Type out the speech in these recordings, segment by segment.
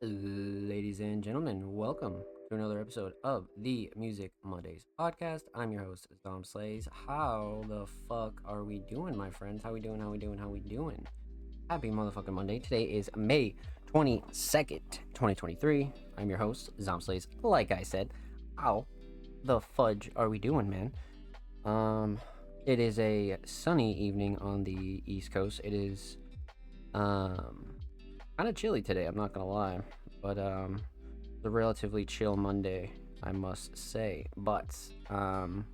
Ladies and gentlemen, welcome to another episode of the Music Mondays podcast. I'm your host, Dom Slays. How the fuck are we doing, my friends? How we doing? How we doing? How we doing? Happy motherfucking Monday. Today is May 22nd, 2023. I'm your host, Zom Slays. Like I said, how the fudge are we doing, man? Um, it is a sunny evening on the East Coast. It is, um, kind of chilly today, I'm not gonna lie. But it's a relatively chill Monday, I must say. But we're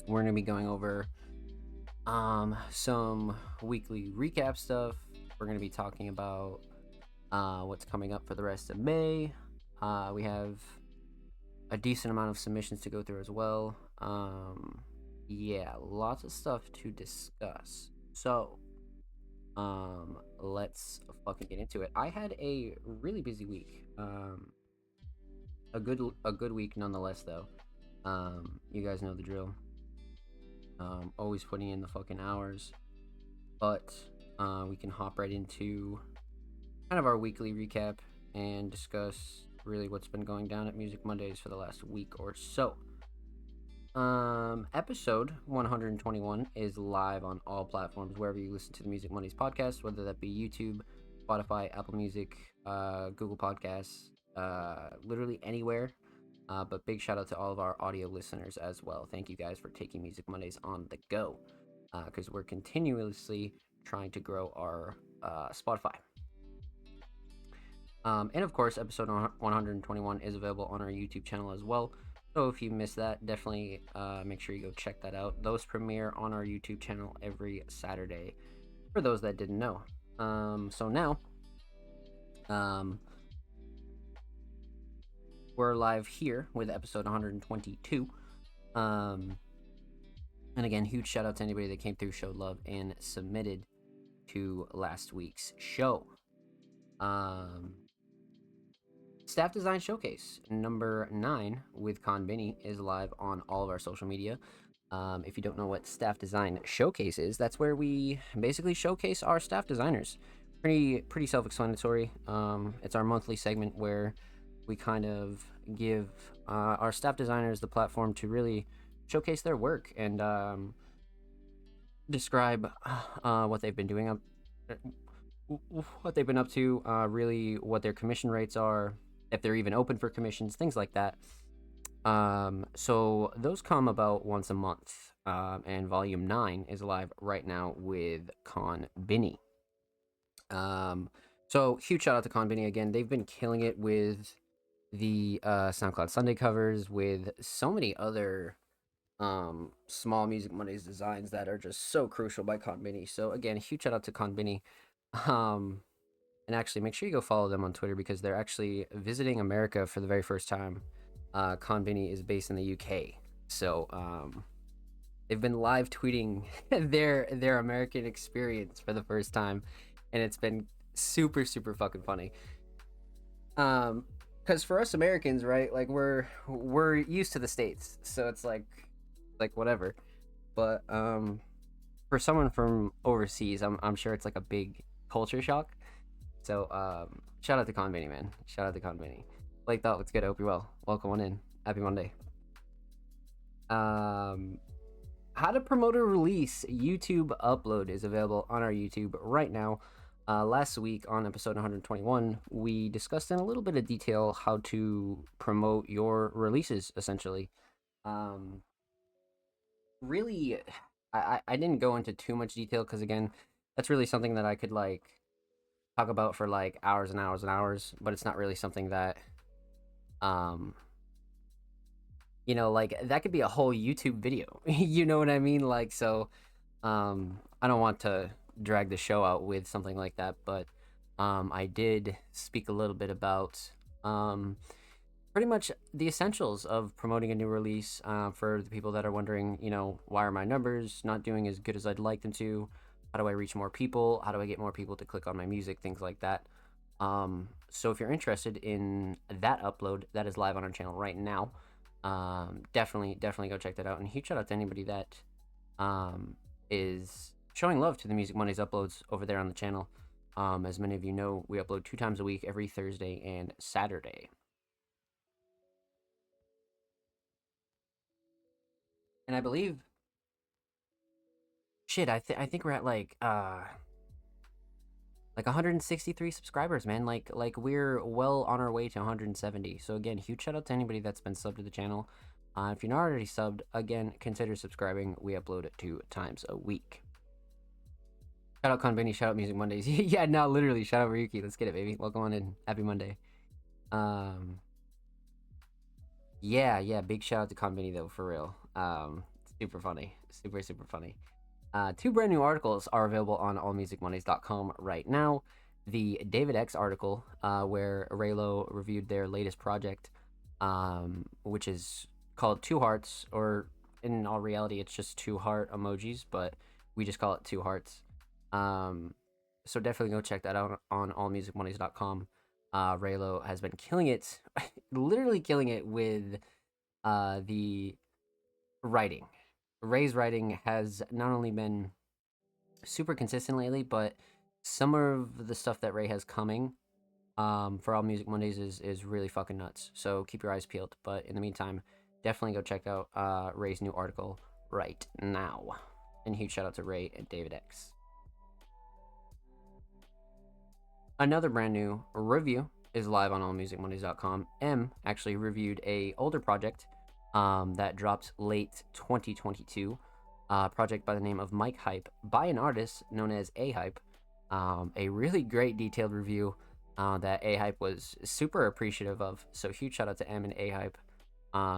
gonna be going over some weekly recap stuff. We're gonna be talking about what's coming up for the rest of May. We have a decent amount of submissions to go through as well. Yeah, lots of stuff to discuss. So, let's fucking get into it. I had a really busy week. A good week nonetheless though. You guys know the drill. Always putting in the fucking hours. But we can hop right into kind of our weekly recap and discuss really what's been going down at Music Mondays for the last week or so. Episode 121 is live on all platforms wherever you listen to the Music Mondays podcast, whether that be YouTube, Spotify, Apple Music, Google Podcasts, literally anywhere. But big shout out to all of our audio listeners as well. Thank you guys for taking Music Mondays on the go, because we're continuously trying to grow our Spotify. And of course, episode 121 is available on our YouTube channel as well. So if you missed that, definitely make sure you go check that out. Those premiere on our YouTube channel every Saturday, for those that didn't know. So now, we're live here with episode 122. And again, huge shout out to anybody that came through, showed love, and submitted to last week's show. Staff Design Showcase number 9 with Conbini is live on all of our social media. If you don't know what Staff Design Showcase is, that's where we basically showcase our staff designers. Pretty self-explanatory. It's our monthly segment where we kind of give our staff designers the platform to really showcase their work and describe what they've been doing what they've been up to, really what their commission rates are, if they're even open for commissions, things like that. So those come about once a month, and volume 9 is live right now with Conbini. So huge shout out to Conbini again. They've been killing it with the SoundCloud Sunday covers, with so many other small Music Mondays designs that are just so crucial by Conbini. So again, huge shout out to Conbini. And actually, make sure you go follow them on Twitter because they're actually visiting America for the very first time. Conbini is based in the UK, so they've been live tweeting their American experience for the first time, and it's been super fucking funny. Because for us Americans, right, like we're used to the States, so it's like whatever. But for someone from overseas, I'm sure it's like a big culture shock. So shout out to Conbini, man. Shout out to Conbini. Blake Thought, what's good? I hope you're well. Welcome on in. Happy Monday. How to promote a release YouTube upload is available on our YouTube right now. Last week on episode 121, we discussed in a little bit of detail how to promote your releases, essentially. Really, I didn't go into too much detail because, again, that's really something that I could, like, talk about for, like, hours and hours and hours, but it's not really something that, like, that could be a whole YouTube video. You know what I mean? Like, so, I don't want to drag the show out with something like that, but I did speak a little bit about pretty much the essentials of promoting a new release, for the people that are wondering, why are my numbers not doing as good as I'd like them to? How do I reach more people? How do I get more people to click on my music? Things like that. So if you're interested in that upload, that is live on our channel right now. Definitely go check that out. And huge shout out to anybody that is showing love to the Music Mondays uploads over there on the channel. As many of you know, we upload 2 times a week, every Thursday and Saturday. And I believe, shit, I think we're at like 163 subscribers, man. Like we're well on our way to 170. So again, huge shout out to anybody that's been subbed to the channel. If you're not already subbed, again, consider subscribing. We upload it 2 times a week. Shout out Konbini, shout out Music Mondays. Yeah, no, literally, shout out Ryuki. Let's get it, baby. Welcome on in. Happy Monday. Yeah, big shout out to Konbini though, for real. Super funny. Super funny. 2 brand new articles are available on allmusicmondays.com right now. The David X article, where Raylo reviewed their latest project, which is called Two Hearts, or in all reality, it's just 2 heart emojis, but we just call it 2 hearts. So definitely go check that out on allmusicmondays.com. Raylo has been killing it, literally killing it with the writing. Ray's writing has not only been super consistent lately, but some of the stuff that Ray has coming for All Music Mondays is really fucking nuts. So keep your eyes peeled. But in the meantime, definitely go check out Ray's new article right now. And huge shout out to Ray and David X. Another brand new review is live on allmusicmondays.com. M actually reviewed a older project that dropped late 2022. Project by the name of Mike Hype by an artist known as A Hype. A really great detailed review that A Hype was super appreciative of. So huge shout out to M and A Hype.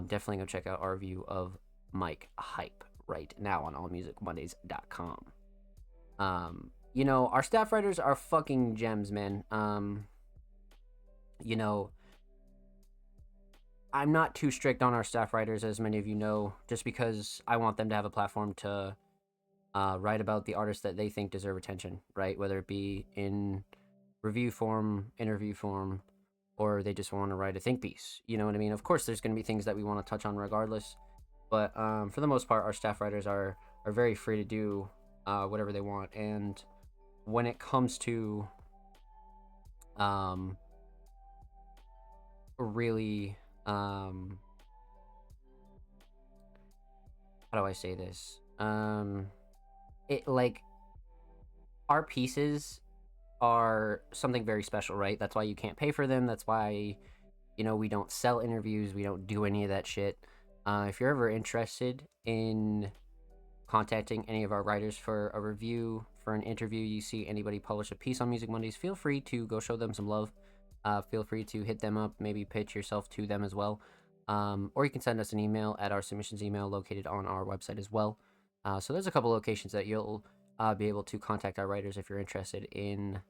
Definitely go check out our review of Mike Hype right now on allmusicmondays.com. You know, our staff writers are fucking gems, man. You know, I'm not too strict on our staff writers, as many of you know, just because I want them to have a platform to write about the artists that they think deserve attention, right? Whether it be in review form, interview form, or they just want to write a think piece. You know what I mean? Of course, there's going to be things that we want to touch on regardless, but for the most part, our staff writers are very free to do whatever they want. And when it comes to really how do I say this? It like our pieces are something very special, right? That's why you can't pay for them. That's why, you know, we don't sell interviews. We don't do any of that shit. If you're ever interested in contacting any of our writers for a review, for an interview, you see anybody publish a piece on Music Mondays, feel free to go show them some love. Feel free to hit them up, maybe pitch yourself to them as well. Or you can send us an email at our submissions email located on our website as well. So there's a couple locations that you'll be able to contact our writers if you're interested in,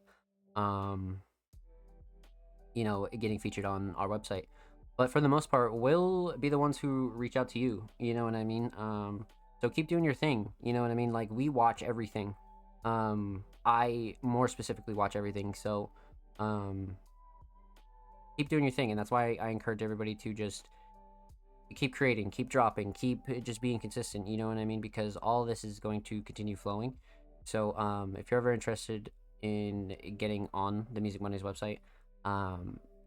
you know, getting featured on our website. But for the most part, we'll be the ones who reach out to you. You know what I mean? So keep doing your thing. You know what I mean? Like, we watch everything. I more specifically watch everything. So keep doing your thing. And that's why I encourage everybody to just keep creating, keep dropping, keep just being consistent. You know what I mean? Because all this is going to continue flowing. So if you're ever interested in getting on the Music Mondays website,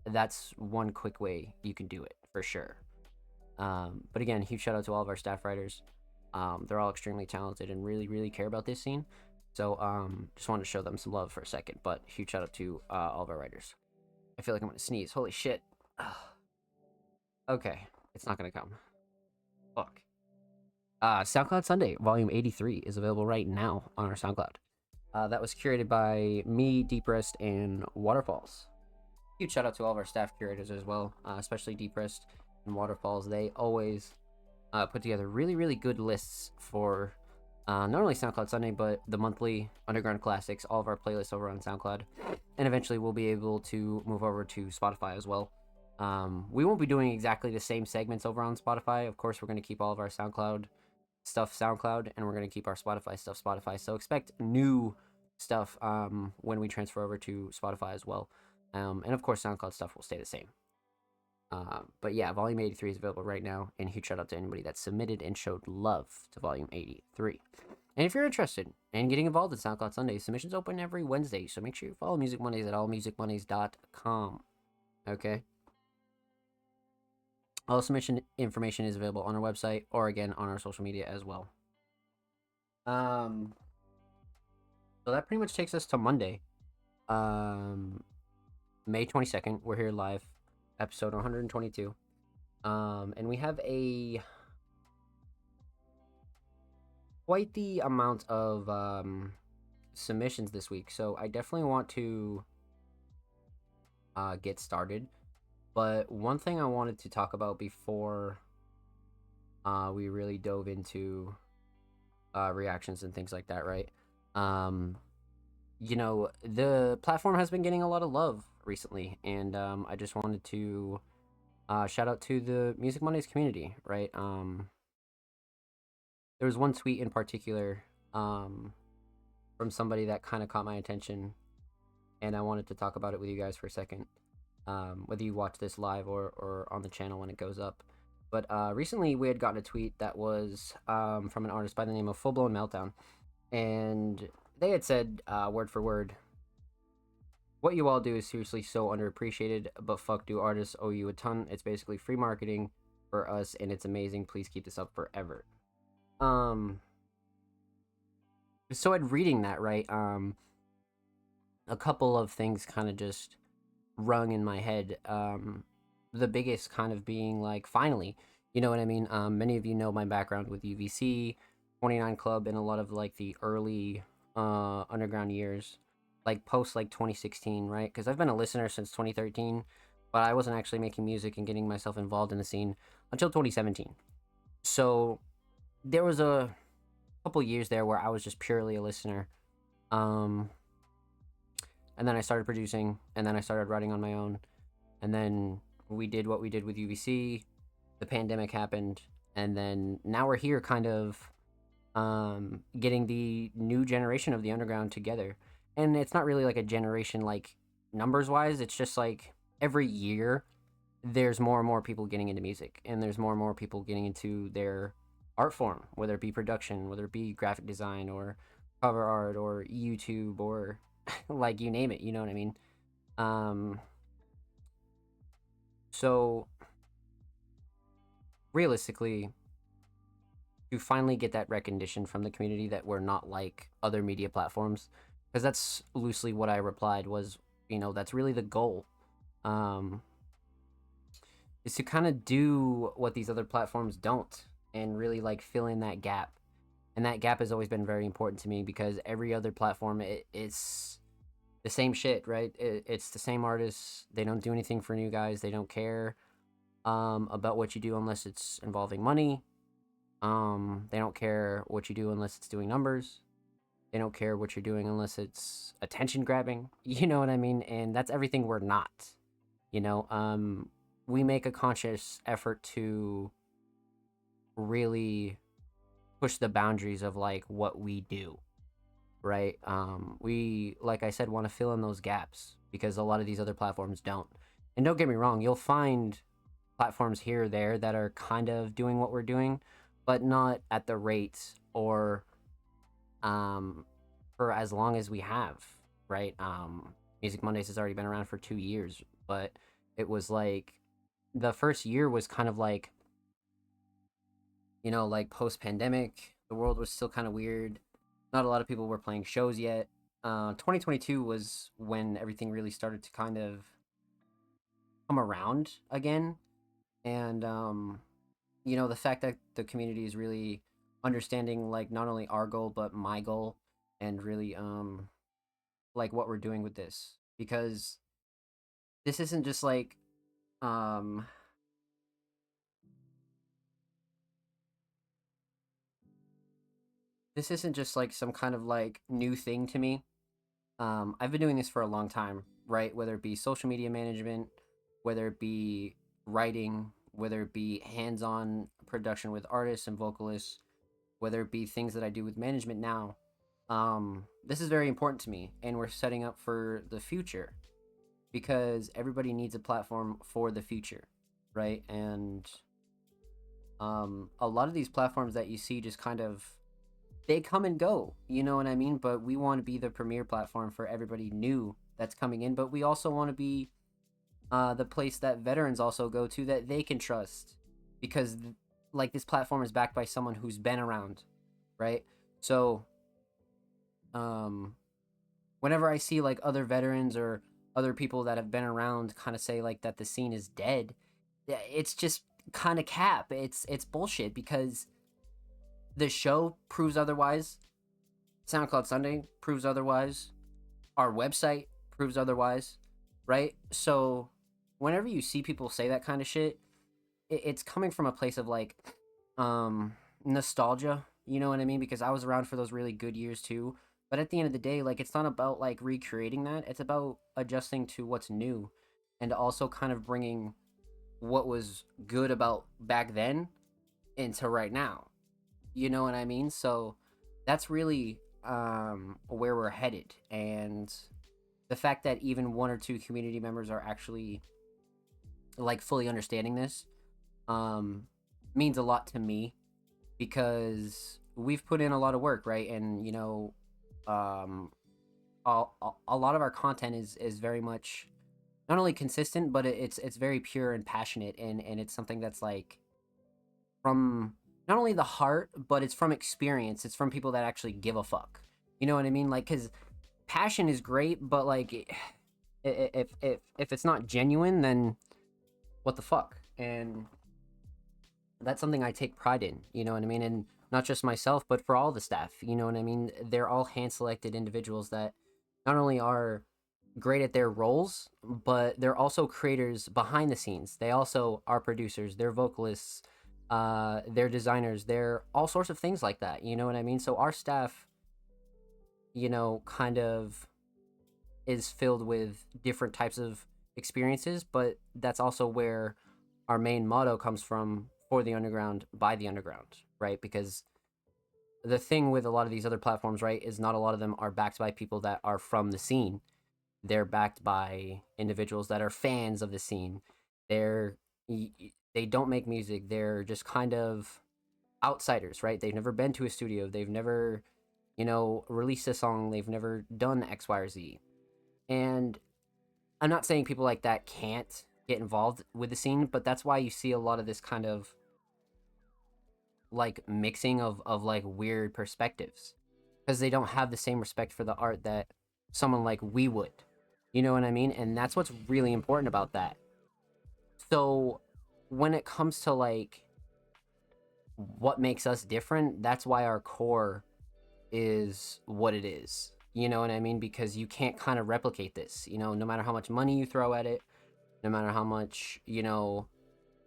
that's one quick way you can do it for sure. But again, huge shout out to all of our staff writers. They're all extremely talented and really care about this scene. So just wanted to show them some love for a second. But huge shout out to all of our writers. I feel like I'm gonna sneeze. Holy shit. Okay, it's not gonna come. Fuck. SoundCloud Sunday, Volume 83, is available right now on our SoundCloud. That was curated by me, Deeprest, and Waterfalls. Huge shout out to all of our staff curators as well, especially Deeprest and Waterfalls. They always put together really good lists for not only SoundCloud Sunday, but the monthly Underground Classics, all of our playlists over on SoundCloud. And eventually we'll be able to move over to Spotify as well. We won't be doing exactly the same segments over on Spotify. Of course, we're going to keep all of our SoundCloud stuff SoundCloud, and we're going to keep our Spotify stuff Spotify. So expect new stuff when we transfer over to Spotify as well. And of course, SoundCloud stuff will stay the same. But yeah, Volume 83 is available right now, and huge shout out to anybody that submitted and showed love to Volume 83. And if you're interested and getting involved in SoundCloud Sundays. Submissions open every Wednesday, so make sure you follow Music Mondays at allmusicmondays.com. Okay? All submission information is available on our website or again on our social media as well. So that pretty much takes us to Monday. May 22nd. We're here live, episode 122. And we have quite the amount of submissions this week. So I definitely want to get started. But one thing I wanted to talk about before we really dove into reactions and things like that, right? The platform has been getting a lot of love recently, and I just wanted to shout out to the Music Mondays community, right? There was one tweet in particular from somebody that kind of caught my attention, and I wanted to talk about it with you guys for a second. Whether you watch this live or on the channel when it goes up. But recently we had gotten a tweet that was from an artist by the name of Full Blown Meltdown. And they had said, word for word, "What you all do is seriously so underappreciated, but fuck do artists owe you a ton. It's basically free marketing for us, and it's amazing. Please keep this up forever." So I'd reading that, right, a couple of things kind of just rung in my head. The biggest kind of being like, finally, you know what I mean? Many of you know my background with UVC, 29 Club, and a lot of like the early underground years, like post like 2016, right? Because I've been a listener since 2013, but I wasn't actually making music and getting myself involved in the scene until 2017. So there was a couple years there where I was just purely a listener. And then I started producing, and then I started writing on my own. And then we did what we did with UVC. The pandemic happened, and then now we're here kind of getting the new generation of the underground together. And it's not really like a generation like numbers-wise. It's just like every year there's more and more people getting into music, and there's more and more people getting into their art form, whether it be production, whether it be graphic design or cover art or YouTube or like you name it, you know what I mean? So realistically, to finally get that recognition from the community that we're not like other media platforms, because that's loosely what I replied was, that's really the goal, is to kind of do what these other platforms don't and really like fill in that gap. And that gap has always been very important to me because every other platform, it's the same shit, right? It's the same artists. They don't do anything for new guys. They don't care about what you do unless it's involving money. They don't care what you do unless it's doing numbers. They don't care what you're doing unless it's attention grabbing. You know what I mean? And that's everything we're not. We make a conscious effort to really push the boundaries of like what we do, right? We, like I said, want to fill in those gaps because a lot of these other platforms don't. And don't get me wrong, you'll find platforms here or there that are kind of doing what we're doing, but not at the rate or for as long as we have, right? Music Mondays has already been around for 2 years, but it was like the first year was kind of like, like post-pandemic, the world was still kind of weird. Not a lot of people were playing shows yet. 2022 was when everything really started to kind of come around again. And, the fact that the community is really understanding, like, not only our goal, but my goal, and really, like, what we're doing with this. Because this isn't just, like, this isn't just like some kind of like new thing to me. I've been doing this for a long time, right? Whether it be social media management, whether it be writing, whether it be hands-on production with artists and vocalists, whether it be things that I do with management now. This is very important to me, and we're setting up for the future because everybody needs a platform for the future, right? And a lot of these platforms that you see just kind of they come and go, you know what I mean? But we want to be the premier platform for everybody new that's coming in, but we also want to be the place that veterans also go to that they can trust, because like this platform is backed by someone who's been around, right? So um whenever I see like other veterans or other people that have been around kind of say like that the scene is dead, it's just kind of cap. It's bullshit, because the show proves otherwise. SoundCloud Sunday proves otherwise. Our website proves otherwise, right? So whenever you see people say that kind of shit, it's coming from a place of like nostalgia, you know what I mean? Because I was around for those really good years too. But at the end of the day, like it's not about like recreating that. It's about adjusting to what's new, and also kind of bringing what was good about back then into right now. You know what I mean? So that's really where we're headed. And the fact that even one or two community members are actually like fully understanding this um means a lot to me, because we've put in a lot of work, right? And you know, um a lot of our content is very much not only consistent, but it's very pure and passionate, and it's something that's like from not only the heart, but it's from experience. It's from people that actually give a fuck. You know what I mean? Like, because passion is great, but like, if it's not genuine, then what the fuck? And that's something I take pride in. You know what I mean? And not just myself, but for all the staff. You know what I mean? They're all hand selected individuals that not only are great at their roles, but they're also creators behind the scenes. They also are producers, they're vocalists, they're designers, they're all sorts of things like that. You know what I mean? So our staff, you know, kind of is filled with different types of experiences, but that's also where our main motto comes from: for the underground, by the underground, right? Because the thing with a lot of these other platforms, right, is not a lot of them are backed by people that are from the scene. They're backed by individuals that are fans of the scene. They're they don't make music. They're just kind of outsiders, right? They've never been to a studio. They've never, you know, released a song. They've never done X, Y, or Z. And I'm not saying people like that can't get involved with the scene, but that's why you see a lot of this kind of like mixing of like weird perspectives, because they don't have the same respect for the art that someone like we would. You know what I mean? And that's what's really important about that. So when it comes to like what makes us different, that's why our core is what it is. You know what I mean? Because you can't kind of replicate this, you know, no matter how much money you throw at it, no matter how much, you know,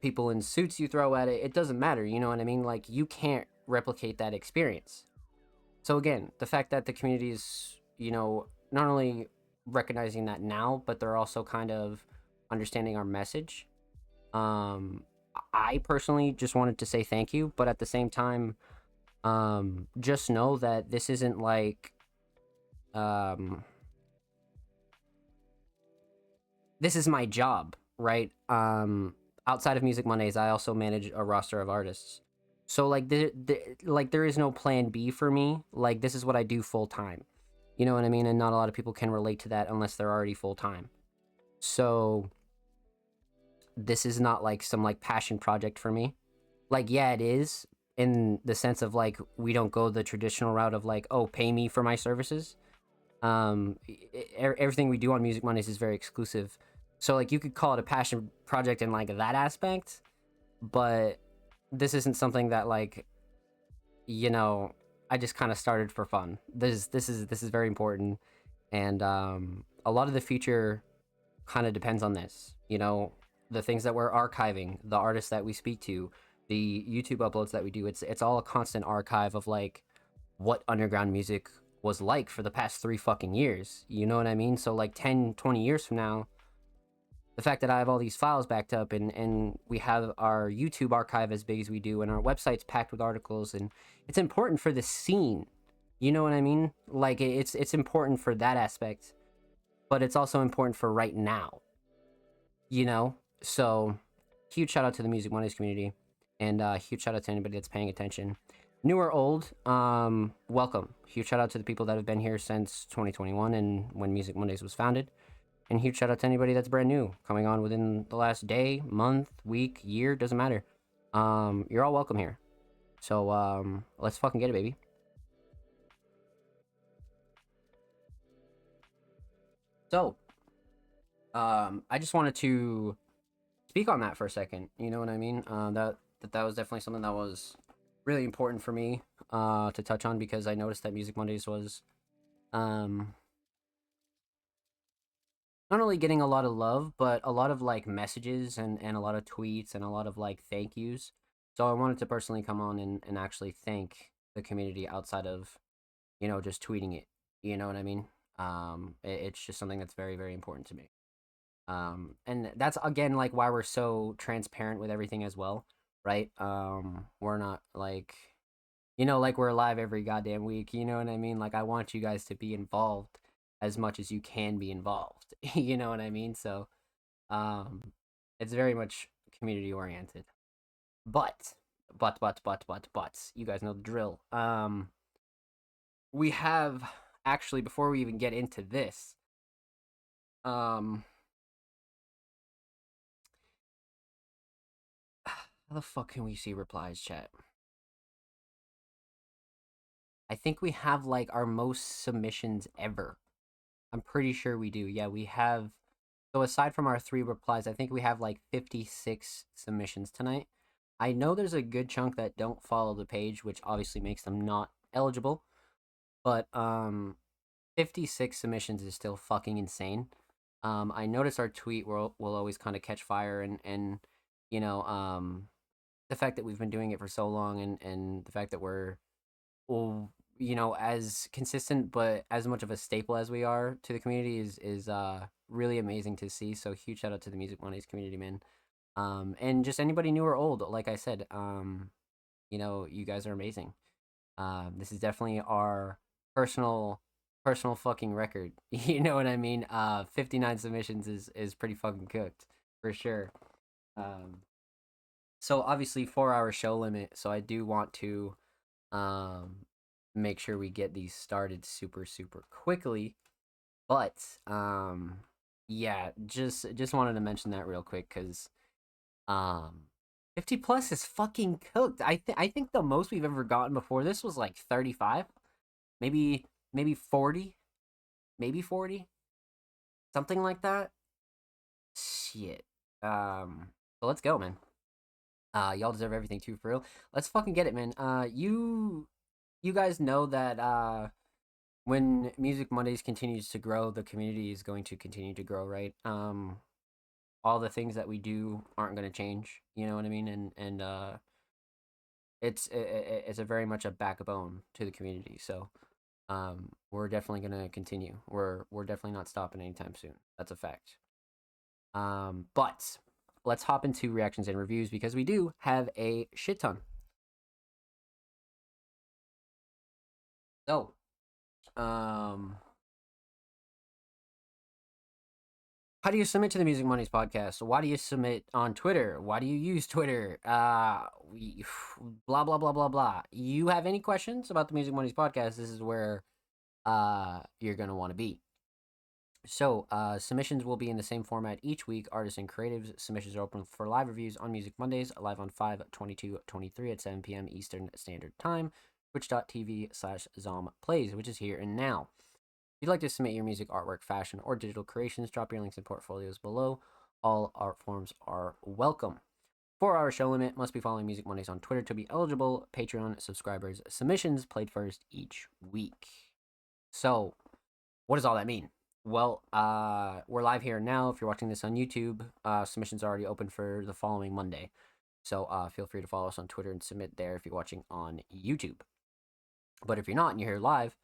people in suits you throw at it, it doesn't matter. You know what I mean? Like, you can't replicate that experience. So again, the fact that the community is, you know, not only recognizing that now, but they're also kind of understanding our message. Um, I personally just wanted to say thank you, but at the same time, just know that this isn't like, um, this is my job, right? Outside of Music Mondays, I also manage a roster of artists. So like like there is no plan B for me. Like, this is what I do full time. You know what I mean? And not a lot of people can relate to that unless they're already full time. So this is not like some like passion project for me. Like, yeah, it is, in the sense of like we don't go the traditional route of like, oh, pay me for my services. Everything we do on Music Mondays is very exclusive. So like you could call it a passion project in like that aspect, but this isn't something that like, you know, I just kind of started for fun. This is very important, and a lot of the future kind of depends on this. You know, the things that we're archiving, the artists that we speak to, the YouTube uploads that we do. It's all a constant archive of like what underground music was like for the past 3 fucking years. You know what I mean? So like 10, 20 years from now, the fact that I have all these files backed up, and we have our YouTube archive as big as we do, and our website's packed with articles, and it's important for the scene. You know what I mean? Like, it's important for that aspect, but it's also important for right now. You know? So huge shout out to the Music Mondays community, and huge shout out to anybody that's paying attention. New or old, welcome. Huge shout out to the people that have been here since 2021 and when Music Mondays was founded. And huge shout out to anybody that's brand new, coming on within the last day, month, week, year, doesn't matter. You're all welcome here. So let's fucking get it, baby. So, I just wanted to speak on that for a second. You know what I mean? That was definitely something that was really important for me to touch on because I noticed that Music Mondays was um not only getting a lot of love, but a lot of like messages and a lot of tweets and a lot of like thank yous. So I wanted to personally come on and actually thank the community outside of, just tweeting it. You know what I mean? It's just something that's very, very important to me. And that's again like why we're so transparent with everything as well, right? We're not like, like we're live every goddamn week. You know what I mean? Like I want you guys to be involved as much as you can be involved. You know what I mean? So, um, it's very much community oriented. But, but, you guys know the drill. We have actually before we even get into this, um, how the fuck can we see replies, chat? I think we have like our most submissions ever. I'm pretty sure we do. Yeah, we have. So aside from our 3 replies, I think we have like 56 submissions tonight. I know there's a good chunk that don't follow the page, which obviously makes them not eligible. But 56 submissions is still fucking insane. I notice our tweet will always kind of catch fire and you know the fact that we've been doing it for so long and the fact that we're well, as consistent but as much of a staple as we are to the community is really amazing to see. So huge shout out to the Music Mondays community, man. And just anybody new or old, like I said, you guys are amazing. This is definitely our personal personal fucking record. You know what I mean? 59 submissions is pretty fucking cooked for sure. Um, so obviously 4 hour show limit. So I do want to um make sure we get these started super super quickly. But yeah, just wanted to mention that real quick because um 50 plus is fucking cooked. I think the most we've ever gotten before this was like 35, maybe 40, maybe 40, something like that. Shit. So let's go, man. Y'all deserve everything too, for real. Let's fucking get it, man. You guys know that when Music Mondays continues to grow, the community is going to continue to grow, right? All the things that we do aren't going to change. You know what I mean? And it's a very much a backbone to the community. So we're definitely going to continue. We're definitely not stopping anytime soon. That's a fact. But let's hop into reactions and reviews because we do have a shit ton. So, um, how do you submit to the Music Mondays podcast? Why do you submit on Twitter? Why do you use Twitter? We blah blah blah blah blah. You have any questions about the Music Mondays podcast? This is where you're gonna want to be. So, submissions will be in the same format each week. Artists and creatives submissions are open for live reviews on Music Mondays, live on 5/22/23 at 7 p.m. Eastern Standard Time, twitch.tv/Zom Plays, which is here and now. If you'd like to submit your music, artwork, fashion, or digital creations, drop your links and portfolios below. All art forms are welcome. 4 hour show limit. Must be following Music Mondays on Twitter to be eligible. Patreon subscribers submissions played first each week. So, what does all that mean? Well, we're live here now. If you're watching this on YouTube, submissions are already open for the following Monday. So feel free to follow us on Twitter and submit there if you're watching on YouTube. But if you're not and you're here live,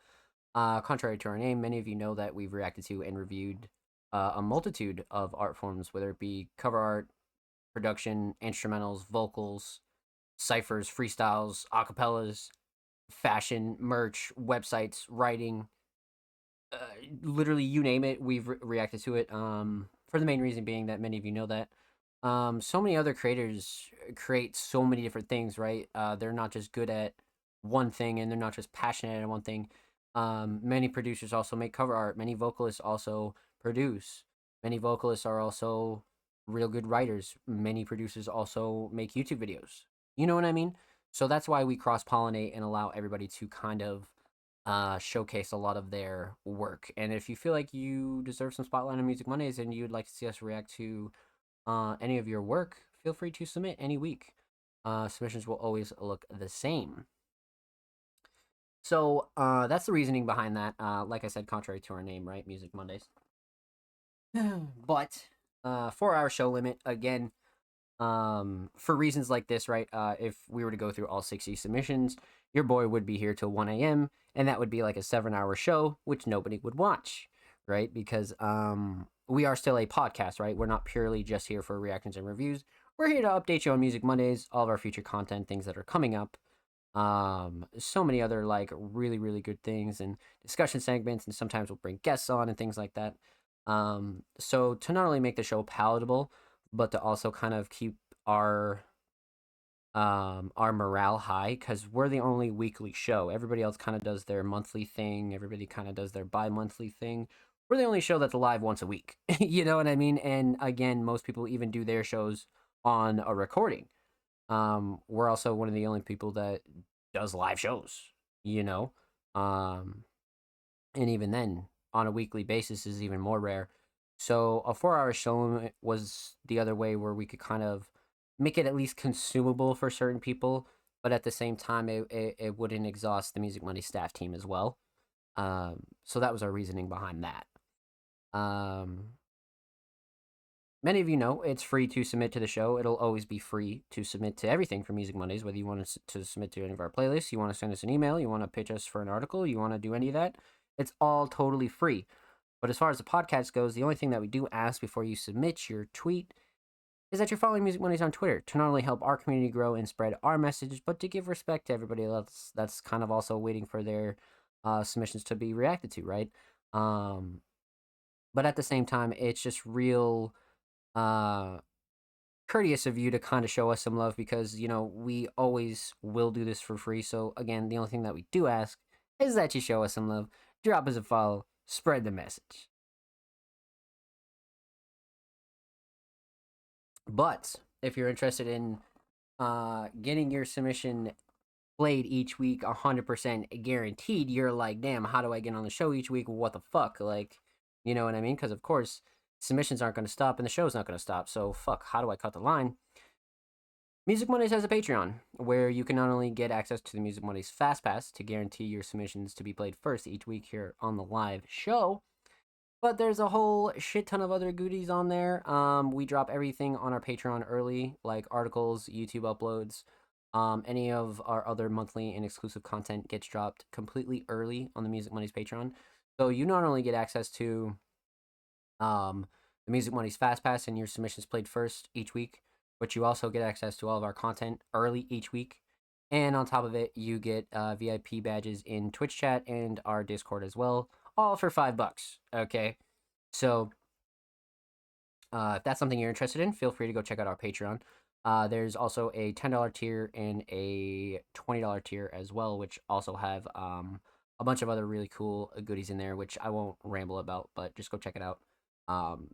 contrary to our name, many of you know that we've reacted to and reviewed a multitude of art forms, whether it be cover art, production, instrumentals, vocals, ciphers, freestyles, acapellas, fashion, merch, websites, writing, uh, literally you name it, we've reacted to it. For the main reason being that many of you know that so many other creators create so many different things, right? They're not just good at one thing and they're not just passionate at one thing. Many producers also make cover art. Many vocalists also produce. Many vocalists are also real good writers. Many producers also make YouTube videos. You know what I mean? So that's why we cross pollinate and allow everybody to kind of showcase a lot of their work. And if you feel like you deserve some spotlight on Music Mondays and you'd like to see us react to any of your work, feel free to submit any week. Submissions will always look the same. So that's the reasoning behind that. Like I said, contrary to our name, right? Music Mondays. But 4-hour show limit again. For reasons like this, right? If we were to go through all 60 submissions, your boy would be here till 1 a.m. and that would be like a 7-hour show, which nobody would watch, right? Because we are still a podcast, right? We're not purely just here for reactions and reviews. We're here to update you on Music Mondays, all of our future content, things that are coming up. So many other like really, really good things and discussion segments, and sometimes we'll bring guests on and things like that. So to not only make the show palatable, but to also kind of keep our morale high, because we're the only weekly show. Everybody else kind of does their monthly thing. Everybody kind of does their bi-monthly thing. We're the only show that's live once a week. You know what I mean? And again, most people even do their shows on a recording. We're also one of the only people that does live shows, you know? Um, and even then, on a weekly basis is even more rare. So a 4-hour show was the other way where we could kind of make it at least consumable for certain people, but at the same time, it wouldn't exhaust the Music Money staff team as well. So that was our reasoning behind that. Um, Many of you know it's free to submit to the show. It'll always be free to submit to everything for Music Mondays, whether you want to submit to any of our playlists, you want to send us an email, you want to pitch us for an article, you want to do any of that. It's all totally free. But as far as the podcast goes, the only thing that we do ask before you submit your tweet is that you're following Music Mondays on Twitter to not only help our community grow and spread our message, but to give respect to everybody else that's kind of also waiting for their submissions to be reacted to, right? But at the same time, it's just real uh, courteous of you to kind of show us some love, because, you know, we always will do this for free. So, again, the only thing that we do ask is that you show us some love, drop us a follow, spread the message. But if you're interested in getting your submission played each week 100% guaranteed, you're like, damn, how do I get on the show each week? What the fuck? Like, you know what I mean? Because, of course, submissions aren't going to stop and the show's not going to stop. So, fuck, how do I cut the line? Music Mondays has a Patreon where you can not only get access to the Music Mondays Fast Pass to guarantee your submissions to be played first each week here on the live show, but there's a whole shit ton of other goodies on there. We drop everything on our Patreon early, like articles, YouTube uploads. Any of our other monthly and exclusive content gets dropped completely early on the Music Mondays Patreon. So you not only get access to the Music Mondays Fast Pass and your submissions played first each week, but you also get access to all of our content early each week. And on top of it, you get VIP badges in Twitch chat and our Discord as well, all for $5. Okay, so if that's something you're interested in, feel free to go check out our Patreon. There's also a $10 tier and a $20 tier as well, which also have a bunch of other really cool goodies in there, which I won't ramble about, but just go check it out.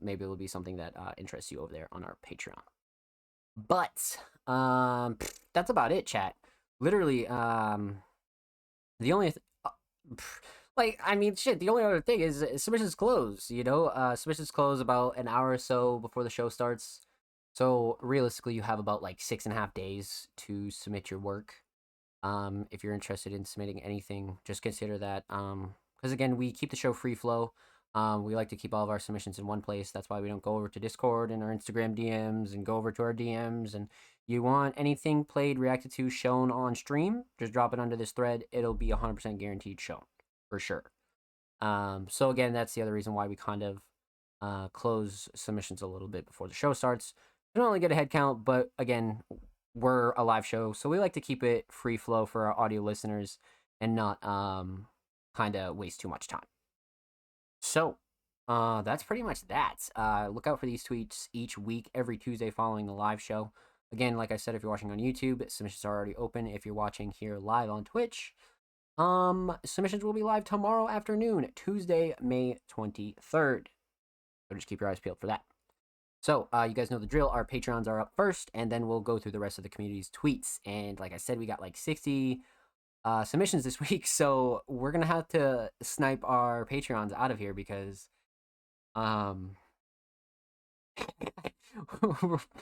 Maybe it'll be something that interests you over there on our Patreon. But that's about it, chat. Literally, the only like, I mean, shit. The only other thing is submissions close. You know, submissions close about an hour or so before the show starts. So realistically, you have about like 6.5 days to submit your work. If you're interested in submitting anything, just consider that. Because again, we keep the show free flow. We like to keep all of our submissions in one place. That's why we don't go over to Discord and our Instagram DMs and go over to our DMs. And you want anything played, reacted to, shown on stream, just drop it under this thread. It'll be 100% guaranteed shown for sure. So again, that's the other reason why we kind of close submissions a little bit before the show starts. We don't only get a head count, but again, we're a live show, so we like to keep it free flow for our audio listeners and not kind of waste too much time. So, that's pretty much that. Look out for these tweets each week, every Tuesday following the live show. Again, like I said, if you're watching on YouTube, submissions are already open. If you're watching here live on Twitch, submissions will be live tomorrow afternoon, Tuesday, May 23rd. So just keep your eyes peeled for that. So, you guys know the drill. Our Patreons are up first, and then we'll go through the rest of the community's tweets. And like I said, we got like 60 submissions this week, so we're gonna have to snipe our Patreons out of here because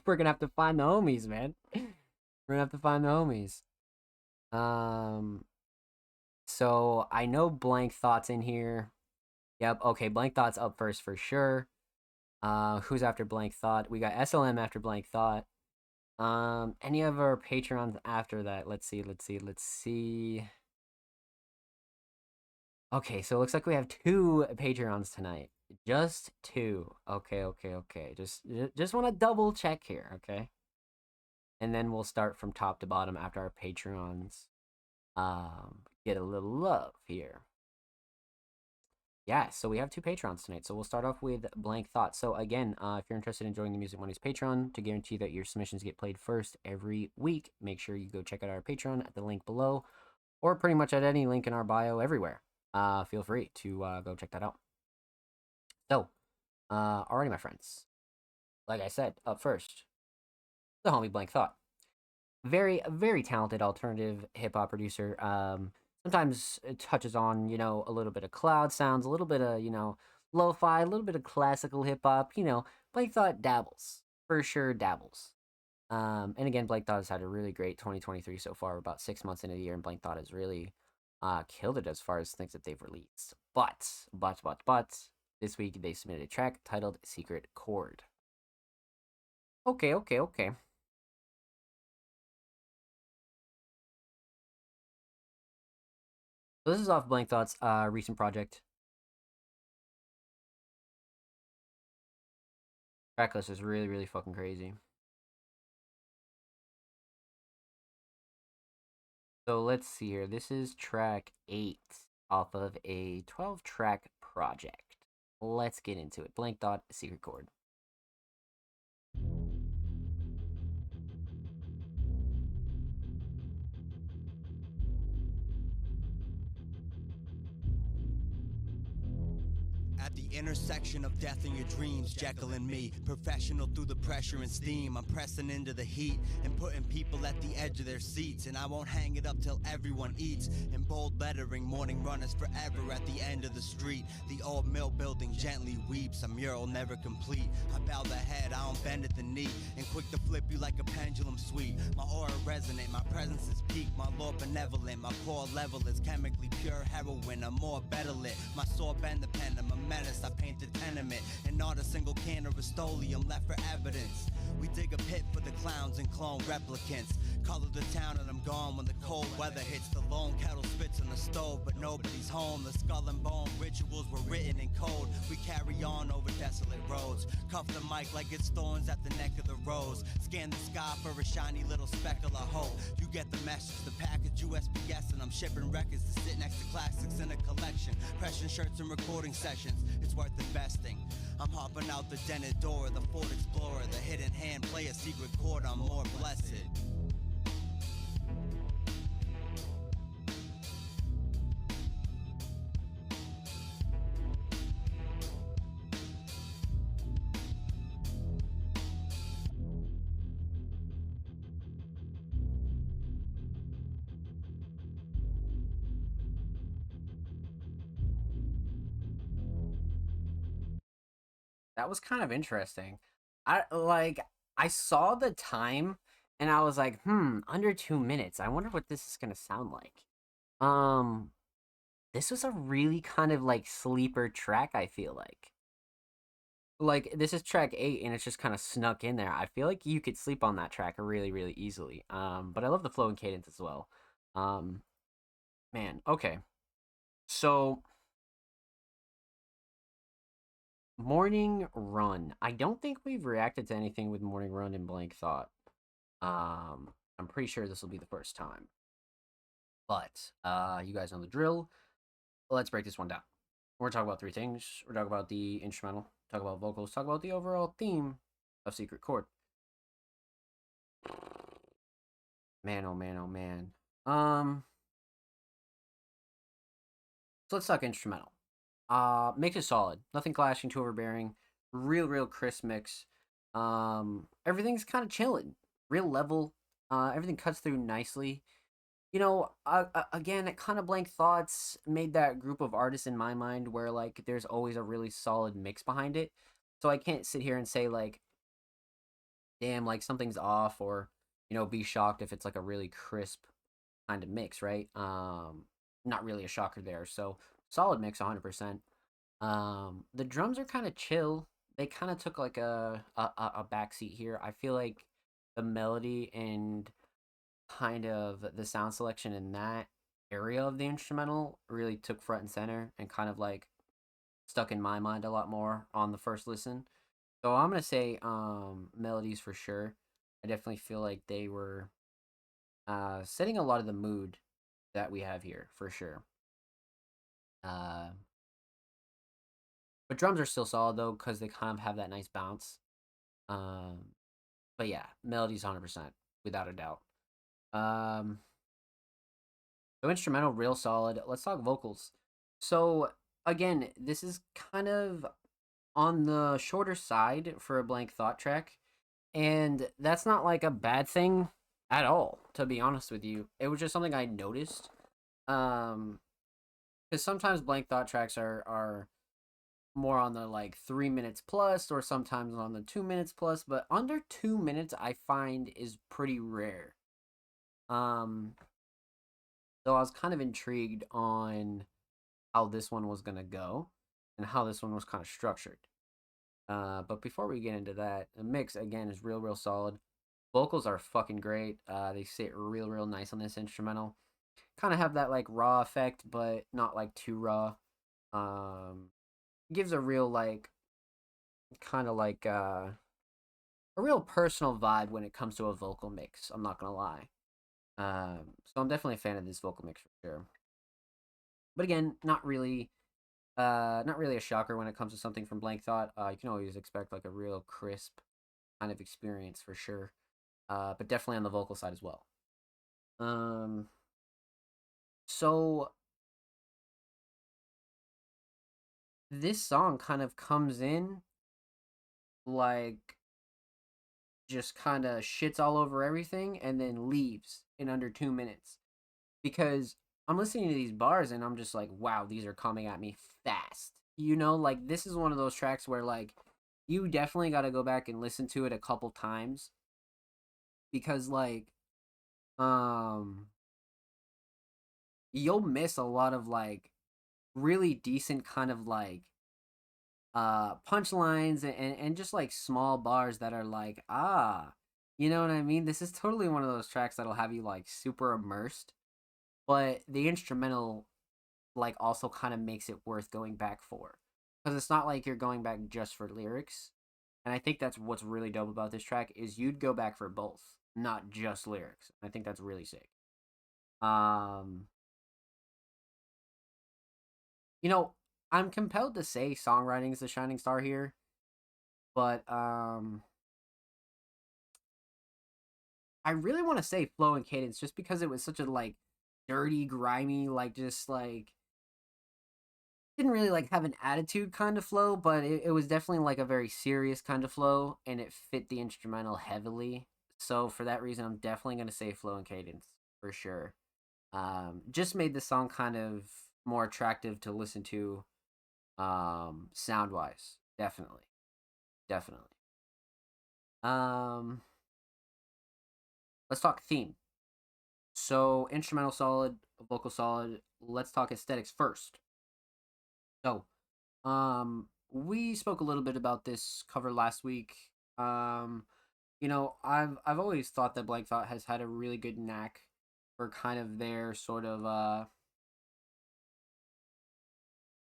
we're gonna have to find the homies, man. We're gonna have to find the homies. So I know Blank Thoughts in here. Yep, okay, Blank Thoughts up first for sure. Who's after Blank Thought? We got SLM after Blank Thought. Any of our Patreons after that? Let's see. Okay, so it looks like we have 2 Patreons tonight. Just 2. Okay. Just want to double check here, okay? And then we'll start from top to bottom after our Patreons get a little love here. Yeah, so we have 2 Patrons tonight. So we'll start off with Blank Thought. So again, if you're interested in joining the Music Mondays Patreon to guarantee that your submissions get played first every week, make sure you go check out our Patreon at the link below, or pretty much at any link in our bio everywhere. Feel free to go check that out. So, alrighty, my friends. Like I said, up first, the homie Blank Thought. Very, very talented alternative hip hop producer. Sometimes it touches on, a little bit of cloud sounds, a little bit of, lo-fi, a little bit of classical hip hop. Blank Thought dabbles. For sure dabbles. And again, Blank Thought has had a really great 2023 so far, about 6 months into the year, and Blank Thought has really killed it as far as things that they've released. But, this week they submitted a track titled Secret Chord. Okay. So this is off Blank Thought's recent project. Tracklist is really, really fucking crazy. So let's see here. This is track 8 off of a 12-track project. Let's get into it. Blank Thought, Secret Chord. At the intersection of death and your dreams, Jekyll and me, professional through the pressure and steam. I'm pressing into the heat and putting people at the edge of their seats. And I won't hang it up till everyone eats. In bold lettering, morning runners forever at the end of the street. The old mill building gently weeps, a mural never complete. I bow the head, I don't bend at the knee, and quick to flip you like a pendulum sweep. My aura resonate, my presence is peak, my lord benevolent. My core level is chemically pure heroin, I'm more better lit. My sword bend the pen, I'm a menace, I paint the tenement, and not a single can of Rust-Oleum left for evidence. We dig a pit for the clowns and clone replicants. Color the town and I'm gone when the cold weather hits. The lone kettle spits on the stove, but nobody's home. The skull and bone rituals were written in code. We carry on over desolate roads. Cuff the mic like it's thorns at the neck of the rose. Scan the sky for a shiny little speckle of hope. You get the message, the package USPS, and I'm shipping records to sit next to classics in a collection. Pressing shirts and recording sessions, it's worth investing. I'm hopping out the dented door, the Ford Explorer, the hidden hand, play a secret chord, I'm more blessed. That was kind of interesting. I saw the time and I was like, under 2 minutes. I wonder what this is gonna sound like. Um, this was a really kind of like sleeper track, I feel like. Like this is track 8 and it's just kind of snuck in there. I feel like you could sleep on that track really, really easily. But I love the flow and cadence as well. Um, man, okay. So Morning Run. I don't think we've reacted to anything with Morning Run in Blank Thought. I'm pretty sure this will be the first time. But you guys know the drill. Let's break this one down. We're talking about 3 things. We're talking about the instrumental, talk about vocals, talk about the overall theme of Secret Chord. Man, oh man, oh man. Um, so let's talk instrumental. Mix is solid. Nothing clashing, too overbearing. Real crisp mix. Everything's kind of chilling. Real level. Everything cuts through nicely. Again, it kind of blank thoughts made that group of artists in my mind where like there's always a really solid mix behind it. So I can't sit here and say like, damn, like something's off, or be shocked if it's like a really crisp kind of mix, right? Not really a shocker there. So solid mix, 100%. The drums are kind of chill. They kind of took like a backseat here. I feel like the melody and kind of the sound selection in that area of the instrumental really took front and center and kind of like stuck in my mind a lot more on the first listen. So I'm gonna say melodies for sure. I definitely feel like they were setting a lot of the mood that we have here for sure. Uh, but drums are still solid though because they kind of have that nice bounce. Um, but yeah, melodies 100% without a doubt. Um, so instrumental, real solid. Let's talk vocals. So again, this is kind of on the shorter side for a blank thought track, and that's not like a bad thing at all. To be honest with you, it was just something I noticed. Um, because sometimes blank thought tracks are more on the like 3 minutes plus, or sometimes on the 2 minutes plus, but under 2 minutes I find is pretty rare. Um, so I was kind of intrigued on how this one was gonna go and how this one was kind of structured. But before we get into that, the mix again is real solid. Vocals are fucking great. They sit real nice on this instrumental. Kind of have that like raw effect, but not like too raw. Um, gives a real like kind of like a real personal vibe when it comes to a vocal mix. I'm not gonna lie. So I'm definitely a fan of this vocal mix for sure. But again, not really a shocker when it comes to something from Blank Thought. You can always expect like a real crisp kind of experience for sure. But definitely on the vocal side as well. Um, so this song kind of comes in like just kind of shits all over everything and then leaves in under 2 minutes, because I'm listening to these bars and I'm just like, wow, these are coming at me fast. Like this is one of those tracks where like you definitely got to go back and listen to it a couple times, because like um you'll miss a lot of like really decent kind of like punchlines and just like small bars that are like, you know what I mean? This is totally one of those tracks that'll have you like super immersed, but the instrumental like also kind of makes it worth going back for, because it's not like you're going back just for lyrics. And I think that's what's really dope about this track is you'd go back for both, not just lyrics. I think that's really sick. um you know I'm compelled to say songwriting is the shining star here, but I really want to say flow and cadence, just because it was such a like dirty, grimy, like just like didn't really like have an attitude kind of flow, but it was definitely like a very serious kind of flow, and it fit the instrumental heavily. So for that reason, I'm definitely gonna say flow and cadence for sure. Just made the song kind of more attractive to listen to, sound wise. Definitely. Um, let's talk theme. So instrumental solid, vocal solid. Let's talk aesthetics first. So, we spoke a little bit about this cover last week. Um, I've always thought that Blank Thought has had a really good knack for kind of their sort of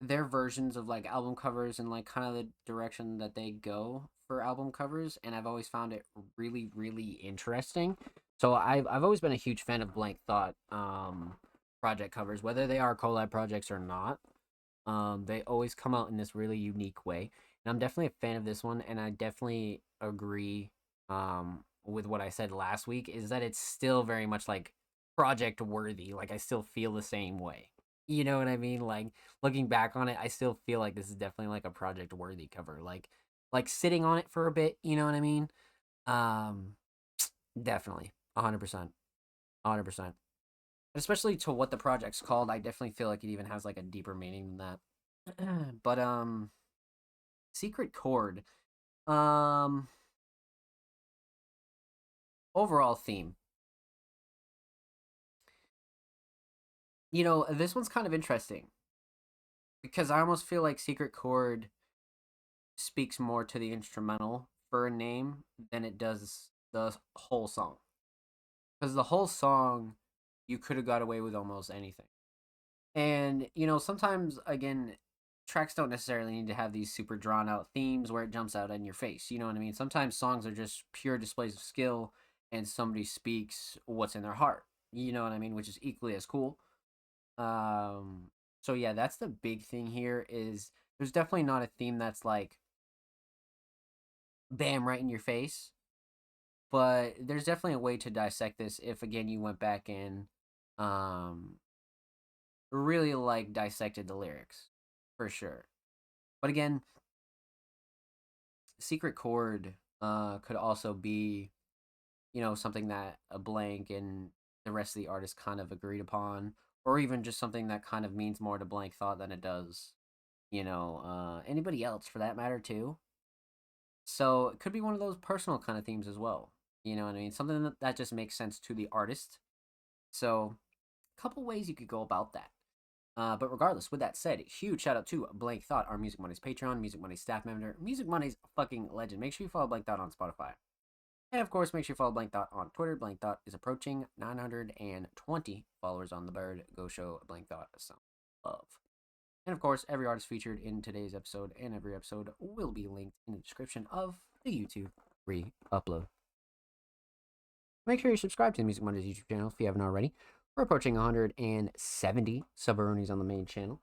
their versions of like album covers and like kind of the direction that they go for album covers, and I've always found it really interesting. So I've always been a huge fan of Blank Thought project covers, whether they are collab projects or not. They always come out in this really unique way, and I'm definitely a fan of this one, and I definitely agree with what I said last week is that it's still very much like project worthy. Like I still feel the same way. You know what I mean? Like looking back on it, I still feel like this is definitely like a project worthy cover. Like sitting on it for a bit, you know what I mean? Um Definitely. 100%. 100%. Especially to what the project's called, I definitely feel like it even has like a deeper meaning than that. But Secret Chord. Um Overall theme. You know, this one's kind of interesting because I almost feel like Secret Chord speaks more to the instrumental for a name than it does the whole song. Because the whole song, you could have got away with almost anything. And, you know, sometimes, again, tracks don't necessarily need to have these super drawn out themes where it jumps out in your face. You know what I mean? Sometimes songs are just pure displays of skill and somebody speaks what's in their heart. You know what I mean? Which is equally as cool. Um, so yeah, that's the big thing here is there's definitely not a theme that's like bam right in your face, but there's definitely a way to dissect this if again you went back and um really like dissected the lyrics for sure. But again, Secret Chord could also be, you know, something that a blank and the rest of the artist kind of agreed upon, or even just something that kind of means more to blank thought than it does, you know, anybody else for that matter too. So it could be one of those personal kind of themes as well. You know what I mean? Something that just makes sense to the artist. So, a couple ways you could go about that. But regardless, with that said, huge shout out to Blank Thought, our Music Money's Patreon, Music Money's staff member, Music Money's fucking legend. Make sure you follow Blank Thought on Spotify. And of course, make sure you follow Blank Thought on Twitter. Blank Thought is approaching 920 followers on the bird. Go show Blank Thought some love. And of course, every artist featured in today's episode and every episode will be linked in the description of the YouTube re-upload. Make sure you subscribe to the Music Mondays YouTube channel if you haven't already. We're approaching 170 subaronies on the main channel.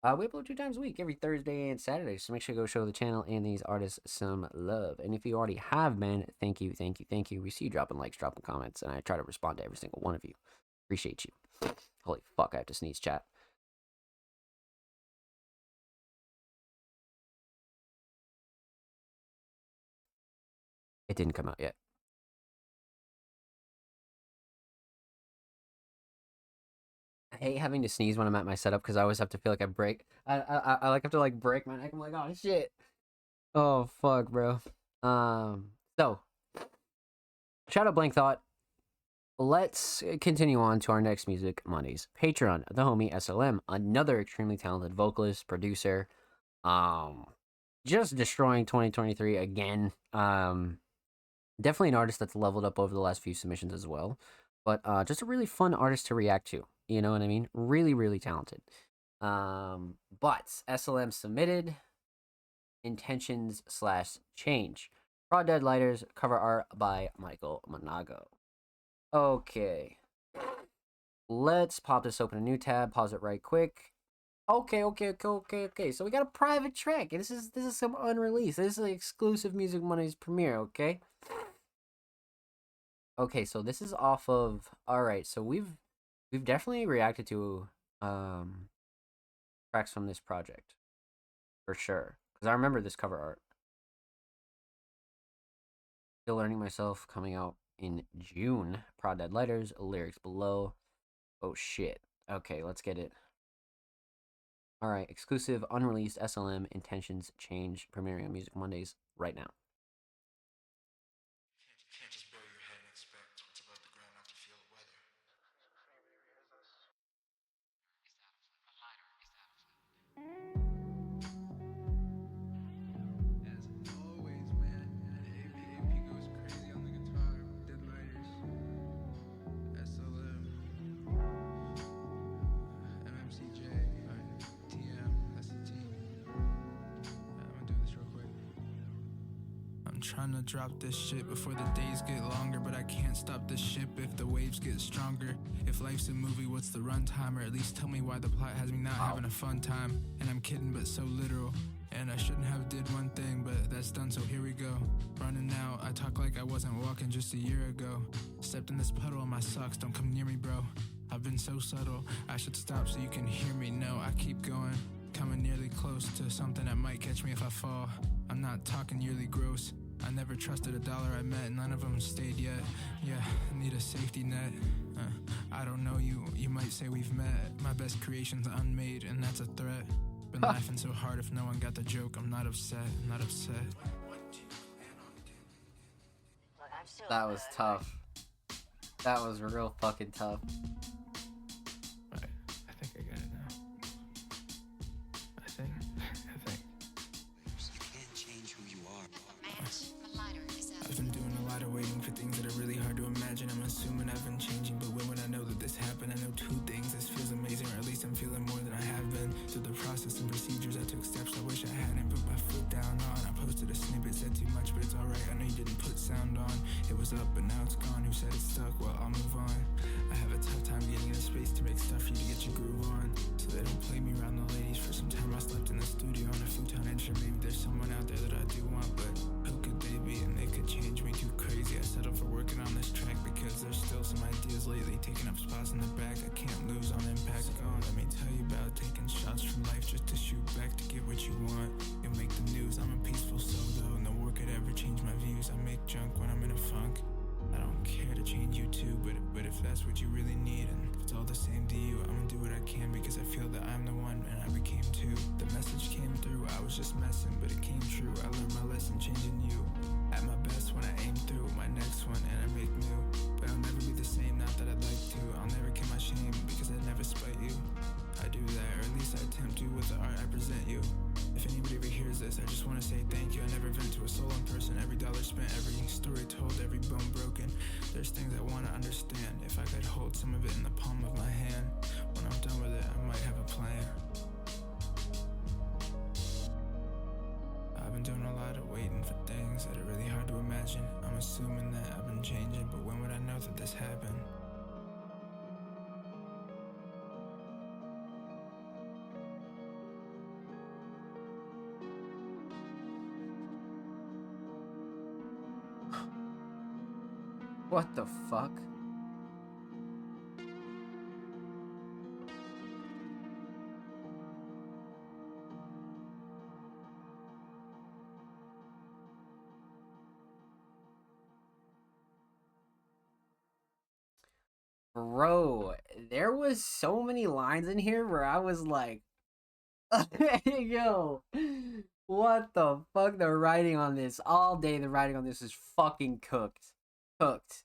We upload 2 times a week, every Thursday and Saturday, so make sure you go show the channel and these artists some love. And if you already have been, thank you, thank you, thank you. We see you dropping likes, dropping comments, and I try to respond to every single one of you. Appreciate you. Holy fuck, I have to sneeze, chat. It didn't come out yet. I hate having to sneeze when I'm at my setup because I always have to feel like I break. I like have to like break my neck. I'm like, oh shit. Oh fuck, bro. So shout out Blank Thought. Let's continue on to our next Music Mondays. Patreon, the homie SLM, another extremely talented vocalist, producer. Just destroying 2023 again. Definitely an artist that's leveled up over the last few submissions as well. But just a really fun artist to react to. You know what I mean? Really, really talented. But SLM submitted Intentions / Change. Raw Dead Lighters, cover art by Michael Monago. Okay. Let's pop this open a new tab, pause it right quick. Okay. So we got a private track. This is some unreleased. This is an exclusive Music Mondays premiere, okay? Okay, so this is off of alright, so we've definitely reacted to tracks from this project. For sure. Because I remember this cover art. Still Learning Myself coming out in June. Prod Dead Lighters, lyrics below. Oh shit. Okay, let's get it. Alright, exclusive, unreleased SLM Intentions Change, premiering on Music Mondays right now. Trying to drop this shit before the days get longer, but I can't stop this ship if the waves get stronger. If life's a movie, what's the runtime? Or at least tell me why the plot has me not having a fun time. And I'm kidding, but so literal. And I shouldn't have did one thing, but that's done, so here we go. Running out, I talk like I wasn't wasn't walking just a year ago. Stepped in this puddle and my socks don't come near me, bro. I've been so subtle, I should stop so you can hear me. No, I keep going, coming nearly close to something that might catch me if I fall. I'm not talking yearly gross. I never trusted a dollar I met, none of them stayed yet. Yeah, I need a safety net. I don't know you, you might say we've met. My best creation's unmade, and that's a threat. Been laughing so hard if no one got the joke. I'm not upset, not upset. That was tough. That was real fucking tough. Right, I think I got it now. I think. You can't change who you are. I've been doing a lot of waiting for things that are really hard to imagine. I'm assuming I've been changing, but when would I know that this happened? I know two things, this feels amazing, or at least I'm feeling more than I have been. Through the process and procedures, I took steps I wish I hadn't put my foot down on. I posted a snippet, said too much, but it's alright. I know you didn't put sound on. It was up, but now it's gone. Who said it stuck? Well, I'll move on. I have a tough time getting in a space to make stuff for you to get your groove on. So they don't play me around the ladies. For some time I slept in the studio on a futon, and sure maybe there's someone out there that I do want, but who could they be? And they could change me too crazy. I settled for working on this track because there's still some ideas lately taking up spots in the back. I can't lose on impact. Go on, let me tell you about taking shots from life just to shoot back to get what you want. You'll make the news. I'm a peaceful soul though. No work could ever change my views. I make junk when I'm in a funk. I don't care to change you too, but if that's what you really need, and if it's all the same to you, I'm gonna do what I can because I feel that I'm the one and I became two. The message came through, I was just messing, but it came true. I learned my lesson changing you. At my best when I aim through my next one and I make new. But I'll never be the same, not that I'd like to. I'll never kill my shame because I'd never spite you. I do that, or at least I attempt to with the art I present you. If anybody ever hears this, I just want to say thank you. I never vent to a soul in person. Every dollar spent, every story told, every bone broken. There's things I want to understand. If I could hold some of it in the palm of my hand, when I'm done with it, I might have a plan. I've been doing a lot of waiting for things that are really hard to imagine. I'm assuming that I've been changing, but when would I know that this happened? What the fuck? Bro, there was so many lines in here where I was like, yo, what the fuck? The writing on this all day, the writing on this is fucking cooked. Cooked.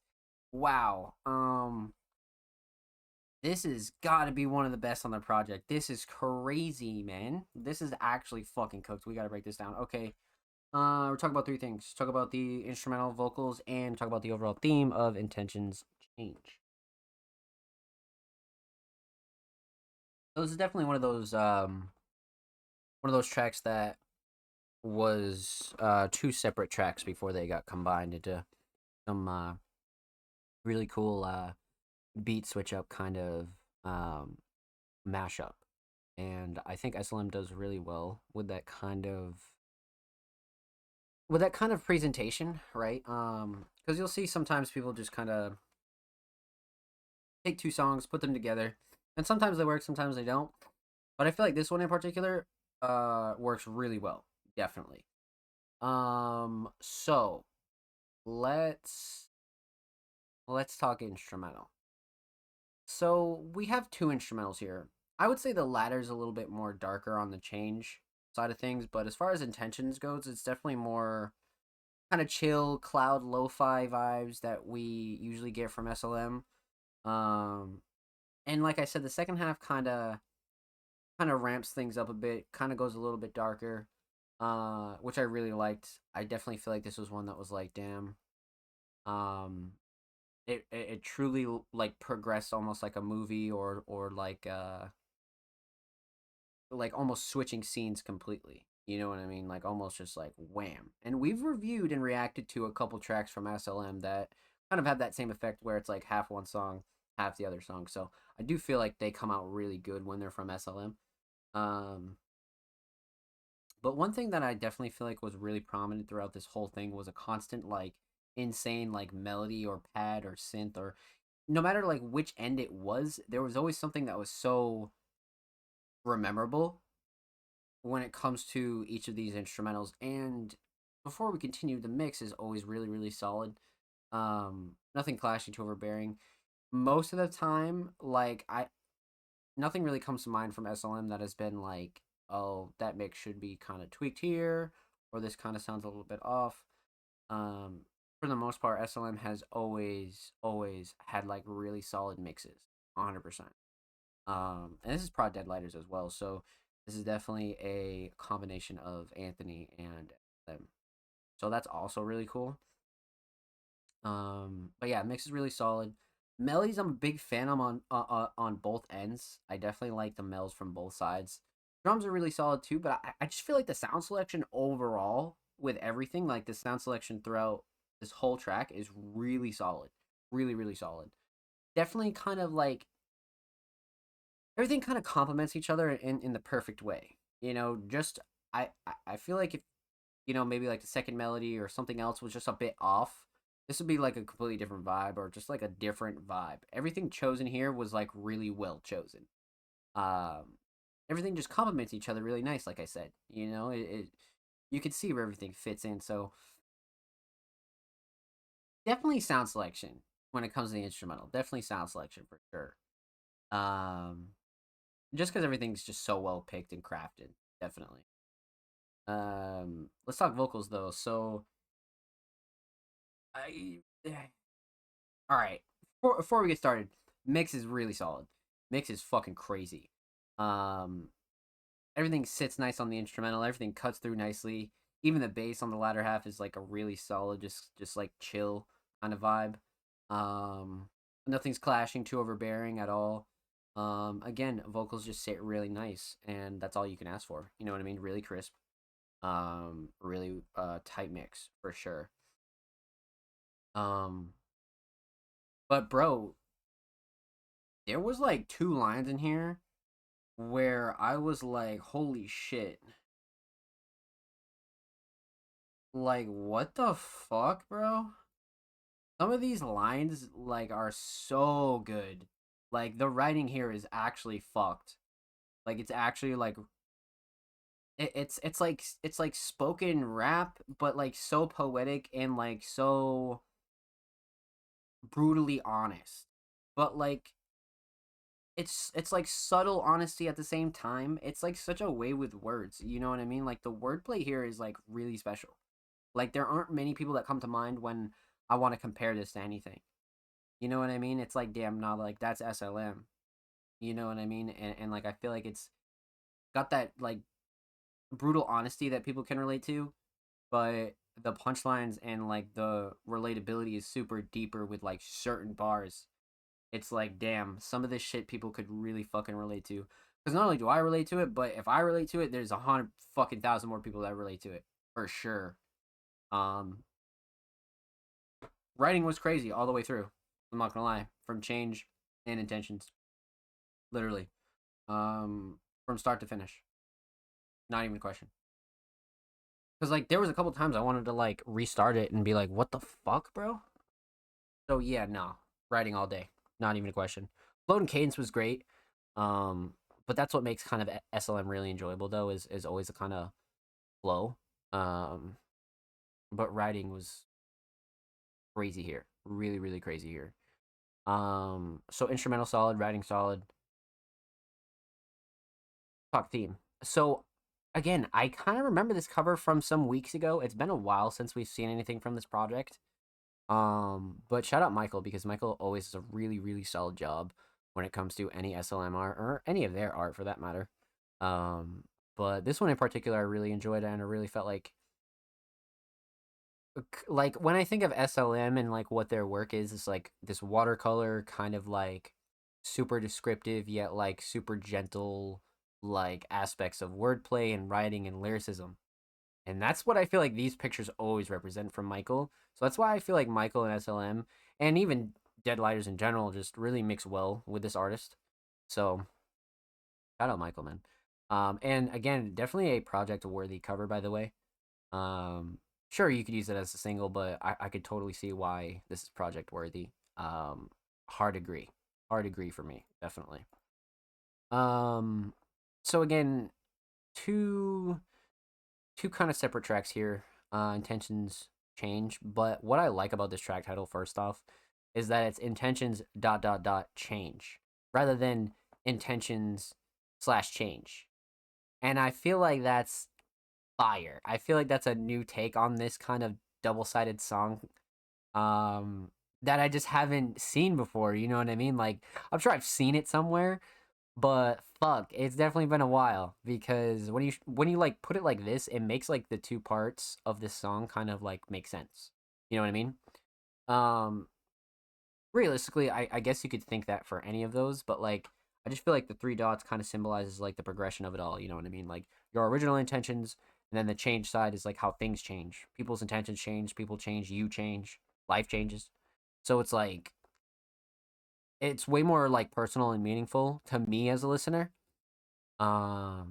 Wow. This has got to be one of the best on the project. This is crazy, man. This is actually fucking cooked. We got to break this down. Okay. We're talking about three things. Talk about the instrumental vocals and talk about the overall theme of Intentions Change. So this is definitely one of those tracks that was two separate tracks before they got combined into some really cool beat switch up kind of mashup. And I think SLM does really well with that kind of presentation, right? Because you'll see sometimes people just kind of take two songs, put them together, and sometimes they work, sometimes they don't. But I feel like this one in particular works really well, definitely. So let's talk instrumental. So we have two instrumentals here. I would say the latter's a little bit more darker on the change side of things, but as far as Intentions goes, it's definitely more kind of chill, cloud, lo-fi vibes that we usually get from SLM. And like I said, the second half kind of ramps things up a bit, kind of goes a little bit darker, which I really liked. I definitely feel like this was one that was like, damn, it truly like progressed almost like a movie or like almost switching scenes completely. You know what I mean? Like almost just like wham. And we've reviewed and reacted to a couple tracks from SLM that kind of have that same effect where it's like half one song, half the other song. So I do feel like they come out really good when they're from SLM. But one thing that I definitely feel like was really prominent throughout this whole thing was a constant like insane like melody or pad or synth, or no matter like which end it was, there was always something that was so rememberable when it comes to each of these instrumentals. And before we continue, the mix is always really, really solid. Nothing clashing to overbearing. Most of the time, like nothing really comes to mind from SLM that has been like, oh, that mix should be kind of tweaked here, or this kind of sounds a little bit off. Um, for the most part, SLM has always had like really solid mixes, 100%. And this is Prod Deadlighters as well, so this is definitely a combination of Anthony and them. So that's also really cool. But yeah, mix is really solid. Melodies, I'm a big fan of on both ends. I definitely like the mells from both sides. Drums are really solid too, but I just feel like the sound selection overall with everything, like the sound selection throughout this whole track is really solid. Really, really solid. Definitely kind of like everything kind of complements each other in the perfect way. You know, just I feel like if maybe like the second melody or something else was just a bit off, this would be like a completely different vibe or just like a different vibe. Everything chosen here was like really well chosen. Um, Everything just complements each other really nice. Like I said, it you can see where everything fits in. So definitely sound selection when it comes to the instrumental. Definitely sound selection for sure. Um, just because everything's just so well picked and crafted. Definitely. Let's talk vocals though. So I all right. Before we get started, mix is really solid. Mix is fucking crazy. Um, Everything sits nice on the instrumental. Everything cuts through nicely. Even the bass on the latter half is like a really solid, just like chill kind of vibe. Um, Nothing's clashing too overbearing at all. Again, vocals just sit really nice, and that's all you can ask for. You know what I mean? Really crisp. Really tight mix for sure. Um, but bro, there was like two lines in here where I was like, holy shit. Like, what the fuck, bro? Some of these lines, like, are so good. Like, the writing here is actually fucked. Like, it's actually, like, it's like spoken rap, but, like, so poetic and, like, so brutally honest. But, like, it's like subtle honesty at the same time. It's like such a way with words. You know what I mean? Like the wordplay here is like really special. Like there aren't many people that come to mind when I want to compare this to anything. You know what I mean? It's like damn, not like that's SLM. You know what I mean? And like I feel like it's got that like brutal honesty that people can relate to, but the punchlines and like the relatability is super deeper with like certain bars. It's like, damn, some of this shit people could really fucking relate to. Because not only do I relate to it, but if I relate to it, there's 100 fucking thousand more people that relate to it for sure. Um, Writing was crazy all the way through. I'm not gonna lie, from change and intentions, literally, from start to finish. Not even a question. Because like there was a couple times I wanted to like restart it and be like, what the fuck, bro? So yeah, no, writing all day, not even a question. Flow and cadence was great. Um, but that's what makes kind of SLM really enjoyable though is always the kind of flow. Um, but writing was crazy here, really really crazy here. So instrumental solid, writing solid. Talk theme. So again, I kind of remember this cover from some weeks ago. It's been a while since we've seen anything from this project. But shout out Michael because Michael always does a really, really solid job when it comes to any SLM art or any of their art for that matter. Um, but this one in particular, I really enjoyed it and I really felt like when I think of SLM and like what their work is, it's like this watercolor kind of like super descriptive yet like super gentle like aspects of wordplay and writing and lyricism. And that's what I feel like these pictures always represent from Michael. So that's why I feel like Michael and SLM and even Deadlighters in general just really mix well with this artist. So shout out Michael, man. And again, definitely a project worthy cover, by the way. Um, Sure, you could use it as a single, but I could totally see why this is project worthy. Um, hard agree. Hard agree for me, definitely. Um, so again, two two kind of separate tracks here. Intentions change, but what I like about this track title, first off, is that it's intentions dot dot dot change rather than intentions slash change. And I feel like that's fire. I feel like that's a new take on this kind of double sided song um that I just haven't seen before. You know what I mean? Like I'm sure I've seen it somewhere, but fuck, it's definitely been a while because when you like put it like this, it makes like the two parts of this song kind of like make sense. You know what I mean? Um Realistically, I guess you could think that for any of those, but like I just feel like the three dots kind of symbolizes like the progression of it all. You know what I mean? Like your original intentions, and then the change side is like how things change. People's intentions change, people change, you change, life changes. So it's like it's way more like personal and meaningful to me as a listener. So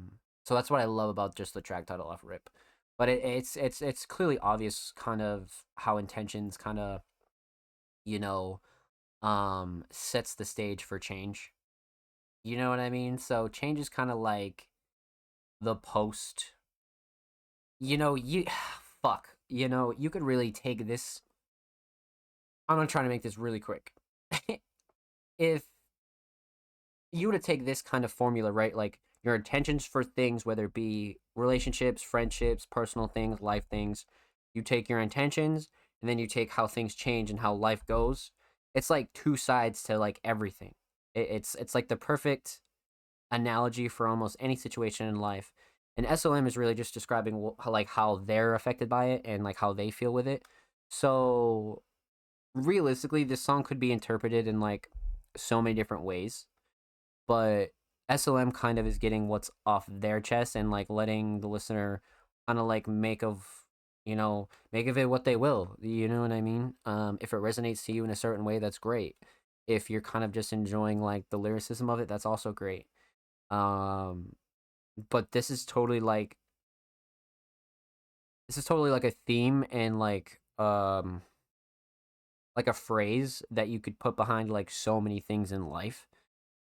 that's what I love about just the track title off rip. But it's clearly obvious kind of how intentions kind of you know sets the stage for change. You know what I mean? So change is kind of like the post. You fuck. You could really take this. I'm gonna try to make this really quick. If you were to take this kind of formula, right? Like your intentions for things, whether it be relationships, friendships, personal things, life things, you take your intentions and then you take how things change and how life goes. It's like two sides to like everything. It's like the perfect analogy for almost any situation in life. And SLM is really just describing like how they're affected by it and like how they feel with it. So realistically, this song could be interpreted in like so many different ways, but SLM kind of is getting what's off their chest and like letting the listener kind of like make of it what they will. You know what I mean? If it resonates to you in a certain way, that's great. If you're kind of just enjoying like the lyricism of it, that's also great. Um, but this is totally like a theme and like a phrase that you could put behind like so many things in life.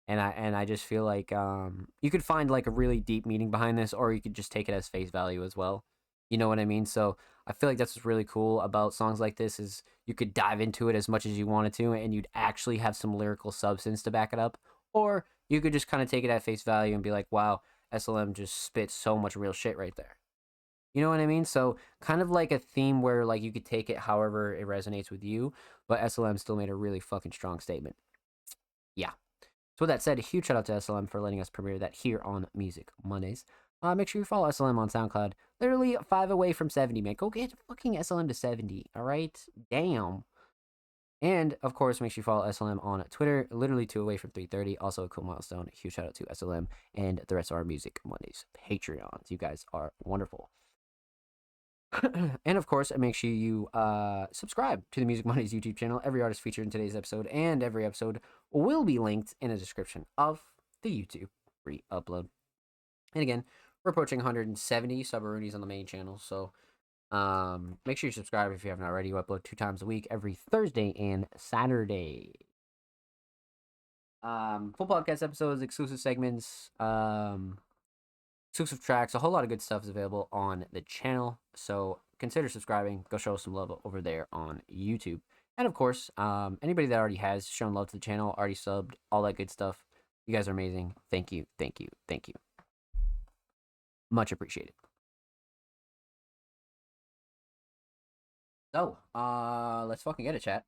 And I just feel like you could find like a really deep meaning behind this, or you could just take it as face value as well. You know what I mean? So I feel like that's what's really cool about songs like this is you could dive into it as much as you wanted to, and you'd actually have some lyrical substance to back it up, or you could just kind of take it at face value and be like, "Wow, SLM just spits so much real shit right there." You know what I mean? So kind of like a theme where like you could take it however it resonates with you, but SLM still made a really fucking strong statement. Yeah. So with that said, a huge shout out to SLM for letting us premiere that here on Music Mondays. Make sure you follow SLM on SoundCloud. Literally 5 away from 70, man. Go get fucking SLM to 70, all right? Damn. And of course, make sure you follow SLM on Twitter. Literally 2 away from 330. Also a cool milestone. Huge shout out to SLM and the rest of our Music Mondays Patreons. You guys are wonderful. And of course, make sure you subscribe to the Music Mondays YouTube channel. Every artist featured in today's episode and every episode will be linked in the description of the YouTube re-upload. And again, we're approaching 170 subaroonies on the main channel, so make sure you subscribe if you haven't already. You upload 2 times a week, every Thursday and Saturday. Full podcast episodes, exclusive segments, exclusive tracks, a whole lot of good stuff is available on the channel. So consider subscribing. Go show us some love over there on YouTube. And of course, anybody that already has shown love to the channel, already subbed, all that good stuff. You guys are amazing. Thank you, thank you, thank you. Much appreciated. So, let's fucking get it, chat.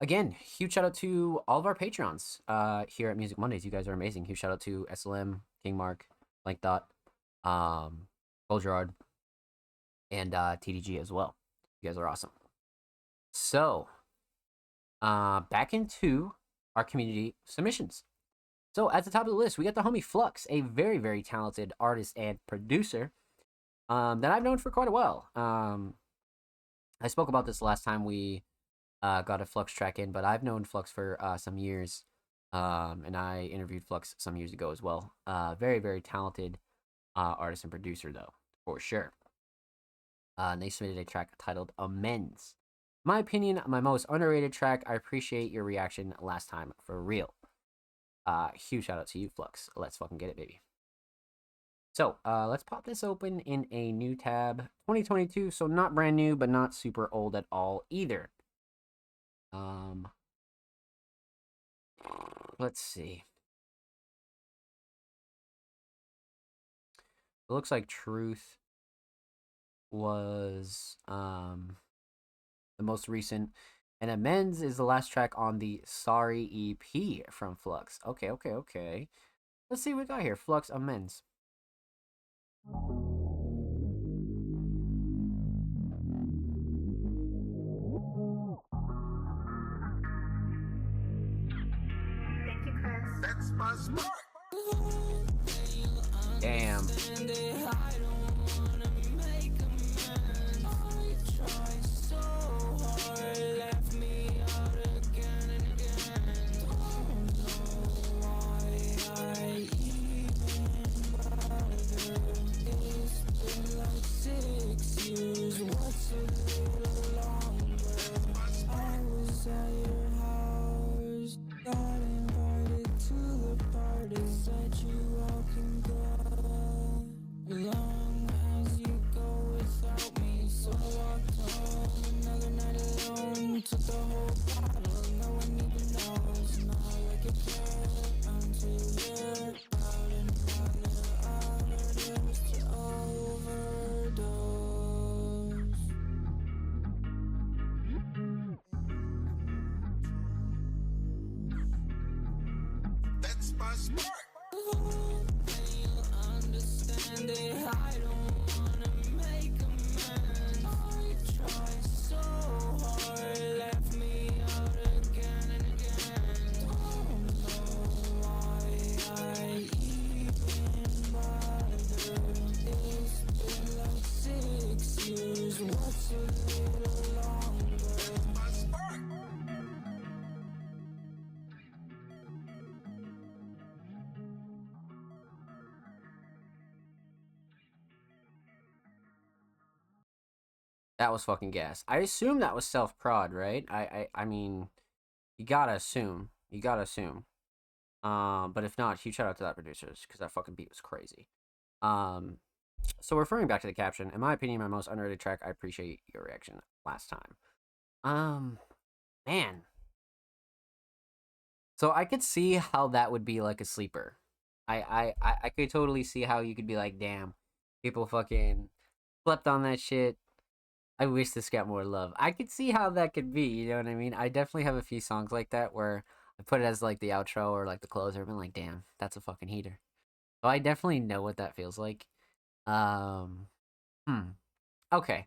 Again, huge shout out to all of our patrons here at Music Mondays. You guys are amazing. Huge shout out to SLM, King Mark, Blank Dot, Gerard, and TDG as well. You guys are awesome. So, back into our community submissions. So, at the top of the list, we got the homie Flux, a very, very talented artist and producer that I've known for quite a while. I spoke about this last time we got a Flux track in, but I've known Flux for some years, and I interviewed Flux some years ago as well. Very, very talented artist and producer, though. for sure. And they submitted a track titled Amends. My opinion, my most underrated track. I appreciate your reaction last time, for real. Huge shout out to you, Flux. Let's fucking get it, baby. So, let's pop this open in a new tab. 2022, so not brand new, but not super old at all either. Let's see. It looks like Truth was the most recent, and Amends is the last track on the Sorry EP from Flux. Okay. Let's see what we got here. Flux Amends. Thank you, Chris. That's my spark. Damn. That's my spark. That was fucking gas. I assume that was self-prod, right? I mean, you gotta assume. But if not, huge shout out to that producers, because that fucking beat was crazy. So referring back to the caption, in my opinion, my most underrated track. I appreciate your reaction last time. Man. So I could see how that would be like a sleeper. I could totally see how you could be like, damn, people fucking slept on that shit. I wish this got more love. I could see how that could be, you know what I mean? I definitely have a few songs like that where I put it as like the outro or like the closer. I've been like, damn, that's a fucking heater. So I definitely know what that feels like. Um, Okay,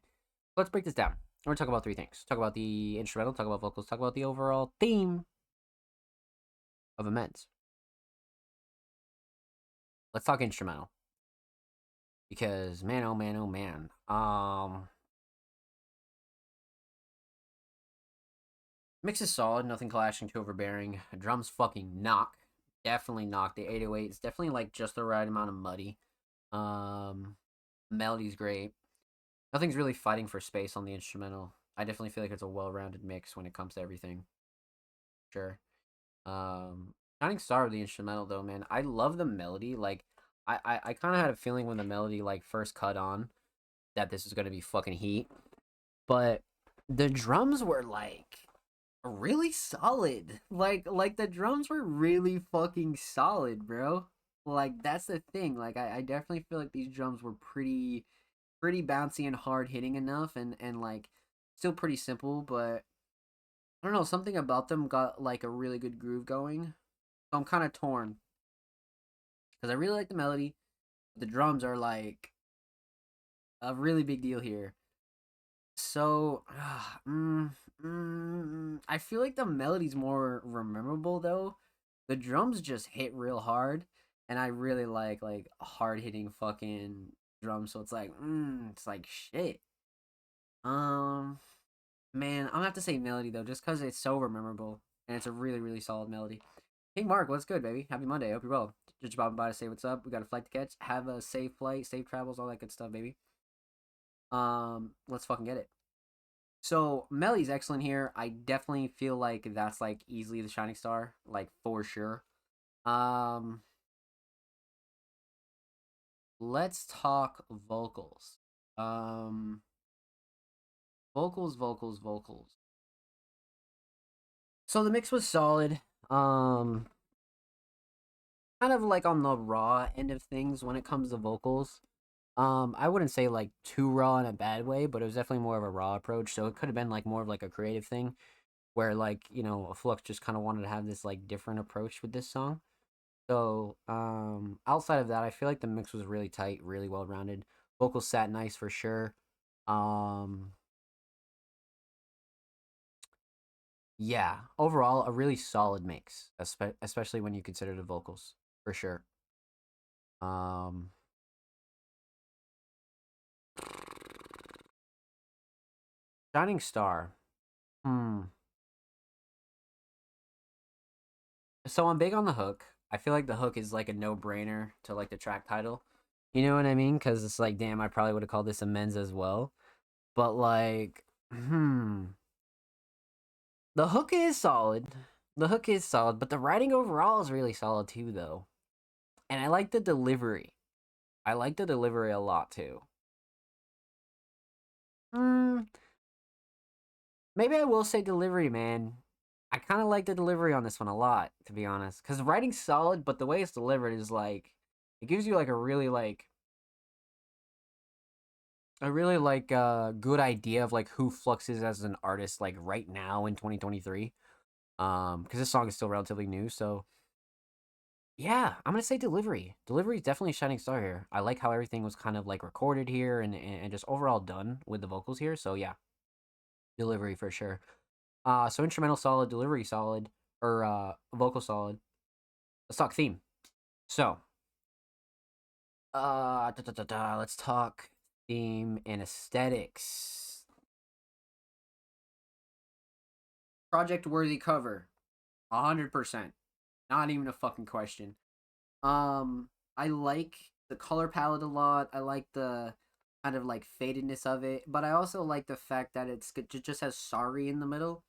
let's break this down. We're gonna talk about three things. Talk about the instrumental, talk about vocals, talk about the overall theme of Amends. Let's talk instrumental. Because man, oh man, oh man. Mix is solid, nothing clashing, too overbearing. Drums fucking knock. Definitely knock. The 808 is definitely like just the right amount of muddy. Melody's great. Nothing's really fighting for space on the instrumental. I definitely feel like it's a well-rounded mix when it comes to everything. Sure. Shining Star of the instrumental though, man. I love the melody. Like I kind of had a feeling when the melody like first cut on that this was gonna be fucking heat, but the drums were like really solid. Like the drums were really fucking solid, bro. Like that's the thing. Like I definitely feel like these drums were pretty bouncy and hard hitting enough, and like still pretty simple, but I don't know, something about them got like a really good groove going. So I'm kind of torn because I really like the melody. The drums are like a really big deal here. So, I feel like the melody's more memorable though. The drums just hit real hard, and I really like hard hitting fucking drums. So it's like shit. Um, Man, I'm gonna have to say melody though, just because it's so memorable and it's a really solid melody. Hey Mark, what's good, baby? Happy Monday. Hope you're well. Just bobbing by to say what's up. We got a flight to catch. Have a safe flight, safe travels, all that good stuff, baby. Let's fucking get it. So Melly's excellent here. I definitely feel like that's like easily the shining star, like for sure. Um, let's talk vocals. Um, vocals. So the mix was solid. Um, kind of like on the raw end of things when it comes to vocals. I wouldn't say like too raw in a bad way, but it was definitely more of a raw approach. So it could have been like more of like a creative thing where like, Flux just kind of wanted to have this like different approach with this song. So, outside of that, I feel like the mix was really tight, really well rounded. Vocals sat nice for sure. Um, yeah, overall, a really solid mix, especially when you consider the vocals for sure. Um, Shining Star. Hmm. So I'm big on the hook. I feel like the hook is like a no brainer to like the track title. You know what I mean? Because it's like, damn, I probably would have called this amends as well. But like, the hook is solid. The hook is solid, but the writing overall is really solid too, though. And I like the delivery. I like the delivery a lot too. Hmm. Maybe I will say delivery, man. I kind of like the delivery on this one a lot, to be honest. Because the writing's solid, but the way it's delivered is like, it gives you like a really good idea of like who Flux is as an artist like right now in 2023. Because this song is still relatively new, so yeah, I'm gonna say delivery. Delivery is definitely a shining star here. I like how everything was kind of like recorded here and just overall done with the vocals here. So yeah, delivery for sure. So instrumental solid, delivery solid, or vocal solid. Let's talk theme. So let's talk theme and aesthetics. Project worthy cover, 100%. Not even a fucking question. I like the color palette a lot. I like the kind of like fadedness of it, but I also like the fact that it just has sorry in the middle.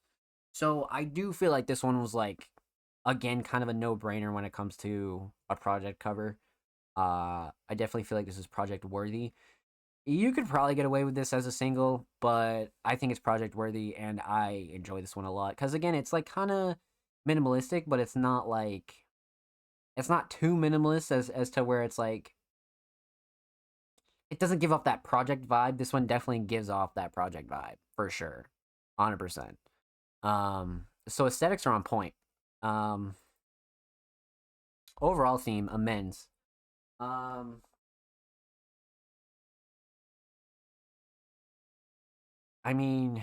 So I do feel like this one was like again kind of a no-brainer when it comes to a project cover. I definitely feel like this is project worthy. You could probably get away with this as a single, but I think it's project worthy and I enjoy this one a lot cuz again, it's like kind of minimalistic, but it's not too minimalist as to where it's like it doesn't give off that project vibe. This one definitely gives off that project vibe for sure, 100%. So aesthetics are on point. Um, Overall theme amends. Um, I mean,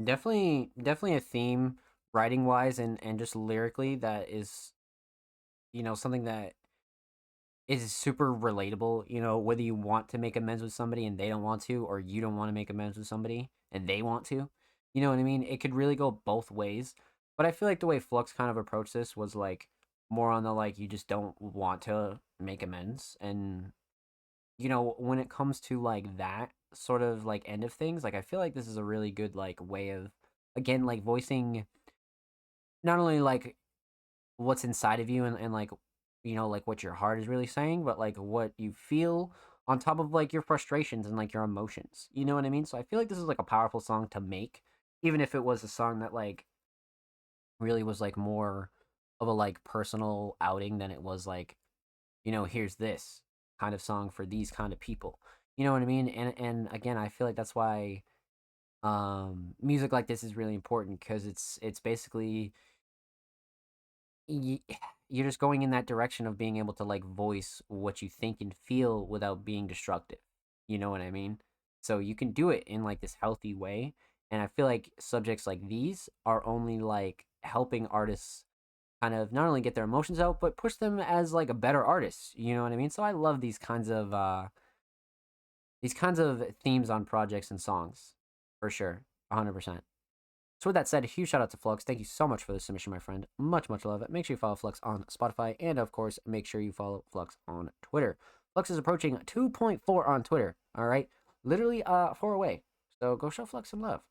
definitely a theme writing wise and just lyrically that is something that is super relatable. Whether you want to make amends with somebody and they don't want to, or you don't want to make amends with somebody and they want to. You know what I mean? It could really go both ways. But I feel like the way Flux kind of approached this was like more on the like you just don't want to make amends. And when it comes to like that sort of like end of things, like I feel like this is a really good like way of again like voicing not only like what's inside of you and like like what your heart is really saying, but like what you feel on top of like your frustrations and like your emotions. You know what I mean? So I feel like this is like a powerful song to make, even if it was a song that like really was like more of a like personal outing than it was like, here's this kind of song for these kind of people. You know what I mean? And again, I feel like that's why music like this is really important because it's basically y- you're just going in that direction of being able to like voice what you think and feel without being destructive. You know what I mean? So you can do it in like this healthy way. And I feel like subjects like these are only like helping artists kind of not only get their emotions out, but push them as like a better artist. You know what I mean? So I love these kinds of themes on projects and songs for sure. 100%. So with that said, a huge shout out to Flux. Thank you so much for the submission, my friend. Much love. Make sure you follow Flux on Spotify, and of course, make sure you follow Flux on Twitter. Flux is approaching 2.4 on Twitter. All right, literally 4 away. So go show Flux some love.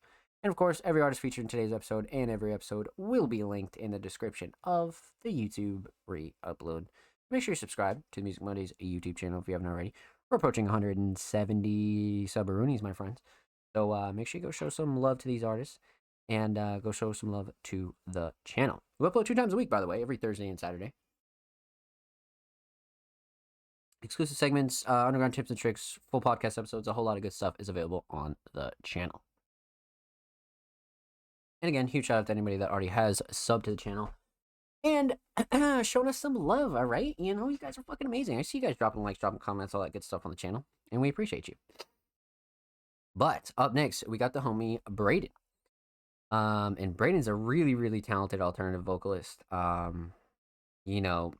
And of course, every artist featured in today's episode and every episode will be linked in the description of the YouTube re-upload. Make sure you subscribe to the Music Mondays YouTube channel if you haven't already. We're approaching 170 subaroonies, my friends. So make sure you go show some love to these artists and go show some love to the channel. We upload 2 times a week, by the way, every Thursday and Saturday. Exclusive segments, underground tips and tricks, full podcast episodes, a whole lot of good stuff is available on the channel. And again, huge shout out to anybody that already has subbed to the channel and shown us some love, all right? You know, you guys are fucking amazing. I see you guys dropping likes, dropping comments, all that good stuff on the channel, and we appreciate you. But up next, we got the homie Braden. And Braden's a really, really talented alternative vocalist. You know,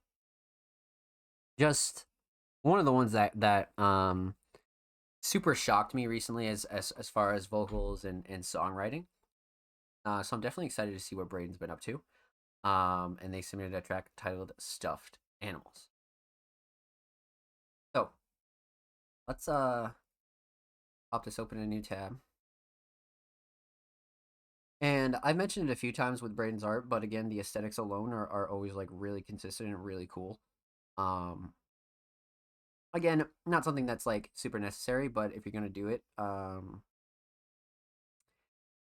just one of the ones that super shocked me recently as far as vocals and songwriting. So I'm definitely excited to see what Braden's been up to. And they submitted a track titled Stuffed Animals. So let's pop this open in a new tab. And I've mentioned it a few times with Braden's art, but again, the aesthetics alone are always like really consistent and really cool. Again, not something that's like super necessary, but if you're gonna do it,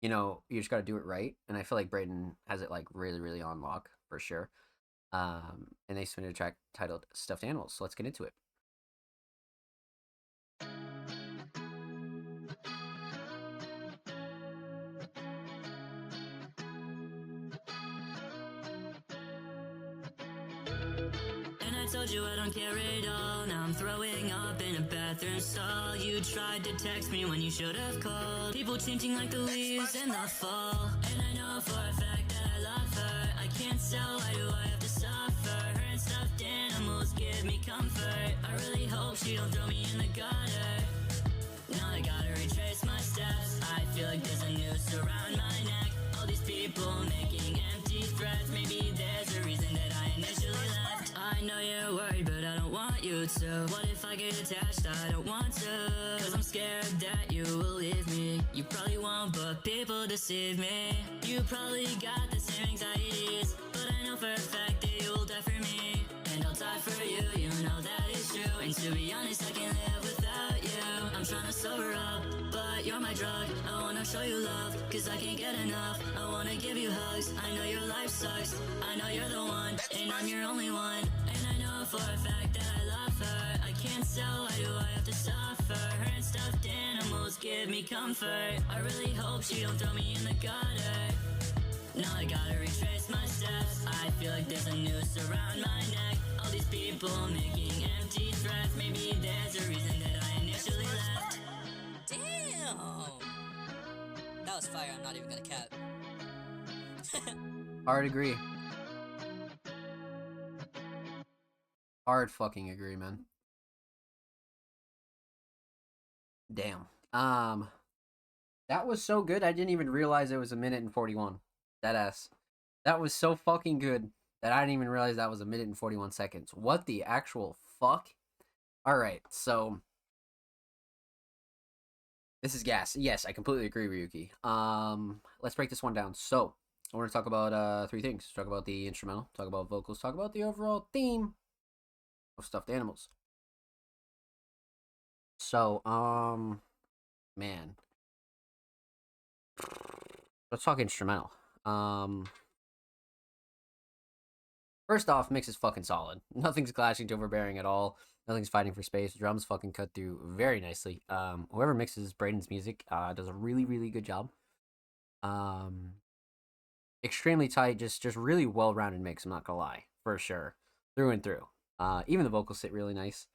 you know, you just gotta do it right. And I feel like Braden has it like really, really on lock for sure. And they submitted a track titled Stuffed Animals. So let's get into it. Told you I don't care at all. Now I'm throwing up in a bathroom stall. You tried to text me when you should have called. People changing like the leaves in the fall. And I know for a fact that I love her. I can't tell, why do I have to suffer? Her and stuffed animals give me comfort. I really hope she don't throw me in the gutter. Now I gotta retrace my steps. I feel like there's a noose around my neck. All these people making empty threats. Maybe there's a reason that I initially left. I know you're worried, but I don't want you to. What if I get attached? I don't want to. Cause I'm scared that you will leave me. You probably won't, but people deceive me. You probably got the same anxieties, but I know for a fact that you'll die for me. And I'll die for you, you know that is true. And to be honest, I can't live without you. I'm trying to sober up, but you're my drug. I wanna show you love, cause I can't get enough. I wanna give you hugs, I know your life sucks. I know you're the one, and I'm your only one. And I know for a fact that I love her. I can't tell, why do I have to suffer? Her and stuffed animals give me comfort. I really hope she don't throw me in the gutter. Now I gotta retrace my steps. I feel like there's a noose around my neck. All these people making empty threats. Maybe there's a reason that I initially left. Damn! That was fire, I'm not even gonna cap. Hard agree. Hard fucking agree, man. Damn. That was so good, I didn't even realize it was 1:41. Deadass. That was so fucking good that I didn't even realize that was 1:41. What the actual fuck? Alright, so this is gas. Yes, I completely agree, Ryuki. Let's break this one down. So, I want to talk about 3 things. Talk about the instrumental, talk about vocals, talk about the overall theme of Stuffed Animals. So, man. Let's talk instrumental. First off, mix is fucking solid. Nothing's clashing to overbearing at all. Nothing's fighting for space. Drums fucking cut through very nicely. Whoever mixes Braden's music does a really, really good job. Extremely tight, just really well-rounded mix, I'm not gonna lie. For sure. Through and through. Even the vocals sit really nice.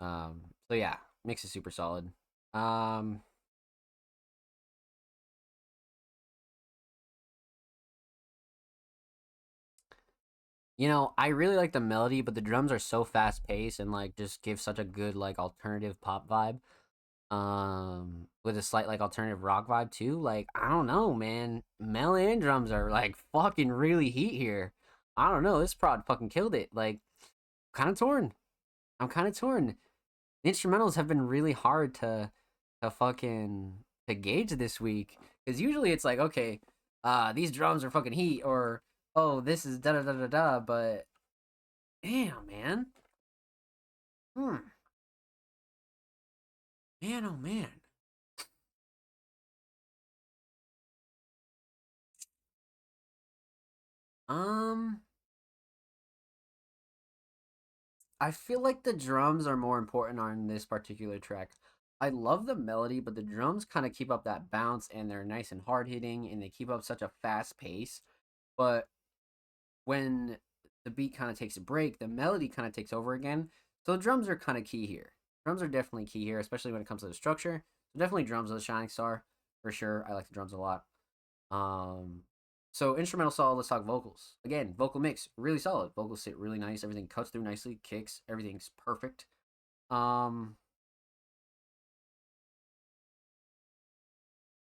So yeah, mix is super solid. You know, I really like the melody, but the drums are so fast-paced and like just give such a good like alternative pop vibe. With a slight like alternative rock vibe too. Like, I don't know, man. Melody and drums are like fucking really heat here. I don't know. This prod fucking killed it. Like, kind of torn. I'm kind of torn. The instrumentals have been really hard to gauge this week, because usually it's like, okay, these drums are fucking heat, or oh, this is da da da da da. But damn, man, hmm, man, oh man. Um, I feel like the drums are more important on this particular track. I love the melody, but the drums kind of keep up that bounce, and they're nice and hard hitting, and they keep up such a fast pace. But when the beat kind of takes a break, the melody kind of takes over again. So the drums are kind of key here. Drums are definitely key here, especially when it comes to the structure. So definitely drums are the shining star for sure. I like the drums a lot. Um, so instrumental solid. Let's talk vocals again. Vocal mix really solid. Vocals sit really nice. Everything cuts through nicely. Kicks. Everything's perfect. Um,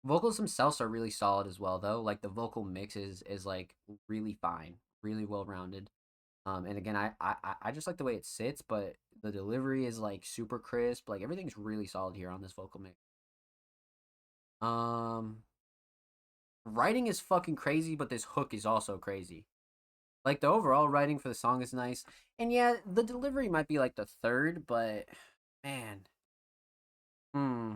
Vocals themselves are really solid as well, though. Like the vocal mix is like really fine, really well rounded. And again, I just like the way it sits, but the delivery is like super crisp. Like everything's really solid here on this vocal mix. Um, Writing is fucking crazy, but this hook is also crazy. Like the overall writing for the song is nice, and yeah, the delivery might be like the third, but man, hmm,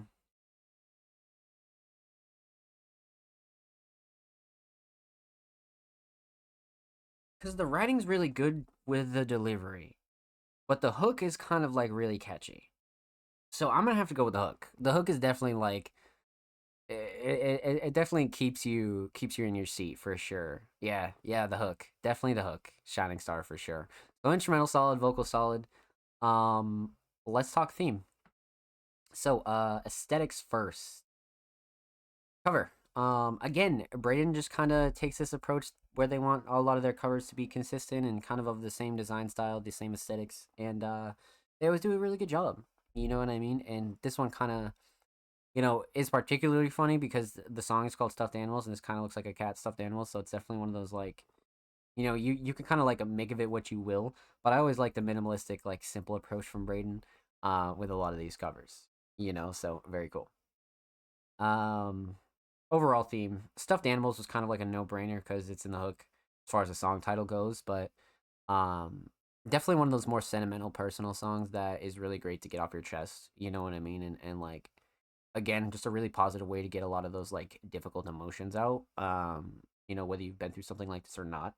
because the writing's really good with the delivery, but the hook is kind of like really catchy. So I'm gonna have to go with the hook. The hook is definitely like it definitely keeps you in your seat for sure. Yeah, yeah, the hook. Definitely the hook. Shining star for sure. So instrumental solid, vocal solid. Um let's talk theme. So aesthetics first. Cover. Again, Braden just kind of takes this approach where they want a lot of their covers to be consistent and kind of the same design style, the same aesthetics, and they always do a really good job. You know what I mean? And this one kind of is particularly funny because the song is called Stuffed Animals, and this kind of looks like a cat stuffed animal, so it's definitely one of those like, you can kind of like make of it what you will, but I always like the minimalistic, like simple approach from Braden, with a lot of these covers, so very cool. Um, Overall theme, Stuffed Animals was kind of like a no brainer because it's in the hook as far as the song title goes, but um, definitely one of those more sentimental, personal songs that is really great to get off your chest. You know what I mean? And like again, just a really positive way to get a lot of those like difficult emotions out. Whether you've been through something like this or not.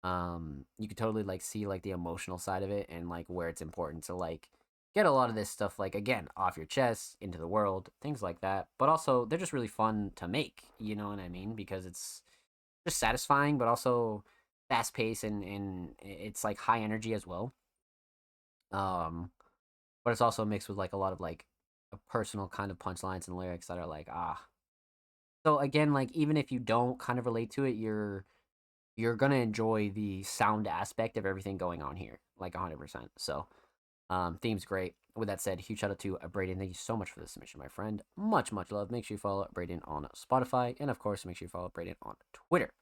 You could totally like see like the emotional side of it and like where it's important to like get a lot of this stuff like again off your chest into the world, things like that. But also they're just really fun to make, you know what I mean? Because it's just satisfying but also fast paced and it's like high energy as well. Um but it's also mixed with like a lot of like a personal kind of punchlines and lyrics that are like so again, like even if you don't kind of relate to it, you're gonna enjoy the sound aspect of everything going on here, like 100%. So theme's great. With that said, huge shout out to Braden. Thank you so much for the submission, my friend. Much love. Make sure you follow Braden on Spotify, and of course make sure you follow Braden on Twitter.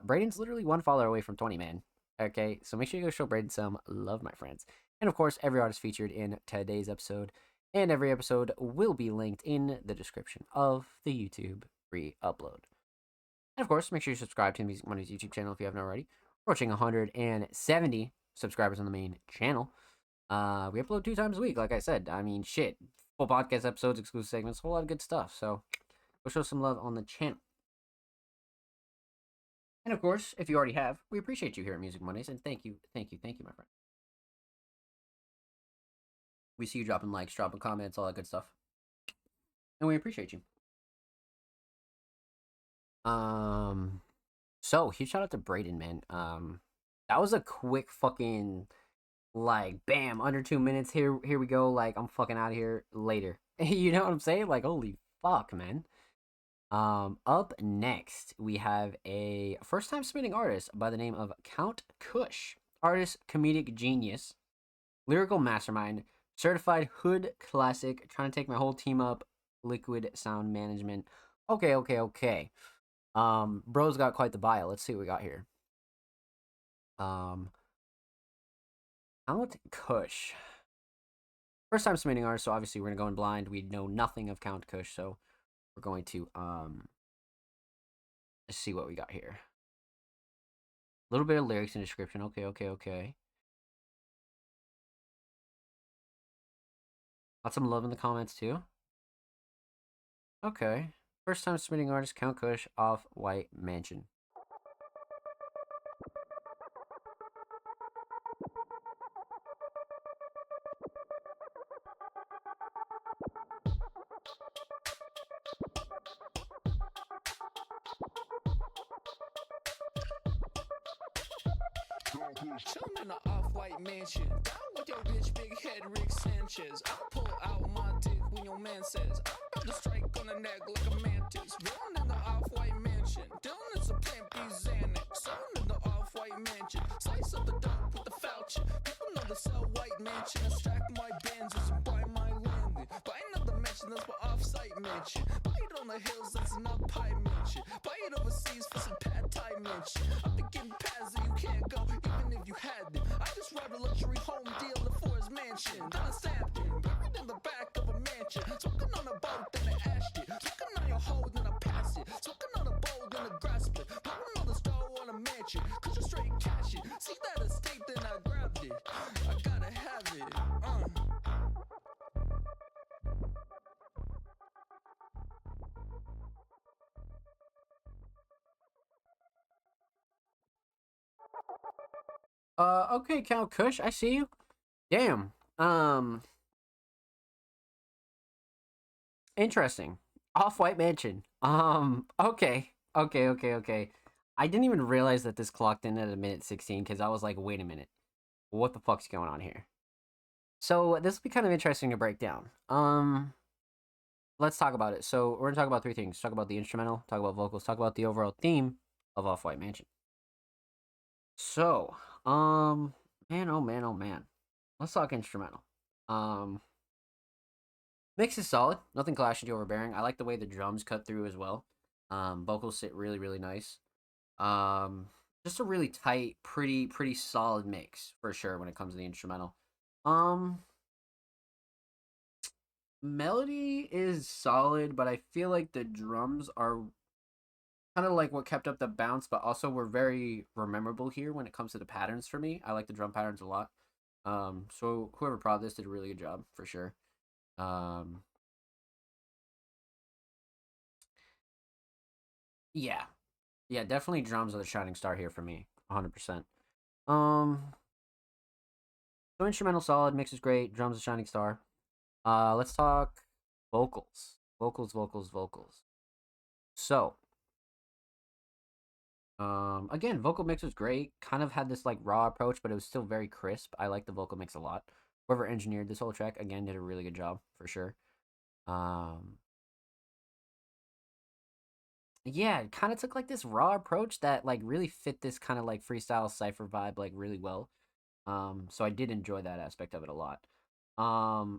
Braden's literally one follower away from 20, man. Okay, so make sure you go show Braden some love, my friends. And of course, every artist featured in today's episode and every episode will be linked in the description of the YouTube re-upload. And of course, make sure you subscribe to the Music Mondays YouTube channel if you haven't already. Approaching 170 subscribers on the main channel. We upload 2 times a week, like I said. I mean, shit. Full podcast episodes, exclusive segments, a whole lot of good stuff. So, go show some love on the channel. And of course, if you already have, we appreciate you here at Music Mondays, and thank you, my friend. We see you dropping likes, dropping comments, all that good stuff. And we appreciate you. So huge shout out to Braden, man. That was a quick fucking like bam, under 2 minutes. Here we go. Like I'm fucking out of here later. You know what I'm saying? Like holy fuck, man. Up next we have a first time submitting artist by the name of Count Kush. Artist, comedic genius, lyrical mastermind, certified hood classic, trying to take my whole team up, liquid sound management. Okay. Bro's got quite the bio. Let's see what we got here. Count Kush. first time submitting ours, so obviously we're gonna go in blind. We know nothing of Count Kush, so we're going to let's see what we got here. A little bit of lyrics and description. Okay. Got some love in the comments too. Okay. First time submitting artist Count Kush off White Mansion. Chillin' in the off-white mansion. Down with your bitch, big head Rick Sanchez. I'll pull out my dick when your man says I'm about to strike on the neck like a mantis. Villain in the off-white mansion. Dylan is a plant B Xanax. Someone in the off-white mansion. Slice up the dope with the Fauci. People know the sell white mansion. I stack my Benzes and buy my landing. Buy another mansion that's my off-site mansion. Buy it on the hills, that's an up-high mansion. Buy it overseas for some pad Thai mansion. I've been getting pads that you can't go even if you had them. I just robbed a luxury home dealer for his mansion. Then I stabbed him, buried in the back of a mansion. Smoking on a boat, then I ashed it. Smoking on your hoe, then I passed it. Smoking on a bowl, then I grasped it. Popping on the stove on a mansion. Cause you straight cash it. See that estate, then I grabbed it. I gotta have it. Okay, Count Kush, I see you. Damn. Interesting. Off White Mansion. Okay. I didn't even realize that this clocked in at a minute 16 because I was like, wait a minute. What the fuck's going on here? So this will be kind of interesting to break down. Let's talk about it. So we're gonna talk about three things. Talk about the instrumental, talk about vocals, talk about the overall theme of Off White Mansion. So, man, oh man. Let's talk instrumental. Mix is solid. Nothing clashing too overbearing. I like the way the drums cut through as well. Vocals sit really nice. Just a really tight, pretty solid mix for sure when it comes to the instrumental. Melody is solid, but I feel like the drums are kind of like what kept up the bounce, but also were very rememberable here when it comes to the patterns for me. I like the drum patterns a lot. So whoever prod this did a really good job for sure. Yeah, definitely drums are the shining star here for me, 100%. So instrumental solid, mix is great, drums a shining star. Let's talk vocals. So, again, vocal mix was great. Kind of had this like raw approach, but it was still very crisp. I like the vocal mix a lot. Whoever engineered this whole track again did a really good job for sure. Yeah, it kind of took like this raw approach that like really fit this kind of like freestyle cypher vibe like really well. So I did enjoy that aspect of it a lot.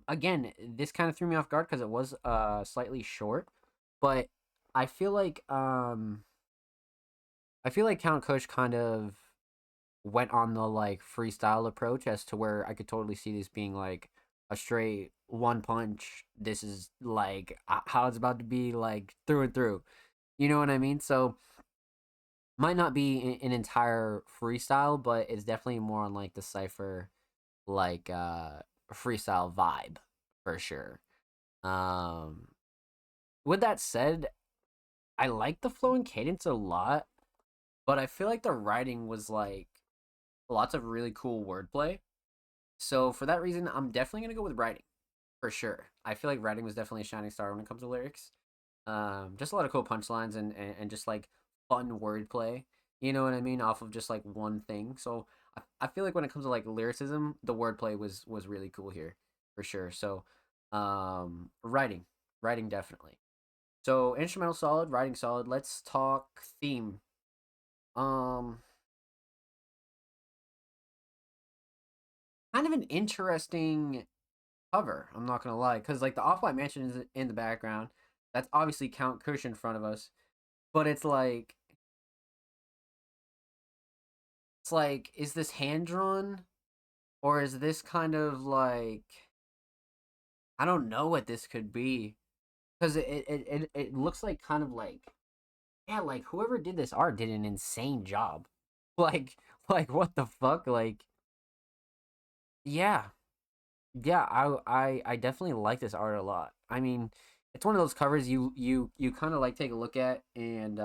Again, this kind of threw me off guard because it was slightly short, but I feel like Count Kush kind of went on the like freestyle approach as to where I could totally see this being like a straight one punch. This is like how it's about to be like through and through. You know what I mean? So might not be an entire freestyle, but it's definitely more on like the cipher like freestyle vibe for sure. With that said, I like the flow and cadence a lot, but I feel like the writing was like lots of really cool wordplay. So for that reason, I'm definitely gonna go with writing for sure. I feel like writing was definitely a shining star when it comes to lyrics. Just a lot of cool punchlines and just like fun wordplay. You know what I mean? Off of just like one thing. So I feel like when it comes to like lyricism, the wordplay was really cool here for sure. So writing definitely. So instrumental solid, writing solid. Let's talk theme. Kind of an interesting cover. I'm not gonna lie, because like the Off White Mansion is in the background. That's obviously Count Kush in front of us, but it's like, is this hand drawn, or is this kind of like I don't know what this could be, because it looks like kind of like, yeah, like whoever did this art did an insane job. Like what the fuck? Like, yeah, yeah. I definitely like this art a lot. I mean, it's one of those covers you kind of like take a look at, and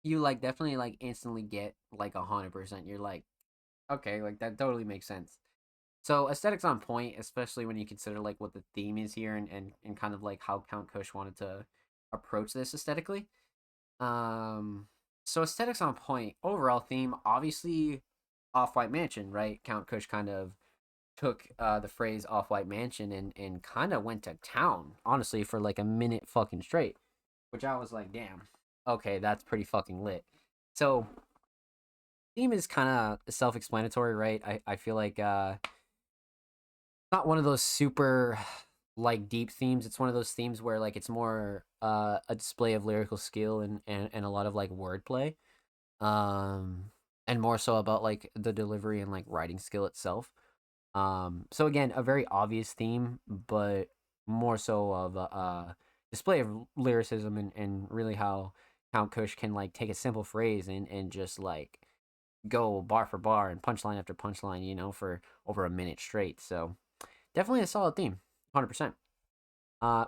you like definitely like instantly get like 100%. You're like, okay, like that totally makes sense. So aesthetics on point, especially when you consider like what the theme is here, and kind of like how Count Kush wanted to approach this aesthetically. Um, so aesthetics on point. Overall theme, obviously, Off White Mansion, right? Count Kush kind of took the phrase Off White Mansion and kind of went to town, honestly, for like a minute fucking straight, which I was like, damn, okay, that's pretty fucking lit. So theme is kind of self-explanatory, right? I feel like not one of those super like deep themes. It's one of those themes where like it's more a display of lyrical skill and a lot of like wordplay. And more so about like the delivery and like writing skill itself. So again, a very obvious theme, but more so of a display of lyricism and really how Count Kush can like take a simple phrase and just like go bar for bar and punchline after punchline, you know, for over a minute straight. So definitely a solid theme, 100%.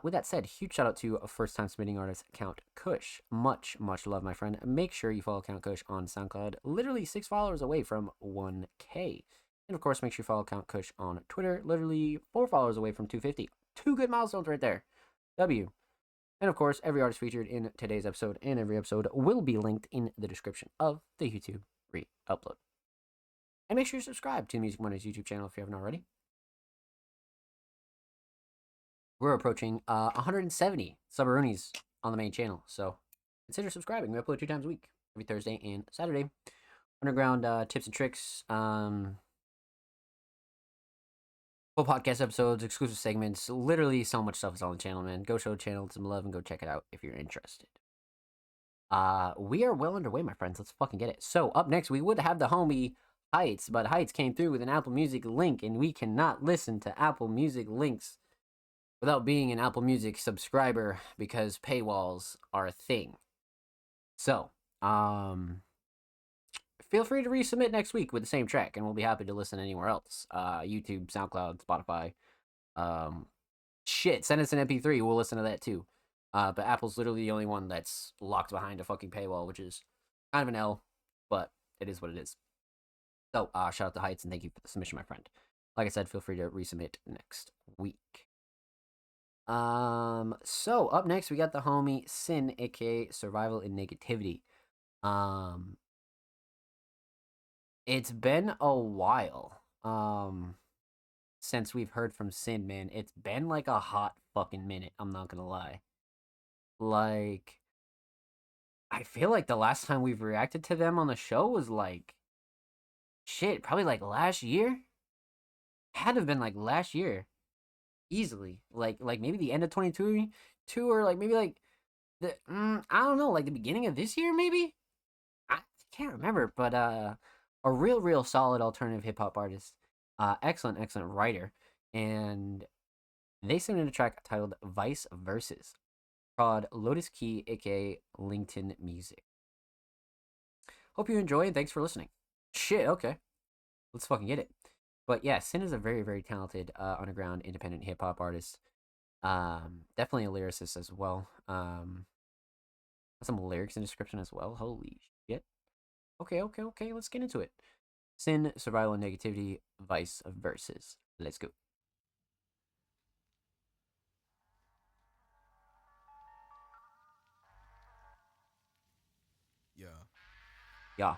With that said, huge shout out to a first time submitting artist, Count Kush. Much love, my friend. Make sure you follow Count Kush on SoundCloud, literally 6 followers away from 1K. And of course, make sure you follow Count Kush on Twitter, literally 4 followers away from 250. 2 good milestones right there. W. And of course, every artist featured in today's episode and every episode will be linked in the description of the YouTube re-upload. And make sure you subscribe to the Music Mondays YouTube channel if you haven't already. We're approaching 170 subaroonies on the main channel, so consider subscribing. We upload 2 times a week, every Thursday and Saturday. Underground tips and tricks, full podcast episodes, exclusive segments, literally so much stuff is on the channel, man. Go show the channel some love and go check it out if you're interested. We are well underway, my friends. Let's fucking get it. So up next, we would have the homie Heights, but Heights came through with an Apple Music link, and we cannot listen to Apple Music links without being an Apple Music subscriber because paywalls are a thing. So, feel free to resubmit next week with the same track, and we'll be happy to listen anywhere else. YouTube, SoundCloud, Spotify. Send us an MP3. We'll listen to that too. But Apple's literally the only one that's locked behind a fucking paywall, which is kind of an L, but it is what it is. So, shout out to Heights, and thank you for the submission, my friend. Like I said, feel free to resubmit next week. So up next we got the homie Sin, aka Survival in Negativity. It's been a while since we've heard from Sin, man. It's been like a hot fucking minute, I'm not gonna lie. Like, I feel like the last time we've reacted to them on the show was like shit, probably like last year. Had to have been like last year. Easily, like maybe the end of 2022, or like maybe like the I don't know, like the beginning of this year, maybe. I can't remember, but a real solid alternative hip hop artist, excellent writer, and they sent in a track titled Vice Versus, called Lotus Key, aka LinkedIn Music. Hope you enjoy, and thanks for listening. Shit, okay, let's fucking get it. But yeah, Sin is a very talented underground independent hip hop artist. Definitely a lyricist as well. Some lyrics in description as well. Holy shit. Okay, let's get into it. Sin, Survival and Negativity, Vice Versus. Let's go. Yeah.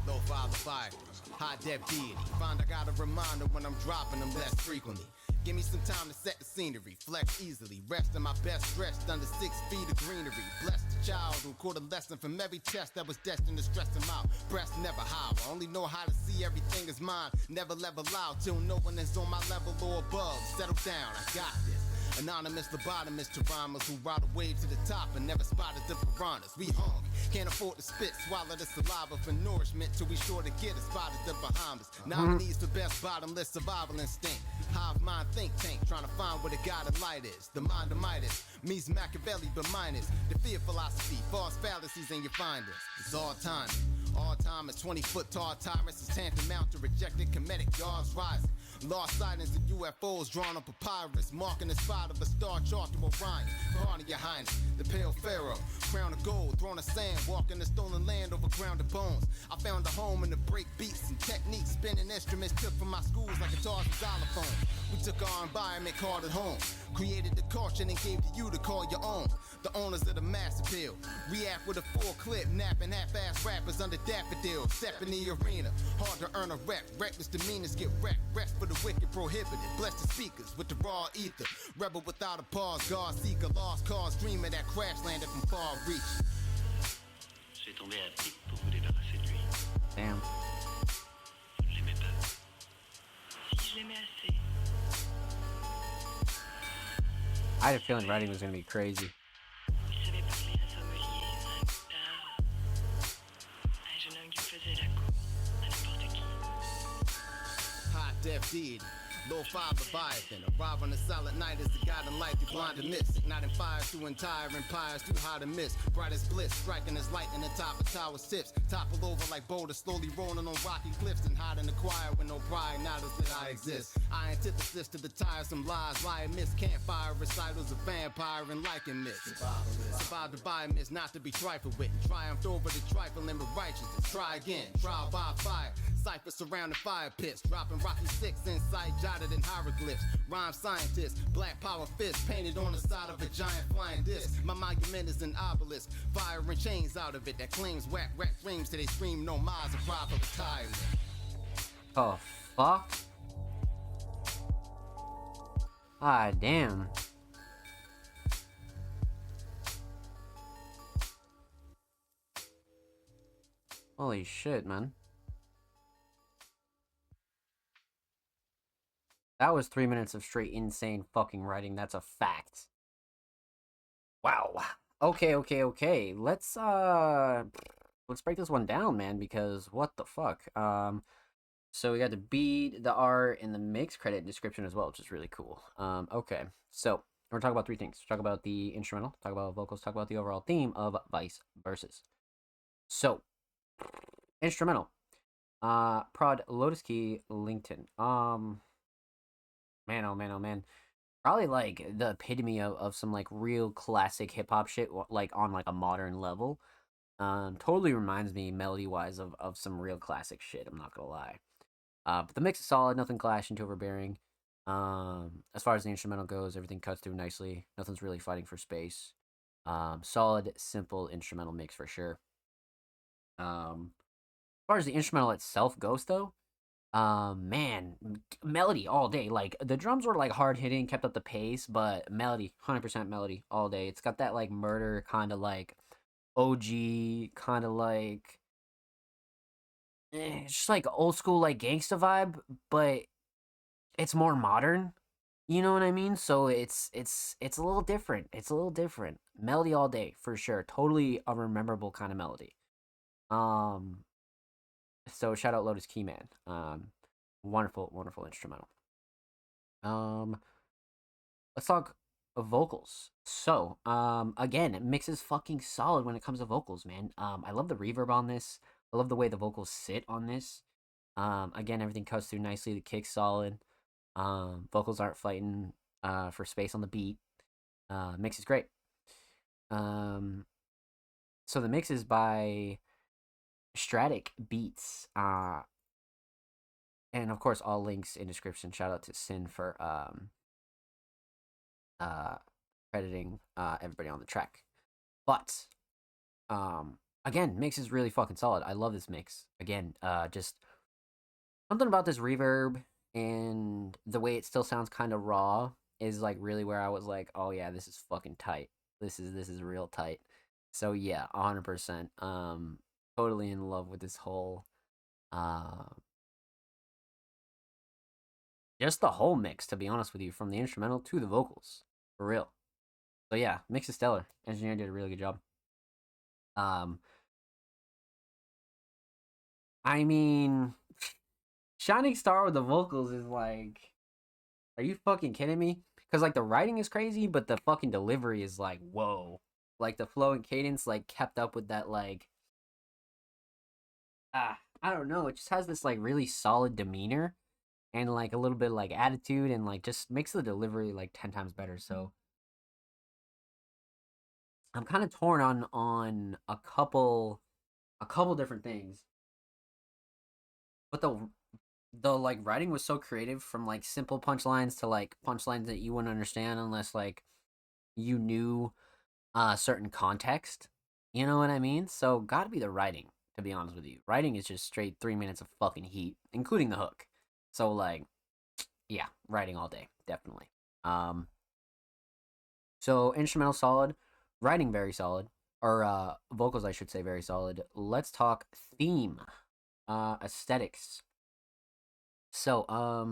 Low father fire, high def deity. Find I got a reminder when I'm dropping them less frequently. Give me some time to set the scenery, flex easily. Rest in my best dressed under 6 feet of greenery. Bless the child who caught a lesson from every test that was destined to stress him out. Breast never howl, I only know how to see everything is mine. Never level out till no one is on my level or above. Settle down, I got this. Anonymous lobotomist to rhymers who ride a wave to the top and never spotted the piranhas. We hungry, can't afford to spit, swallow the saliva for nourishment till we sure to get a spot at the Bahamas. Nominees for best bottomless survival instinct. Hive mind think tank, trying to find where the god of light is. The mind of Midas, me's Machiavelli but minus the fear philosophy, false fallacies in your findings. It's all time. All time is 20-foot tall tyrants is tantamount to rejected comedic gods rising. Lost sightings of UFOs drawn on papyrus, marking the spot of a star chart to Orion. Pardon your highness, the pale pharaoh, crown of gold, throne of sand, walking the stolen land over grounded bones. I found a home in the break beats and techniques, spinning instruments took from my schools like guitars and xylophones. We took our environment, called it home, created the culture and gave to you to call your own. The owners of the mass appeal, react with a full clip, napping half-ass rappers under daffodils, step in the arena, hard to earn a rep, reckless demeanors get wrecked, rest for the wicked prohibited, bless the speakers with the raw ether, rebel without a pause, God seeker, lost cause, dreamer that crash landed from far reach. J'ai tombé à pic pour vous débarrasser de lui. Damn. Je ne l'aimais pas. Si je l'aimais assez. I had a feeling writing was gonna be crazy. Il savait parler à sommelier, à un guitare, à un jeune homme qui faisait la cour, à n'importe qui. High def deity, low five Leviathan. Arrive on the silent night as the God in light, you blind and miss. Igniting fires through entire empires, too high to miss. Bright as bliss, striking as light in the top of tower tips. Topple over like boulders, slowly rolling on rocky cliffs. And hide in the choir with no pride, not as that I exist. I antithesis to the tiresome lies, lie and miss. Campfire recitals of vampire and lichen myths. Survived to buy myths, not to be trifled with. Triumphed over the trifling with righteousness. Try again, trial by fire. Cypher surrounding fire pits, dropping Rocky 6 inside jotted in hieroglyphs. Rhyme scientist, black power fist painted on the side of a giant flying disc. My monument is an obelisk, firing chains out of it that claims whack rap dreams till they scream no miles of proper retirement. Oh, fuck? Ah, damn. Holy shit, man. That was 3 minutes of straight insane fucking writing. That's a fact. Wow. Okay. Let's break this one down, man, because what the fuck? So we got the beat, the art, and the mix credit description as well, which is really cool. Okay. So we're talking about three things. Talk about the instrumental, talk about vocals, talk about the overall theme of Vice Versus. So, instrumental. Prod Lotus Key Lincoln. Man, oh man. Probably like the epitome of some like real classic hip hop shit, like on like a modern level. Totally reminds me melody wise of some real classic shit. I'm not gonna lie. But the mix is solid, nothing clashing, too overbearing. As far as the instrumental goes, everything cuts through nicely. Nothing's really fighting for space. Solid, simple instrumental mix for sure. As far as the instrumental itself goes, though, man, melody all day. Like the drums were like hard hitting, kept up the pace, but melody, 100% melody all day. It's got that like murder kind of like OG kind of like it's just like old school like gangsta vibe, but it's more modern. You know what I mean? So it's a little different. It's a little different. Melody all day for sure. Totally a rememberable kind of melody. So shout out Lotus Key Man. Wonderful instrumental. Let's talk vocals. So, again, mix is fucking solid when it comes to vocals, man. I love the reverb on this. I love the way the vocals sit on this. Again, everything cuts through nicely. The kick's solid. Vocals aren't fighting for space on the beat. Mix is great. So the mix is by Stratic Beats. And of course, all links in description. Shout out to Sin for crediting everybody on the track. But again, mix is really fucking solid. I love this mix. Again, just something about this reverb and the way it still sounds kind of raw is like really where I was like, oh yeah, this is fucking tight. This is real tight. So yeah, 100%. Totally in love with this whole just the whole mix, to be honest with you, from the instrumental to the vocals. for real. So yeah, mix is stellar. Engineer did a really good job. I mean, Shining Star with the vocals is like, are you fucking kidding me? Because like the writing is crazy, but the fucking delivery is like, whoa. Like the flow and cadence like kept up with that like, I don't know. It just has this like really solid demeanor and like a little bit like attitude and like just makes the delivery like 10 times better. So I'm kind of torn on a couple different things. But the like writing was so creative, from like simple punchlines to like punchlines that you wouldn't understand unless like you knew certain context. You know what I mean? So gotta be the writing, to be honest with you. Writing is just straight 3 minutes of fucking heat, including the hook. So like, yeah, writing all day, definitely. Um so instrumental solid, writing very solid. Or vocals I should say very solid. Let's talk theme. Aesthetics. So huh.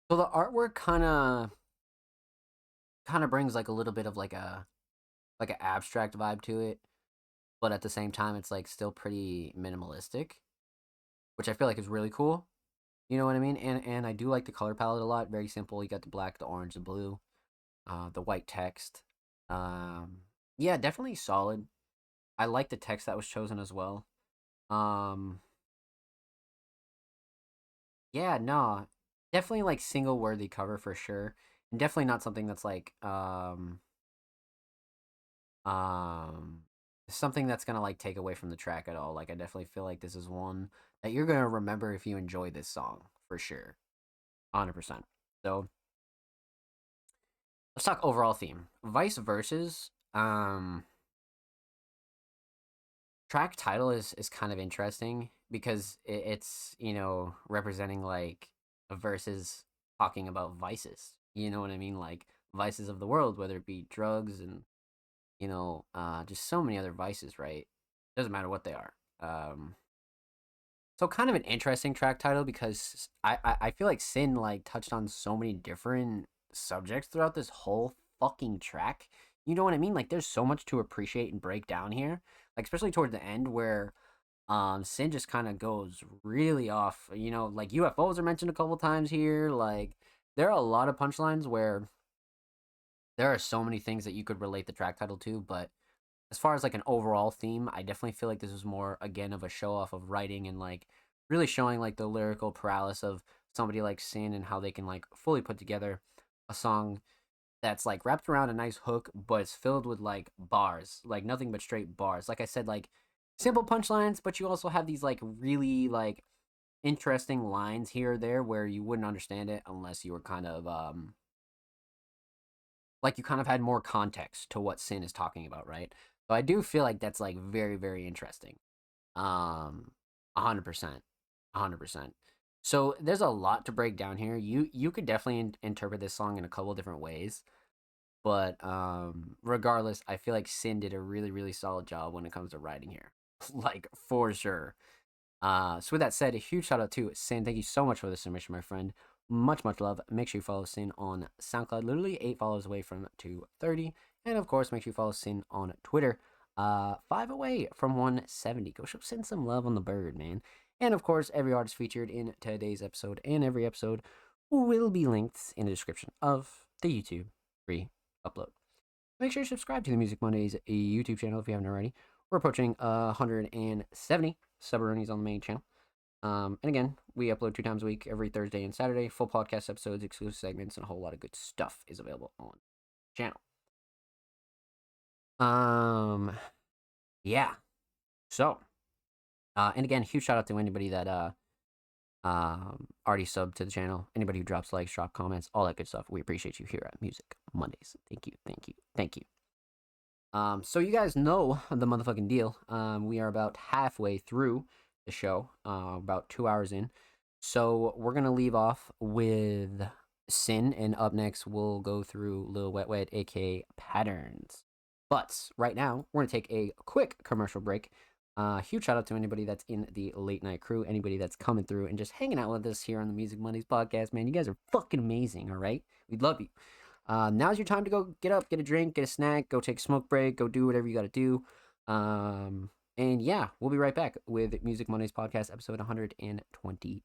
So the artwork kind of brings like a little bit of like an abstract vibe to it, but at the same time it's like still pretty minimalistic, which I feel like is really cool. You know what I mean? And I do like the color palette a lot. Very simple. You got the black, the orange, the blue, the white text. Um yeah, definitely solid. I like the text that was chosen as well. Um yeah, no. Definitely like single worthy cover for sure. And definitely not something that's like um something that's gonna like take away from the track at all. Like I definitely feel like this is one that you're gonna remember if you enjoy this song for sure. 100%. So let's talk overall theme. Vice verses. Track title is kind of interesting because it's, representing like a verses talking about vices. You know what I mean? Like vices of the world, whether it be drugs and just so many other vices, right? Doesn't matter what they are. So kind of an interesting track title because I feel like Sin like touched on so many different subjects throughout this whole fucking track. You know what I mean? Like there's so much to appreciate and break down here. Like especially toward the end where Sin just kind of goes really off. Like UFOs are mentioned a couple times here. Like there are a lot of punchlines where there are so many things that you could relate the track title to, but as far as like an overall theme, I definitely feel like this is more again of a show off of writing and like really showing like the lyrical prowess of somebody like Sin and how they can like fully put together a song that's like wrapped around a nice hook, but it's filled with like bars, like nothing but straight bars. Like I said, like simple punchlines, but you also have these like really like interesting lines here or there where you wouldn't understand it unless you were kind of like you kind of had more context to what Sin is talking about, right? So I do feel like that's like very, very interesting. 100%, 100%. So there's a lot to break down here. You could definitely interpret this song in a couple different ways, but regardless, I feel like Sin did a really, really solid job when it comes to writing here, like for sure. So with that said, a huge shout out to Sin. Thank you so much for the submission, my friend. Much, much love. Make sure you follow Sin on SoundCloud, literally 8 follows away from 230. And of course, make sure you follow Sin on Twitter. 5 away from 170. Go show Sin some love on the bird, man. And of course, every artist featured in today's episode and every episode will be linked in the description of the YouTube free upload. Make sure you subscribe to the Music Mondays YouTube channel if you haven't already. We're approaching 170 subaronies on the main channel. And again, we upload 2 times a week, every Thursday and Saturday. Full podcast episodes, exclusive segments, and a whole lot of good stuff is available on the channel. Yeah. So, and again, huge shout out to anybody that already subbed to the channel. Anybody who drops likes, drop comments, all that good stuff. We appreciate you here at Music Mondays. Thank you, thank you, thank you. So you guys know the motherfucking deal. We are about halfway through the show, about 2 hours in. So we're gonna leave off with Sin, and up next we'll go through Lil Wet Wet, aka Patterns. But right now we're gonna take a quick commercial break. Huge shout out to anybody that's in the late night crew, anybody that's coming through and just hanging out with us here on the Music Mondays podcast, man. You guys are fucking amazing, all right? We love you. Now's your time to go get up, get a drink, get a snack, go take a smoke break, go do whatever you got to do. And yeah, we'll be right back with Music Mondays podcast episode 122.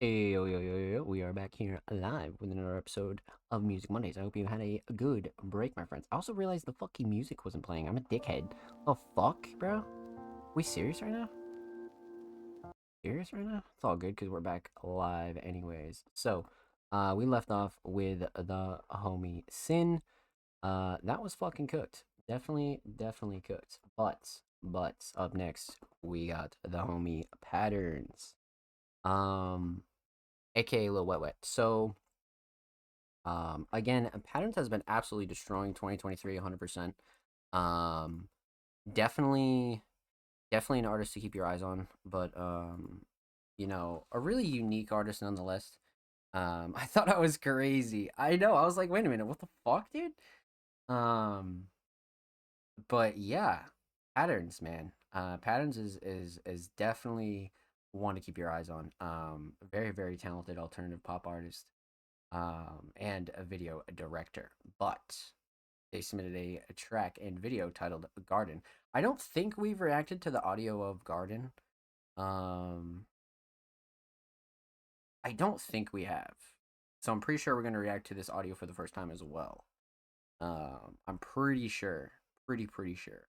Hey, yo, we are back here live with another episode of Music Mondays. I hope you had a good break, my friends. I also realized the fucking music wasn't playing. I'm a dickhead. The fuck, bro? We serious right now? Serious right now? It's all good because we're back live anyways. So, we left off with the homie Sin. That was fucking cooked. Definitely cooked. But, up next, we got the homie Patterns. AKA Lil Wet Wet. So, again, Patterns has been absolutely destroying 2023 100%. Definitely an artist to keep your eyes on, but you know, a really unique artist nonetheless. I thought I was crazy. I know. I was like, wait a minute, what the fuck, dude? But yeah, Patterns, man. Patterns is definitely one to keep your eyes on. Very talented alternative pop artist, and a video director. But they submitted a track and video titled Garden. I don't think we've reacted to the audio of Garden. I don't think we have. So I'm pretty sure we're gonna react to this audio for the first time as well. I'm pretty sure. Pretty sure.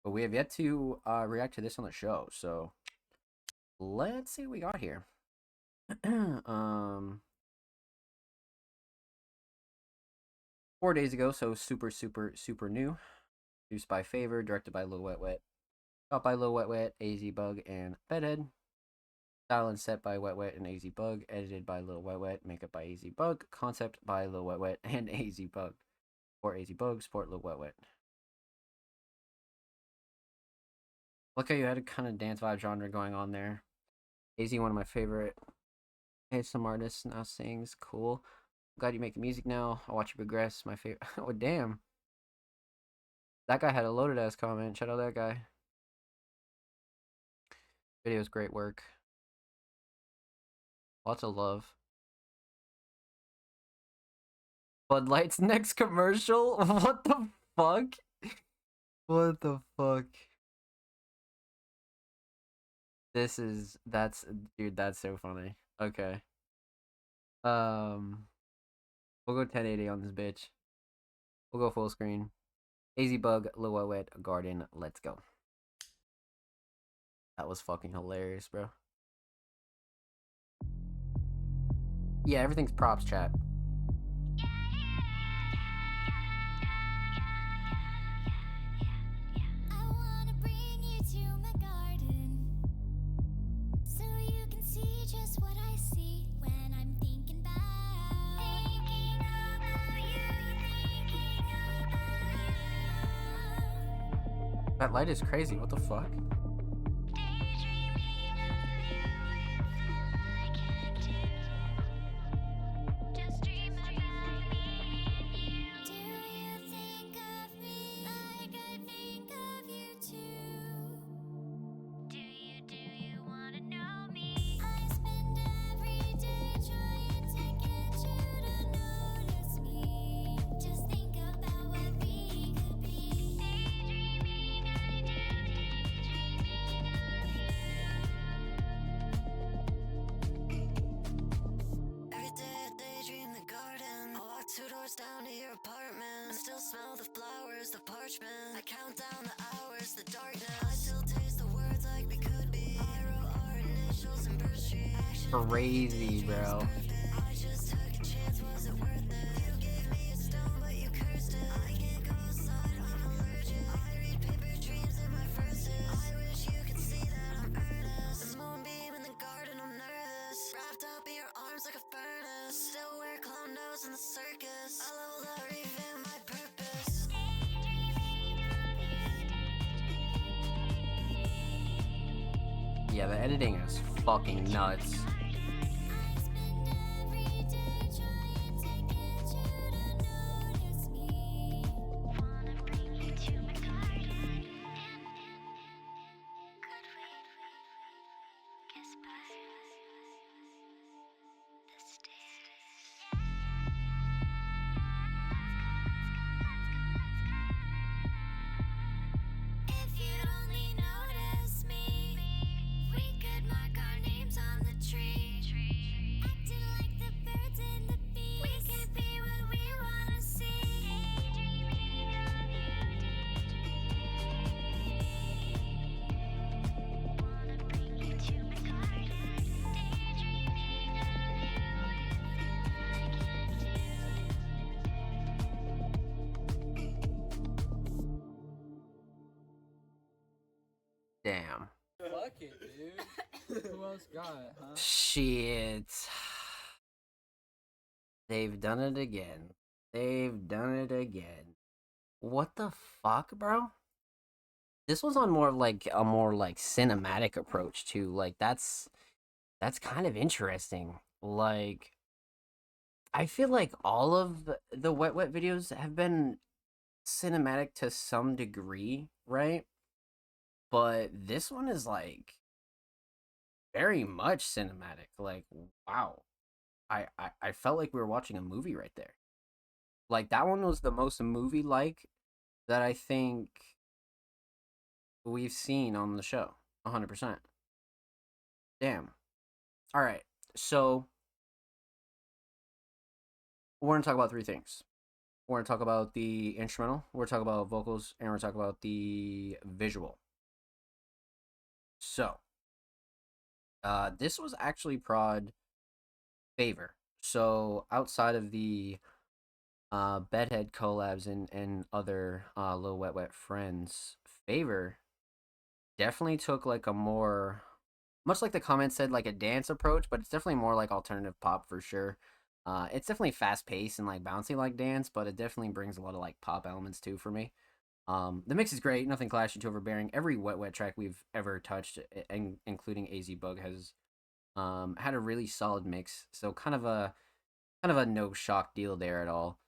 But we have yet to react to this on the show, so let's see what we got here. 4 days ago, so super new. Produced by Favor, directed by Lil Wet Wet. Shot by Lil Wet Wet, AZ Bug, and Bedhead. Style and set by Wet Wet and AZ Bug. Edited by Lil Wet Wet. Makeup by AZ Bug. Concept by Lil Wet Wet and AZ Bug. Support AZ Bug, support Lil Wet Wet. Look how you had a kind of dance vibe genre going on there. AZ, one of my favorite ASMR artists, now sings. Cool. Glad you make music now. I'll watch you progress. My favorite. Oh, damn. That guy had a loaded ass comment. Shout out that guy. Video's great work. Lots of love. Bud Light's next commercial? What the fuck? What the fuck? Dude, that's so funny. Okay. We'll go 1080 on this bitch. We'll go full screen. AZ Bug, Lil Wet Wet, Garden, let's go. That was fucking hilarious, bro. Yeah, everything's props, chat. That light is crazy. What the fuck? Down to your apartment, I still smell the flowers, the parchment. I count down the hours, the darkness. I still taste the words like we could be. I wrote our initials in birth street. Crazy, bro. I just took a chance, was it worth it? You gave me a stone, but you cursed it. I can't go outside, I'm allergic. I read paper dreams in my verses. I wish you could see that I'm earnest. The moonbeam in the garden, I'm nervous. Wrapped up in your arms like a furnace. Still wear clown nose in the circus. I leveled up, revamp my purpose. Yeah, the editing is fucking nuts. If you'd only notice me, we could mark our names on the tree. Damn. Fuck it, dude. Who else got it, huh? Shit. They've done it again. They've done it again. What the fuck, bro? This was on more of like a more like cinematic approach too. Like that's kind of interesting. Like I feel like all of the Wet Wet videos have been cinematic to some degree, right? But this one is like very much cinematic. Like, wow. I felt like we were watching a movie right there. Like that one was the most movie like that I think we've seen on the show. 100%. Damn. All right. So we're going to talk about three things. We're going to talk about the instrumental, we're going to talk about vocals, and we're going to talk about the visual. So, this was actually Prod favor. So, outside of the Bedhead collabs and other Lil Wet Wet friends, favor definitely took like a more, much like the comment said, like a dance approach, but it's definitely more like alternative pop for sure. It's definitely fast paced and like bouncy like dance, but it definitely brings a lot of like pop elements too for me. The mix is great, nothing clashy, too overbearing. Every Wet Wet track we've ever touched, including AZ Bug, has had a really solid mix. So kind of a no shock deal there at all.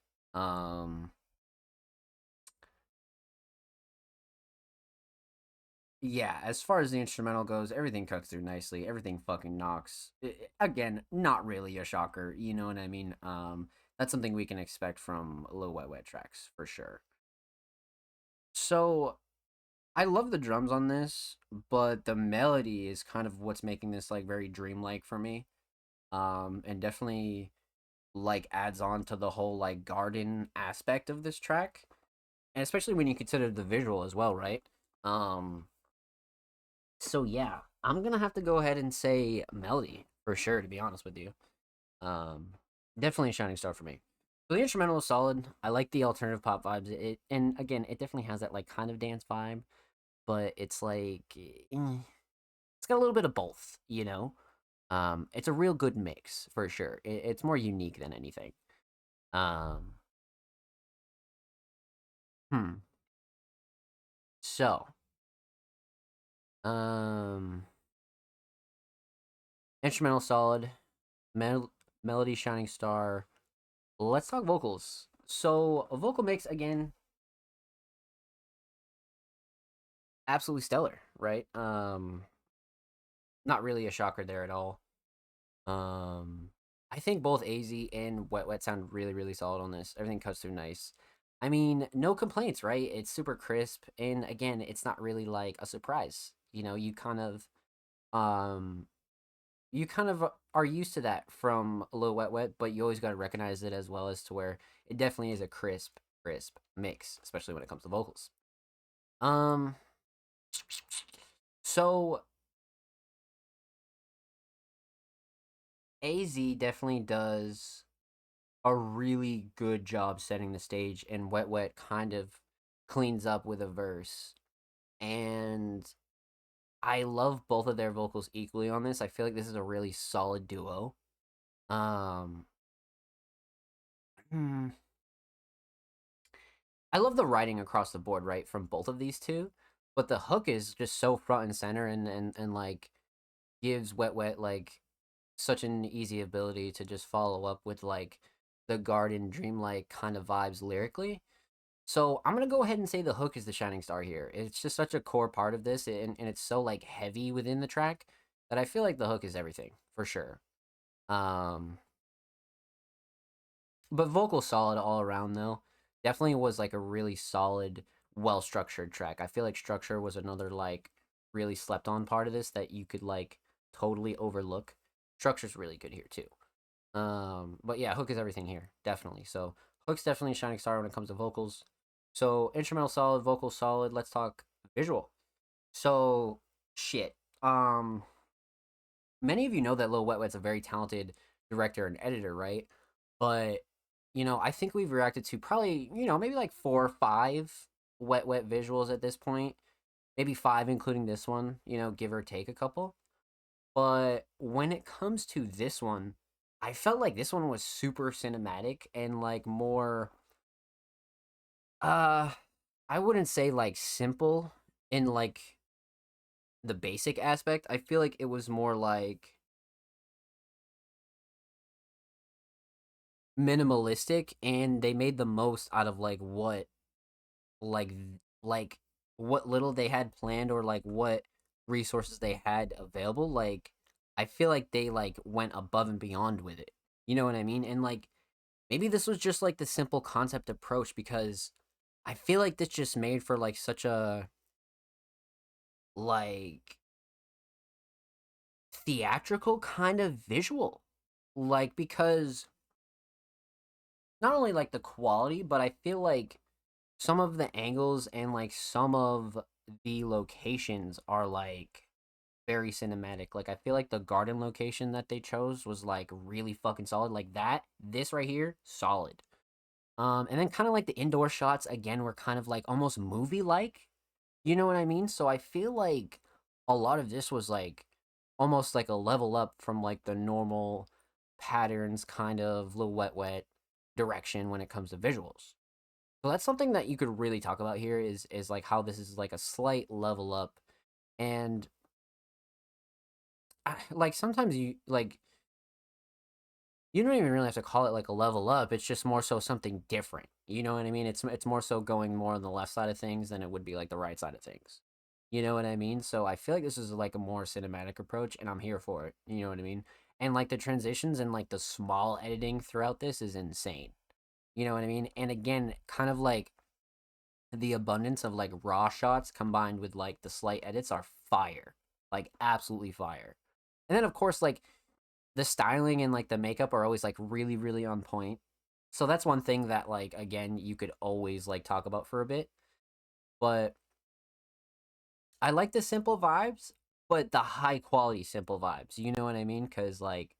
Yeah, as far as the instrumental goes, everything cuts through nicely. Everything fucking knocks. Again, not really a shocker. You know what I mean? That's something we can expect from Lil Wet Wet tracks for sure. So I love the drums on this, but the melody is kind of what's making this like very dreamlike for me. And definitely like adds on to the whole like garden aspect of this track. And especially when you consider the visual as well, right? So yeah, I'm gonna have to go ahead and say melody for sure, to be honest with you. Um, Definitely a shining star for me. So the instrumental is solid. I like the alternative pop vibes. And again, it definitely has that like kind of dance vibe, but it's like it's got a little bit of both, you know. It's a real good mix for sure. It's more unique than anything. Um, hmm. So, um, instrumental solid, melody shining star. Let's talk vocals. So a vocal mix again, absolutely stellar, right? Not really a shocker there at all. I think both AZ and Wet Wet sound really, really solid on this. Everything cuts through nice. I mean, no complaints, right? It's super crisp, and again, it's not really like a surprise. You know, um, you kind of are used to that from a little Wet Wet, but you always got to recognize it as well as to where it definitely is a crisp mix, especially when it comes to vocals. Um, so AZ definitely does a really good job setting the stage, and Wet Wet kind of cleans up with a verse. And I love both of their vocals equally on this. I feel like this is a really solid duo. Um, hmm, I love the writing across the board, right, from both of these two, but the hook is just so front and center and like gives Wet Wet like such an easy ability to just follow up with like the garden dreamlike kind of vibes lyrically. So I'm gonna go ahead and say the hook is the shining star here. It's just such a core part of this, and it's so like heavy within the track that I feel like the hook is everything for sure. Um, but vocal solid all around though. Definitely was like a really solid, well structured track. I feel like structure was another like really slept on part of this that you could like totally overlook. Structure's really good here too. But yeah, hook is everything here, definitely. So hook's definitely a shining star when it comes to vocals. So instrumental solid, vocal solid. Let's talk visual. So shit. Many of you know that Lil Wet Wet's a very talented director and editor, right? But you know, I think we've reacted to probably, you know, maybe like 4 or 5 Wet Wet visuals at this point. maybe 5 including this one, you know, give or take a couple. But when it comes to this one, I felt like this one was super cinematic and like more uh I wouldn't say like simple in like the basic aspect. I feel like it was more like minimalistic, and they made the most out of like like what little they had planned, or like what resources they had available. Like I feel like they like went above and beyond with it. You know what I mean? And like maybe this was just like the simple concept approach, because I feel like this just made for like such a like theatrical kind of visual. Like because not only like the quality, but I feel like some of the angles and like some of the locations are like very cinematic. Like I feel like the garden location that they chose was like really fucking solid. Like that, this right here, solid. And then kind of like the indoor shots again were kind of like almost movie like. You know what I mean? So I feel like a lot of this was like almost like a level up from like the normal patterns kind of little wet direction when it comes to visuals. So that's something that you could really talk about here is like how this is like a slight level up. And like sometimes you don't even really have to call it like a level up. It's just more so something different. You know what I mean? It's more so going more on the left side of things than it would be like the right side of things. You know what I mean? So I feel like this is like a more cinematic approach, and I'm here for it. You know what I mean? And like the transitions and like the small editing throughout this is insane. You know what I mean? And again, kind of like the abundance of like raw shots combined with like the slight edits are fire. Like absolutely fire. And then of course like the styling and like the makeup are always like really really on point. So that's one thing that like again you could always like talk about for a bit. But I like the simple vibes, but the high quality simple vibes. You know what I mean? Cuz like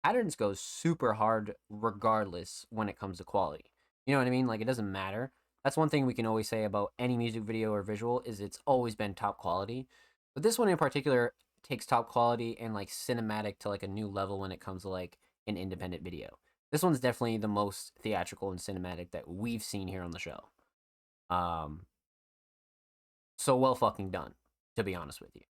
Patterns goes super hard regardless when it comes to quality. You know what I mean? Like it doesn't matter. That's one thing we can always say about any music video or visual is it's always been top quality. But this one in particular takes top quality and like cinematic to like a new level when it comes to like an independent video. This one's definitely the most theatrical and cinematic that we've seen here on the show. So well fucking done, to be honest with you.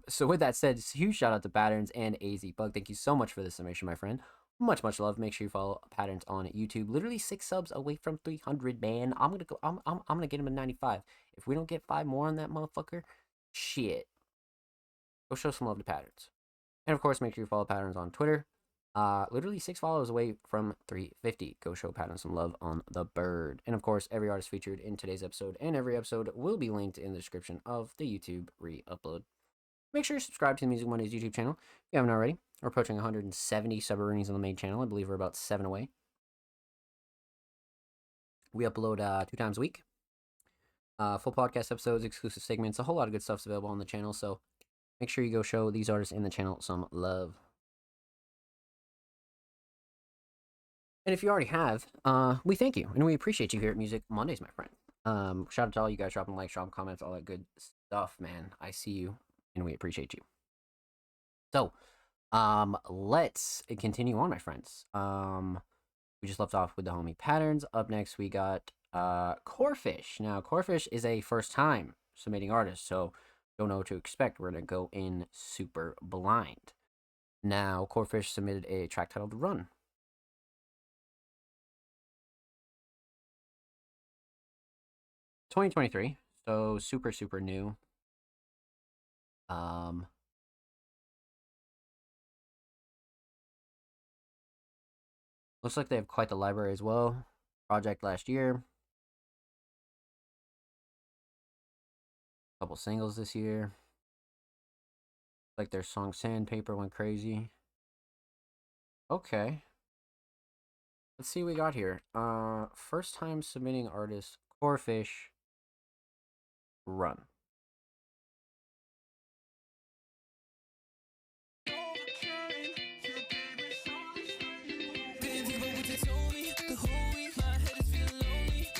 So with that said, just a huge shout out to Patterns and AZ Bug. Thank you so much for this summation, my friend. Much love. Make sure you follow Patterns on YouTube. Literally 6 subs away from 300, man. I'm gonna get him to 95. If we don't get 5 more on that motherfucker, shit. Go show some love to Patterns. And of course, make sure you follow Patterns on Twitter. Literally 6 follows away from 350. Go show Patterns some love on the bird. And of course, every artist featured in today's episode and every episode will be linked in the description of the YouTube re-upload. Make sure you subscribe to the Music Mondays YouTube channel if you haven't already. We're approaching 170 sub-earnings on the main channel. I believe we're about 7 away. We upload 2 times a week. Full podcast episodes, exclusive segments, a whole lot of good stuff's available on the channel. So make sure you go show these artists in the channel some love. And if you already have, we thank you and we appreciate you here at Music Mondays, my friend. Shout out to all you guys dropping likes, dropping comments, all that good stuff, man. I see you and we appreciate you. So, let's continue on, my friends. We just left off with the homie Patterns. Up next, we got Corefish. Now, Corefish is a first time submitting artist, so don't know what to expect. We're gonna go in super blind. Now, Corefish submitted a track titled Run. (2023), so super new. Looks like they have quite the library as well. Project last year. Couple singles this year. Like their song Sandpaper went crazy. Okay. Let's see what we got here. First time submitting artist Corefish. Run.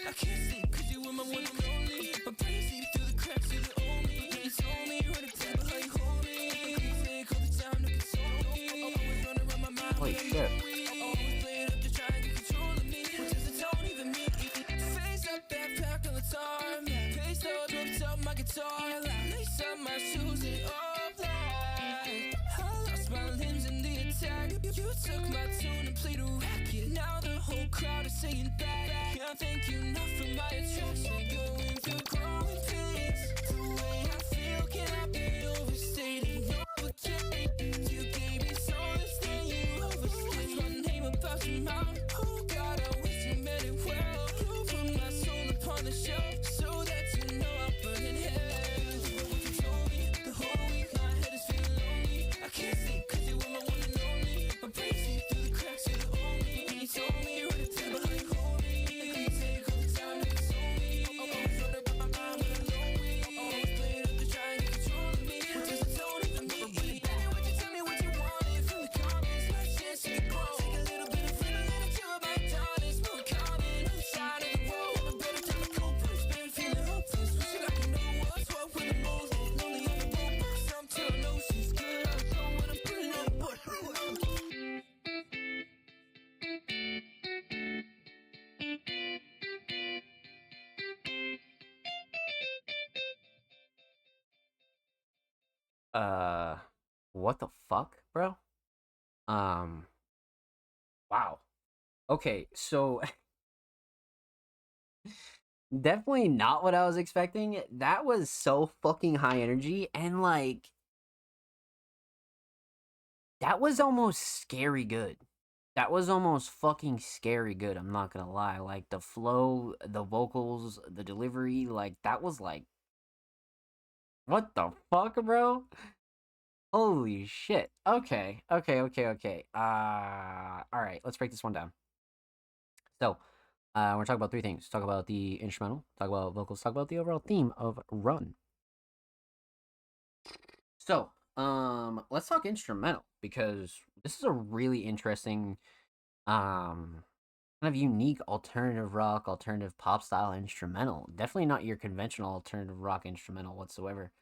I can't sleep 'cause you were my one and only. My brain seeps through the cracks. Holy shit. You took my tune and played a racket. Now the whole crowd is saying that. Can't thank you enough for my attraction. Going through growing pains. The way I feel cannot be overstated. No, it can't. You gave me so much that you overstayed. My name about your mouth. Oh God, I wish you meant it well. You put my soul upon the shelf so that you know I'll burn in hell. What you told me the whole week, my head is feeling lonely. I can't sleep 'cause you were my one and only. My brain sees through the cracks, you're the only. When you told me you're at the table, how you hold me. I couldn't take all the time to console me. Always wonder about my mind when I'm lonely. Always played up to try and get control of me. What does it don't even mean? Baby, would you tell me what you wanted from the comments? Last chance you could grow. Take a little bit of freedom, let it chill about darkness. More common on the side of the road. A better time to cope, but it's been feeling hopeless. Wishing I could know what's what with the most. Lonely on the road, but some tell no she's good. I know what I'm putting on board. What the fuck, bro? Wow. Okay, so definitely not what I was expecting. That was so fucking high energy, and like that was almost scary good. That was almost fucking scary good, I'm not gonna lie. Like the flow, the vocals, the delivery, like that was like what the fuck, bro? Holy shit. Okay. All right, let's break this one down. So, we're talking about three things. Talk about the instrumental, talk about vocals, talk about the overall theme of Run. So, let's talk instrumental because this is a really interesting, kind of unique alternative rock, alternative pop style instrumental. Definitely not your conventional alternative rock instrumental whatsoever.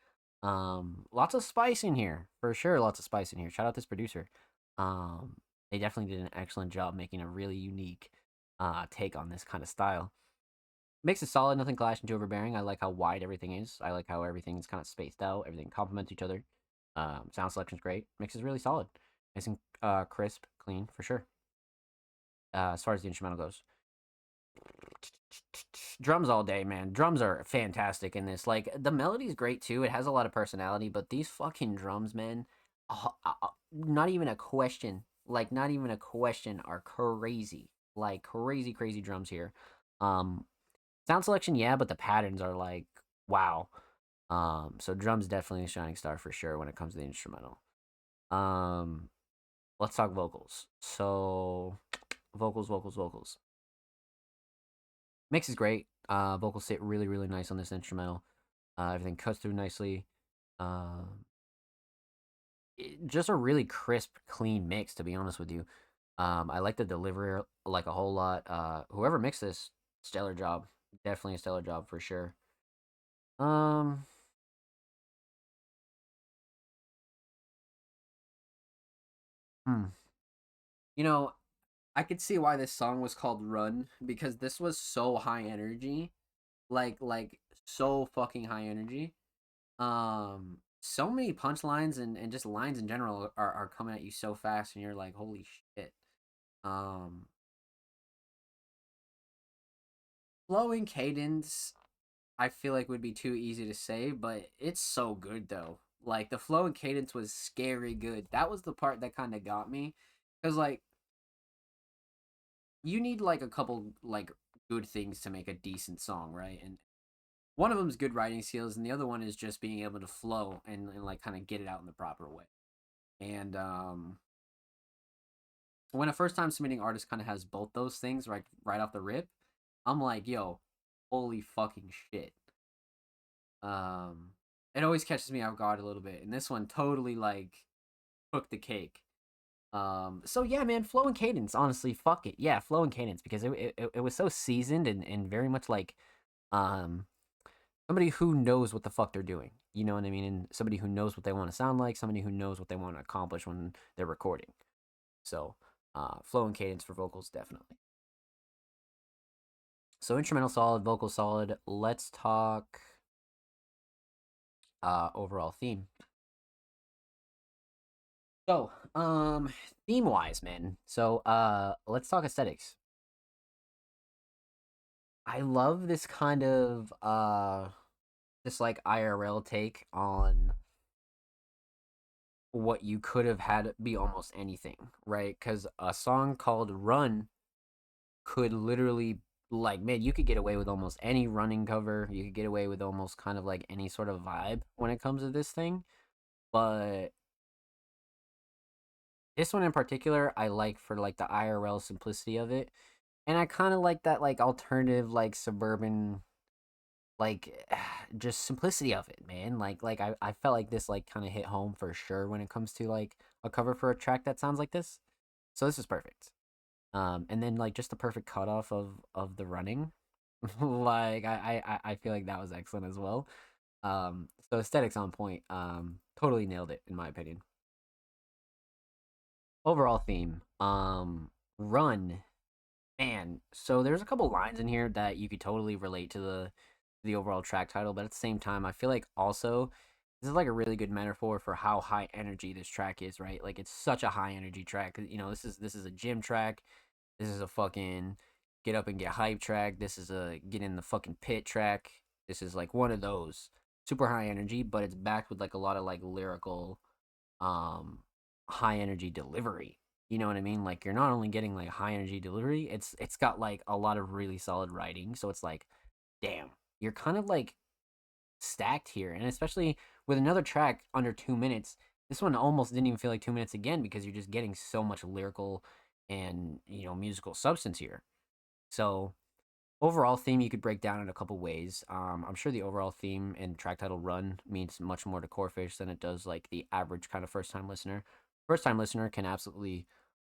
Lots of spice in here for sure. Lots of spice in here. Shout out this producer. They definitely did an excellent job making a really unique take on this kind of style. Makes it solid, nothing clashing too overbearing. I like how wide everything is. I like how everything's kind of spaced out. Everything complements each other. Sound selection's great. Mix is really solid. Nice and crisp, clean for sure. As far as the instrumental goes, drums all day, man. Drums are fantastic in this. Like the melody's great too. It has a lot of personality, but these fucking drums, man, not even a question. Like not even a question. Are crazy. Like crazy drums here. Sound selection, yeah, but the patterns are like wow. So drums definitely a shining star for sure when it comes to the instrumental. Let's talk vocals. So vocals. Mix is great. Vocals sit really nice on this instrumental. Everything cuts through nicely. Just a really crisp, clean mix, to be honest with you. I like the delivery like a whole lot. Whoever mixed this, stellar job. Definitely a stellar job for sure. You know, I could see why this song was called Run because this was so high energy. Like so fucking high energy. So many punchlines and just lines in general are coming at you so fast and you're like, holy shit. Um Flowing cadence, I feel like would be too easy to say, but it's so good though. Like the flow and cadence was scary good. That was the part that kind of got me, because like you need like a couple like good things to make a decent song, right? And one of them is good writing skills, and the other one is just being able to flow and like kind of get it out in the proper way. And when a first time submitting artist kind of has both those things right off the rip, I'm like, yo, holy fucking shit. It always catches me off guard a little bit, and this one totally like took the cake. So yeah, man, flow and cadence. Honestly, fuck it, yeah, flow and cadence because it was so seasoned and very much like somebody who knows what the fuck they're doing. You know what I mean? And somebody who knows what they want to sound like, somebody who knows what they want to accomplish when they're recording. So Flow and cadence for vocals, definitely. So instrumental solid, vocal solid. Let's talk overall theme. So, theme wise, man. So, let's talk aesthetics. I love this kind of this like IRL take on what you could have had be almost anything, right? Because a song called Run could literally, like, man, you could get away with almost any running cover. You could get away with almost kind of like any sort of vibe when it comes to this thing. But this one in particular, I like for like the IRL simplicity of it. And I kind of like that like alternative, like suburban, like just simplicity of it, man. Like I felt like this like kind of hit home for sure when it comes to like a cover for a track that sounds like this. So this is perfect. And then like just the perfect cutoff of the running. Like I feel like that was excellent as well. So aesthetics on point. Totally nailed it in my opinion. Overall theme. Run. Man, so there's a couple lines in here that you could totally relate to the overall track title, but at the same time, I feel like also this is like a really good metaphor for how high energy this track is, right? Like it's such a high energy track. You know, this is a gym track. This is a fucking get up and get hype track. This is a get in the fucking pit track. This is like one of those super high energy, but it's backed with like a lot of like lyrical um high energy delivery. You know what I mean? Like you're not only getting like high energy delivery, it's got like a lot of really solid writing. So it's like, damn, you're kind of like stacked here. And especially with another track under 2 minutes, this one almost didn't even feel like 2 minutes again because you're just getting so much lyrical and musical substance here. So overall theme you could break down in a couple ways. I'm sure the overall theme and track title Run means much more to Corefish than it does like the average kind of first time listener. First time listener can absolutely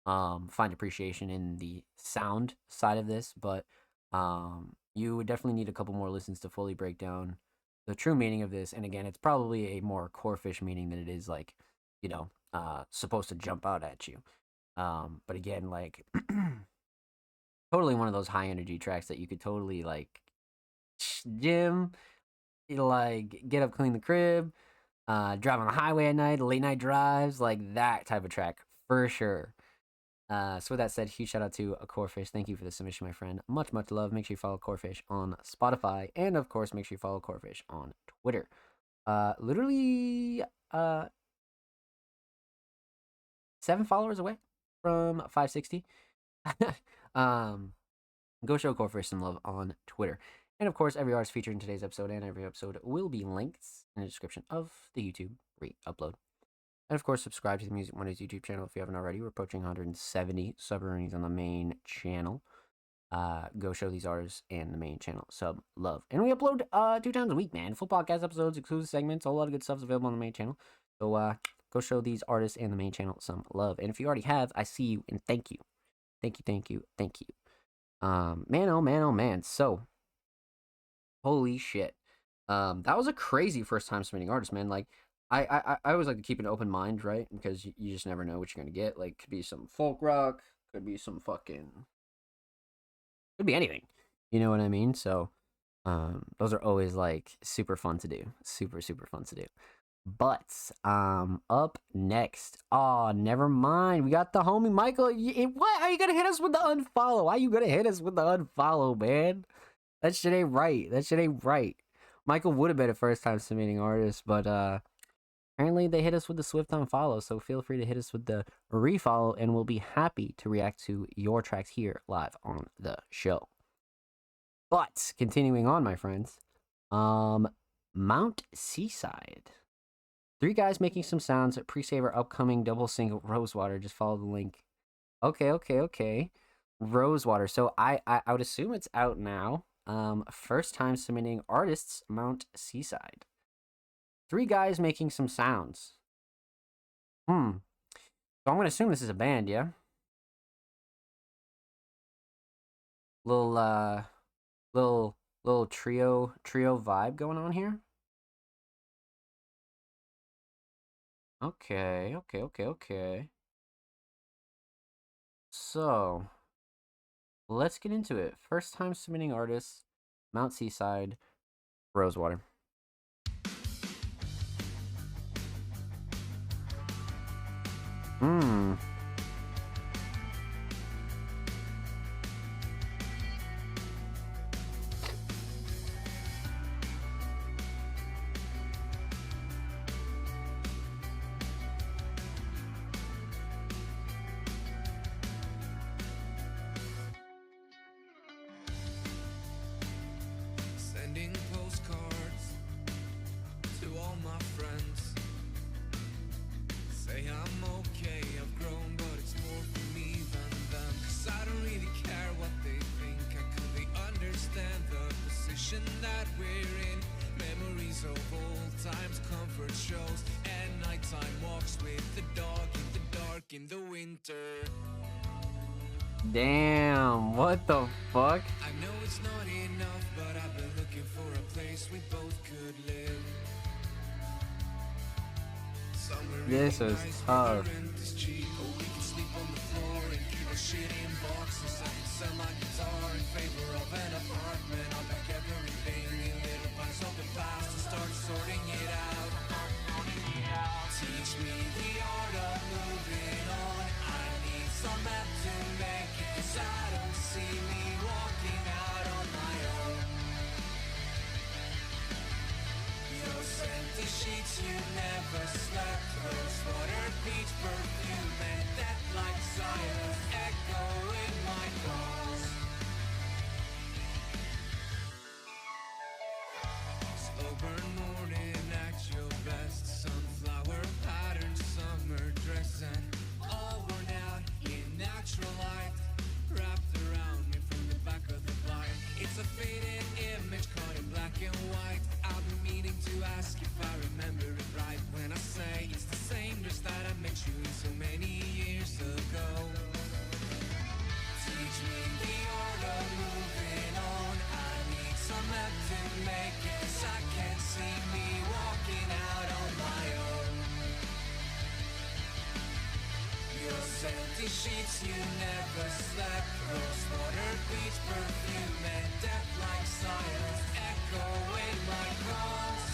find appreciation in the sound side of this, but you would definitely need a couple more listens to fully break down the true meaning of this. And again, it's probably a more Corefish meaning than it is like, supposed to jump out at you. But again, like totally one of those high energy tracks that you could totally like gym, like get up, clean the crib, drive on the highway at night, late night drives, like that type of track for sure. So with that said, huge shout out to Corefish. Thank you for the submission, my friend. Much, much love. Make sure you follow Corefish on Spotify, and of course, make sure you follow Corefish on Twitter. Literally, 7 followers away from 560. Go show Corefish some love on Twitter. And of course, every artist featured in today's episode and every episode will be linked in the description of the YouTube re-upload. And of course, subscribe to the Music Mondays YouTube channel if you haven't already. We're approaching 170 sub earnings on the main channel. Go show these artists and the main channel sub love. And we upload 2 times a week, man. Full podcast episodes, exclusive segments, a lot of good stuff's available on the main channel. So go show these artists and the main channel some love. And if you already have, I see you and thank you. Thank you, thank you, thank you. Man, oh man, oh man. So, holy shit. That was a crazy first time submitting artist, man. Like, I always like to keep an open mind, right? Because you just never know what you're gonna get. Like, could be some folk rock, could be some fucking, could be anything. You know what I mean? So, those are always like super fun to do, super fun to do. But up next, oh, never mind. We got the homie Michael. What? Are you gonna hit us with the unfollow? Why you gonna hit us with the unfollow, man? That shit ain't right. That shit ain't right. Michael would have been a first time submitting artist, but apparently they hit us with the swift unfollow. So feel free to hit us with the refollow, and we'll be happy to react to your tracks here live on the show. But continuing on, my friends, Mount Seaside. 3 guys making some sounds. Pre-save our upcoming double single Rosewater. Just follow the link. Okay. Rosewater. So I would assume it's out now. First time submitting artists, Mount Seaside. 3 guys making some sounds. So I'm gonna assume this is a band, yeah? Little trio vibe going on here. Okay. So let's get into it. First time submitting artist, Mount Seaside, Rosewater. Hmm. Sending postcards to all my friends. Say I'm okay, I've grown, but it's more for me than them. 'Cause I don't really care what they think. I could they understand the position that we're in. Memories of old times, comfort shows, and nighttime walks with the dog in the dark in the winter. Damn, what the fuck? I know it's not enough, but I've been looking for a place we both could live. Somewhere This really was nice tough. where the rent is cheap, or we can sleep on the floor and keep our shit in boxes. I can sell my guitar in favor of an apartment. I'll pack everything in little piles of the past and start sorting it out. Teach me the art of moving on. I need some map to make it, 'cause I don't see me walking out on my own. Those empty sheets you never slept, Rosewater beach perfume and death like silence echo in my calls. Slow burn morning at your best, sunflower pattern summer dress, and all worn out in natural light, wrapped around me from the back of the blind. It's a faded image caught in black and white. I've been meaning to ask if I remember it right when I say it's the same dress that I met you in so many years ago. Teach me the art of moving on. I need some help to make it, 'cause I can't see me walking out on my own. Those empty sheets you never slept, Rosewater beach perfume and death like silence echo in my calls.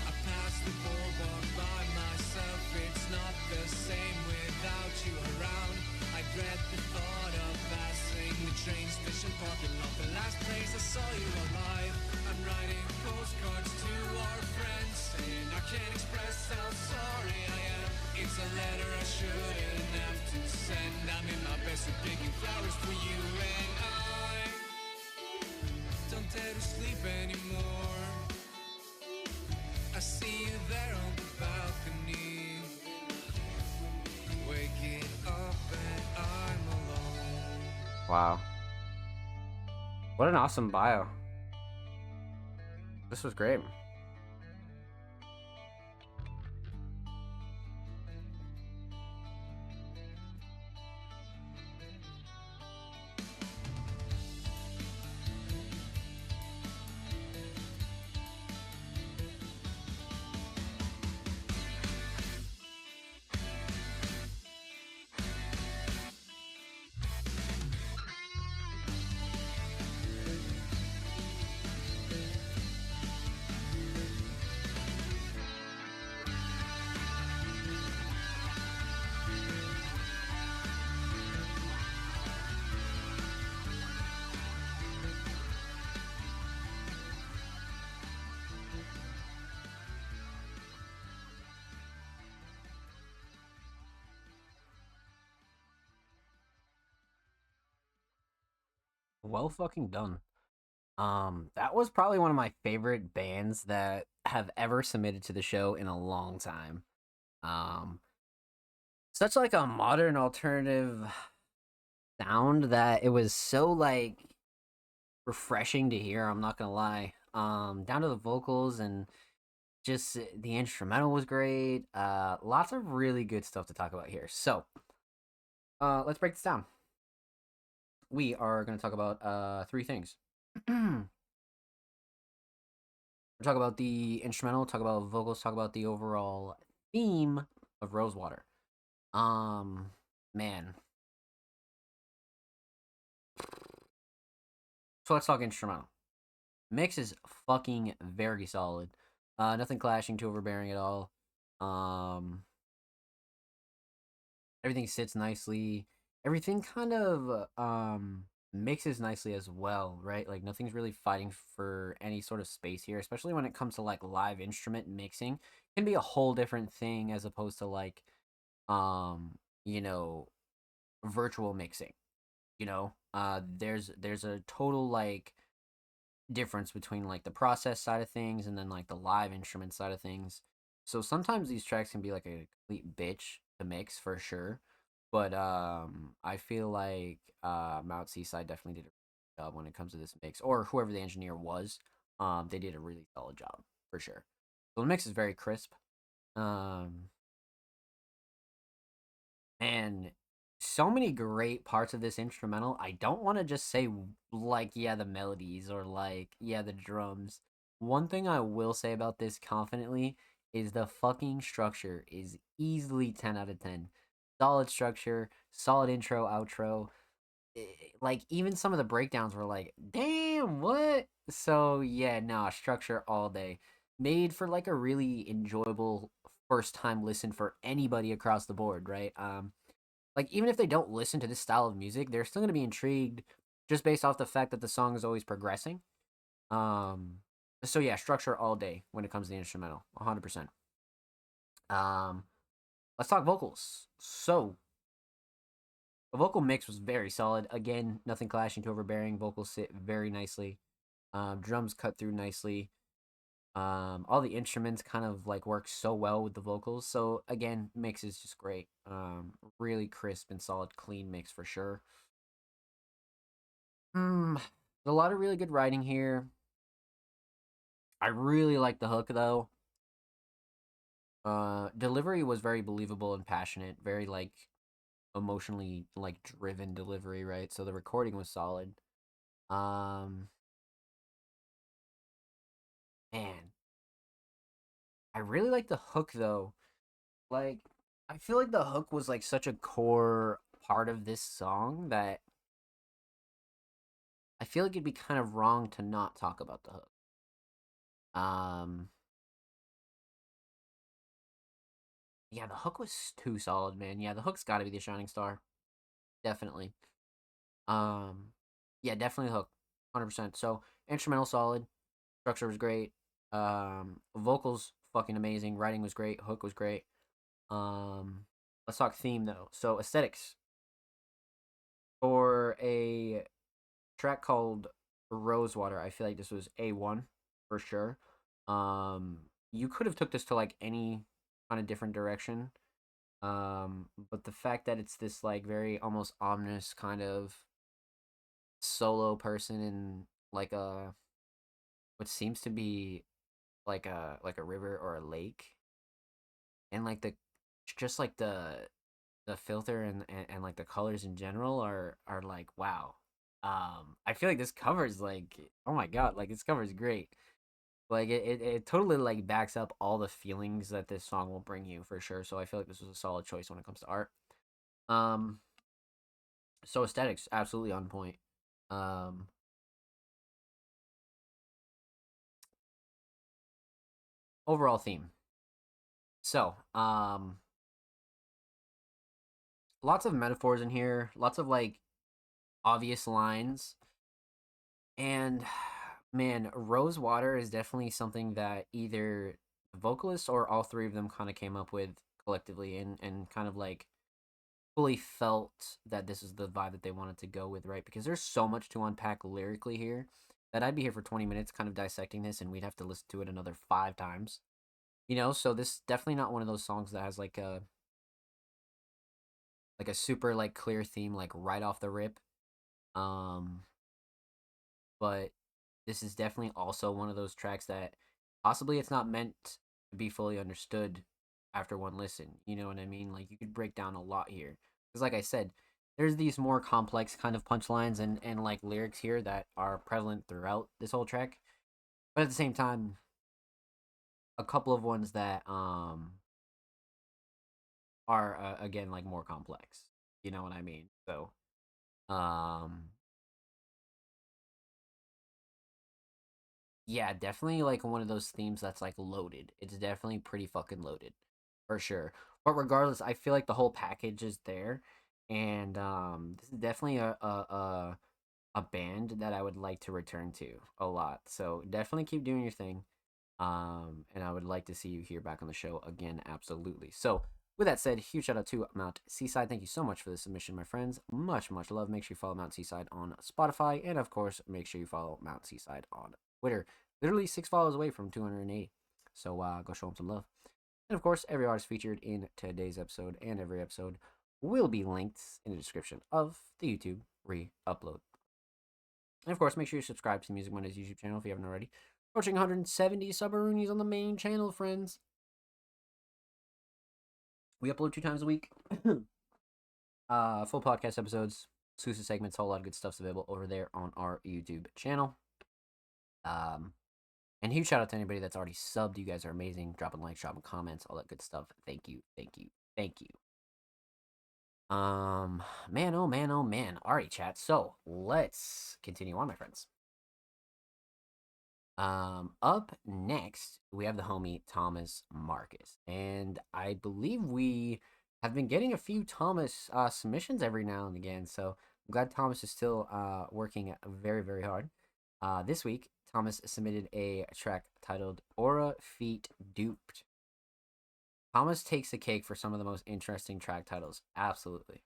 I pass the boardwalk by myself. It's not the same without you around. I dread the thought of passing the train station parking lot, the last place I saw you alive. I'm writing postcards to our friends, saying I can't express how sorry I am. It's a letter I shouldn't have to send. I'm in my best at picking flowers for you, and I don't dare to sleep anymore. I see you there on the balcony, waking up and I'm alone. Wow. What an awesome bio. This was great. Well fucking done. That was probably one of my favorite bands that have ever submitted to the show in a long time. Um, Such like a modern alternative sound that it was so like refreshing to hear, I'm not gonna lie. Down to the vocals and just the instrumental was great. Lots of really good stuff to talk about here. So, let's break this down. we are going to talk about three things. We'll talk about the instrumental, talk about vocals, talk about the overall theme of Rosewater. Man. So let's talk instrumental. Mix is fucking very solid. Nothing clashing, too overbearing at all. Everything sits nicely. Everything kind of mixes nicely as well, right? Like nothing's really fighting for any sort of space here, especially when it comes to like live instrument mixing. It can be a whole different thing as opposed to like you know, virtual mixing. There's a total like difference between like the process side of things and then like the live instrument side of things. So sometimes these tracks can be like a complete bitch to mix for sure. But I feel like Mount Seaside definitely did a good job when it comes to this mix, or whoever the engineer was. They did a really solid job for sure. So the mix is very crisp. And so many great parts of this instrumental. I don't want to just say like yeah the melodies or like yeah the drums. One thing I will say about this confidently is the fucking structure is easily 10 out of 10. Solid structure, solid intro, outro. Like even some of the breakdowns were like, "Damn, what?" So, yeah, nah, structure all day. Made for like a really enjoyable first time listen for anybody across the board, right? Like even if they don't listen to this style of music, they're still gonna be intrigued just based off the fact that the song is always progressing. Um, so yeah, structure all day when it comes to the instrumental, 100%. Um, let's talk vocals. So the vocal mix was very solid. Again, nothing clashing, too overbearing. Vocals sit very nicely. Drums cut through nicely. All the instruments kind of like work so well with the vocals. So again, mix is just great. Really crisp and solid, clean mix for sure. There's a lot of really good writing here. I really like the hook though. Delivery was very believable and passionate, very like emotionally like driven delivery, right? So the recording was solid. Um Man, I really like the hook though. Like I feel like the hook was like such a core part of this song that I feel like it'd be kind of wrong to not talk about the hook. Um yeah, the hook was too solid, man. Yeah, the hook's got to be the shining star. Definitely. Um yeah, definitely hook. 100%. So, instrumental solid, structure was great. Vocals fucking amazing, writing was great, hook was great. Let's talk theme though. So, aesthetics for a track called Rosewater, I feel like this was A1 for sure. You could have took this to like any kind of different direction. But the fact that it's this like very almost ominous kind of solo person in like a what seems to be like a river or a lake, and like the just like the filter and like the colors in general are like wow. I feel like this cover's like oh my god, like this cover's great. Like it totally like backs up all the feelings that this song will bring you for sure. So I feel like this was a solid choice when it comes to art. Um so aesthetics absolutely on point. Um Overall theme. So, lots of metaphors in here, lots of like obvious lines. And man, Rosewater is definitely something that either the vocalists or all three of them kind of came up with collectively and kind of like fully felt that this is the vibe that they wanted to go with, right? Because there's so much to unpack lyrically here that I'd be here for 20 minutes kind of dissecting this and we'd have to listen to it another 5 times. So this is definitely not one of those songs that has like a super like clear theme like right off the rip. Um but this is definitely also one of those tracks that possibly it's not meant to be fully understood after one listen. You know what I mean? Like you could break down a lot here. Cuz like I said, there's these more complex kind of punchlines and like lyrics here that are prevalent throughout this whole track, but at the same time, a couple of ones that are again like more complex. You know what I mean? So um yeah, definitely like one of those themes that's like loaded. It's definitely pretty fucking loaded for sure. But regardless, I feel like the whole package is there, and this is definitely a band that I would like to return to a lot. So definitely keep doing your thing. And I would like to see you here back on the show again, absolutely. So with that said, huge shout out to Mount Seaside. Thank you so much for the submission, my friends. Much, much love. Make sure you follow Mount Seaside on Spotify, and of course, make sure you follow Mount Seaside on Twitter. Literally 6 follows away from 280. So go show him some love. And of course, every artist featured in today's episode and every episode will be linked in the description of the YouTube re-upload. And of course, make sure you subscribe to the Music Mondays YouTube channel if you haven't already. Approaching 170 subaroonies on the main channel, friends. We upload 2 times a week. Full podcast episodes, exclusive segments, a whole lot of good stuff's available over there on our YouTube channel. And huge shout out to anybody that's already subbed. You guys are amazing. Dropping likes, dropping comments, all that good stuff. Thank you, thank you, thank you. Man, oh man, oh man. Alright, chat. So let's continue on, my friends. Up next, we have the homie Thomas Marcus, and I believe we have been getting a few Thomas submissions every now and again. So I'm glad Thomas is still working very, very hard. This week, Thomas submitted a track titled Aura Feet Duped. Thomas takes the cake for some of the most interesting track titles. Absolutely.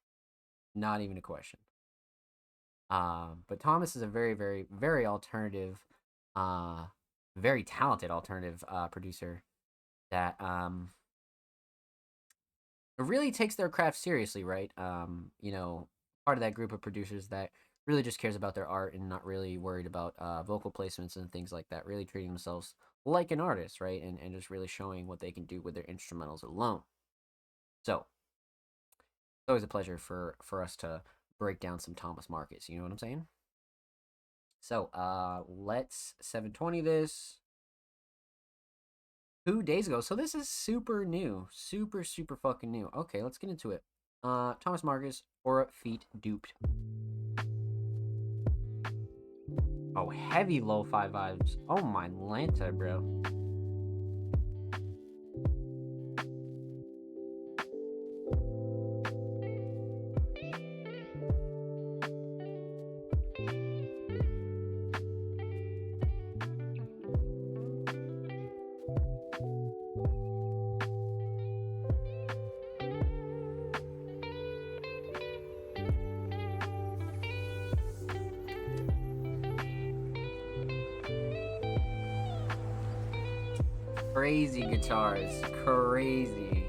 Not even a question. But Thomas is a very, very, very alternative, very talented alternative producer that really takes their craft seriously, right? You know, part of that group of producers that really just cares about their art and not really worried about vocal placements and things like that, really treating themselves like an artist, right? And just really showing what they can do with their instrumentals alone. So it's always a pleasure for us to break down some Thomas Marcus, you know what I'm saying? So let's 720 this 2 days ago. So this is super new, super fucking new. Okay, let's get into it. Thomas Marcus, Aura Feet Duped. Oh, heavy lo-fi vibes. Oh my Lanta, bro. Crazy guitars, crazy.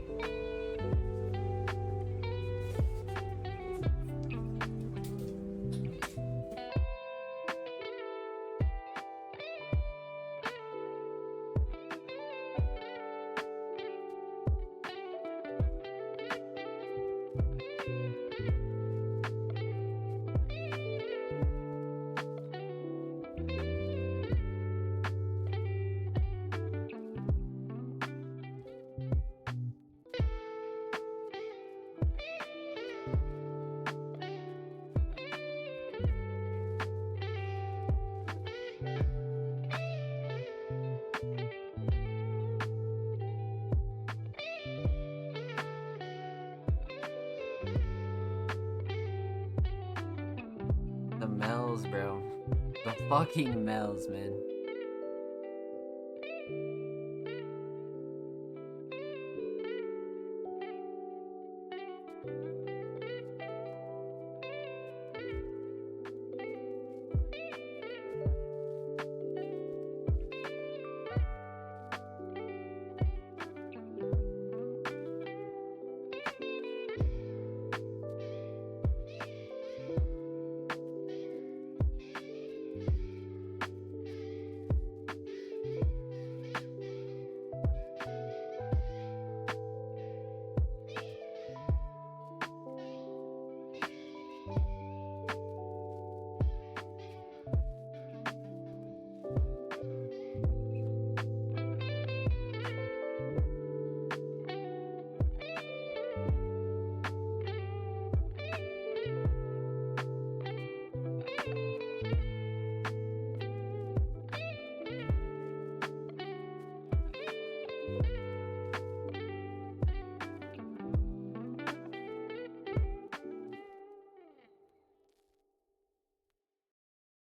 The Mells, bro. The fucking Mells, man.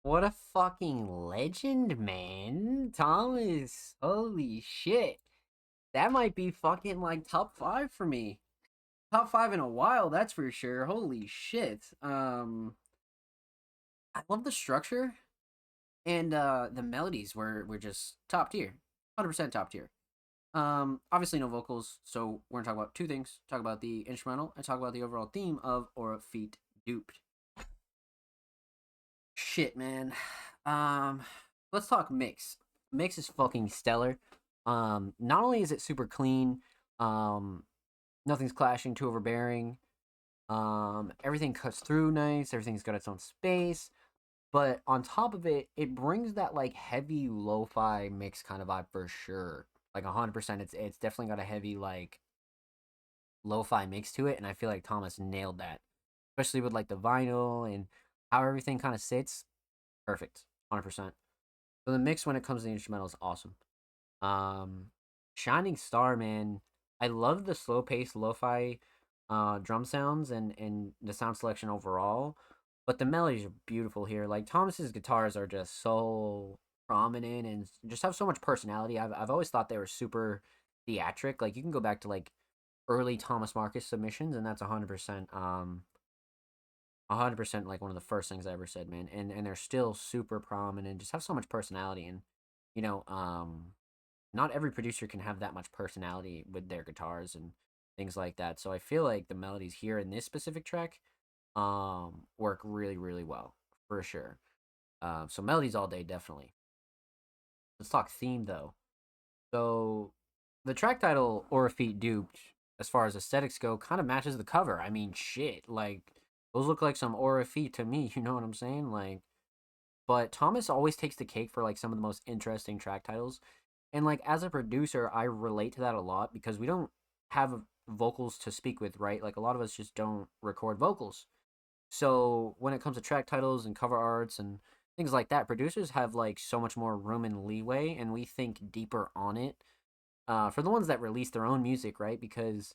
What a fucking legend, man. Thomas. Holy shit. That might be fucking like top 5 for me. Top 5 in a while, that's for sure. Holy shit. I love the structure, and the melodies were just top tier. 100% top tier. Obviously no vocals, so we're gonna talk about two things. Talk about the instrumental and talk about the overall theme of Aura Feet Duped. Shit, man. Let's talk mix. Mix is fucking stellar. Not only is it super clean, nothing's clashing, too overbearing. Everything cuts through nice. Everything's got its own space. But on top of it, it brings that like heavy lo-fi mix kind of vibe for sure. Like 100%. It's definitely got a heavy like lo-fi mix to it, and I feel like Thomas nailed that, especially with like the vinyl and how everything kind of sits. Perfect, 100%. So the mix when it comes to the instrumental is awesome. Shining Star, man. I love the slow paced lo-fi drum sounds and the sound selection overall, but the melodies are beautiful here. Like Thomas's guitars are just so prominent and just have so much personality. I've always thought they were super theatric. Like you can go back to like early Thomas Marcus submissions, and that's 100% 100% like one of the first things I ever said, man. And they're still super prominent, just have so much personality. And you know, not every producer can have that much personality with their guitars and things like that. So I feel like the melodies here in this specific track work really, really well for sure. So melodies all day, definitely. Let's talk theme though. So the track title Aura Feet Duped, as far as aesthetics go, kind of matches the cover. I mean, shit, like those look like some Aura feet to me. You know what I'm saying? Like, but Thomas always takes the cake for like some of the most interesting track titles. And like as a producer, I relate to that a lot because we don't have vocals to speak with, right? Like a lot of us just don't record vocals. So when it comes to track titles and cover arts and things like that, producers have like so much more room and leeway, and we think deeper on it. For the ones that release their own music, right? Because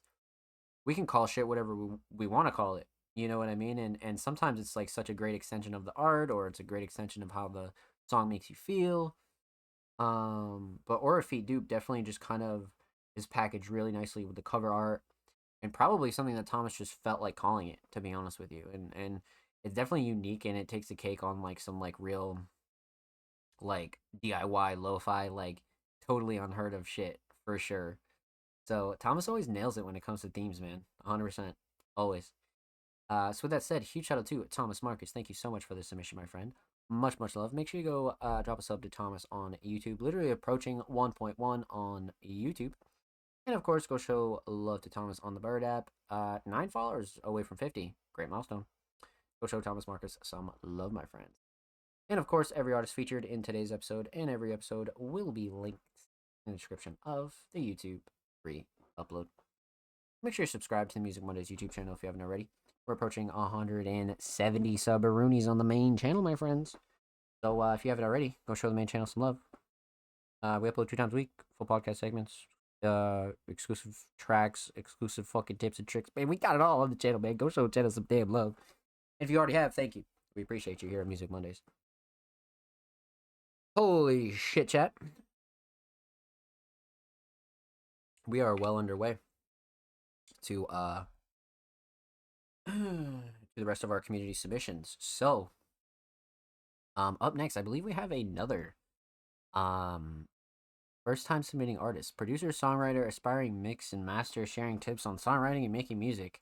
we can call shit whatever we want to call it. You know what I mean? And sometimes it's like such a great extension of the art, or it's a great extension of how the song makes you feel. But Aura Feet Dupe definitely just kind of is packaged really nicely with the cover art, and probably something that Thomas just felt like calling it, to be honest with you. And it's definitely unique, and it takes the cake on like some like real like DIY lo-fi, like totally unheard of shit for sure. So Thomas always nails it when it comes to themes, man. 100%. Always. So with that said, huge shout out to Thomas Marcus. Thank you so much for this submission, my friend. Much, much love. Make sure you go drop a sub to Thomas on YouTube. Literally approaching 1.1 on YouTube. And of course, go show love to Thomas on the Bird app. 9 followers away from 50. Great milestone. Go show Thomas Marcus some love, my friends. And of course, every artist featured in today's episode and every episode will be linked in the description of the YouTube free upload. Make sure you subscribe to the Music Mondays YouTube channel if you haven't already. We're approaching 170 sub-aroonies on the main channel, my friends. So if you haven't already, go show the main channel some love. We upload 2 times a week, full podcast segments, exclusive tracks, exclusive fucking tips and tricks. Man, we got it all on the channel, man. Go show the channel some damn love. If you already have, thank you. We appreciate you here at Music Mondays. Holy shit, chat. We are well underway to the rest of our community submissions. So, up next, I believe we have another first time submitting artist, producer, songwriter, aspiring mix and master, sharing tips on songwriting and making music.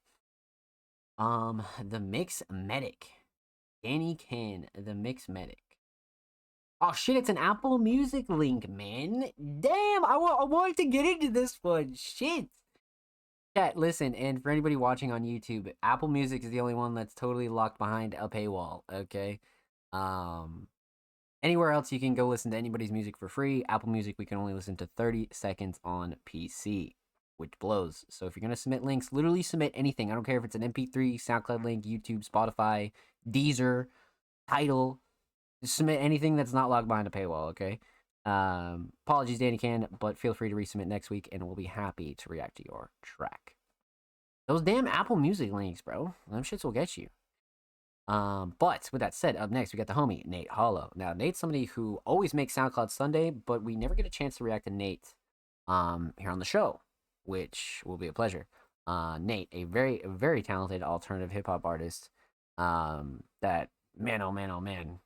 The Mix Medic, Danny Ken, the Mix Medic. Oh shit, it's an Apple Music link, man. Damn, I wanted to get into this one. Shit. Chat, listen, and for anybody watching on YouTube, Apple Music is the only one that's totally locked behind a paywall, okay? Anywhere else you can go listen to anybody's music for free. Apple Music, we can only listen to 30 seconds on PC, which blows. So if you're going to submit links, literally submit anything. I don't care if it's an MP3, SoundCloud link, YouTube, Spotify, Deezer, Tidal. Just submit anything that's not locked behind a paywall, okay? Apologies, Danny Can, but feel free to resubmit next week, and we'll be happy to react to your track. Those damn Apple Music links, bro. Them shits will get you. But with that said, up next we got the homie Nate Hollow. Now Nate's somebody who always makes SoundCloud Sunday, but we never get a chance to react to Nate here on the show, which will be a pleasure. Nate, a very, very talented alternative hip hop artist. That man, oh man, oh man,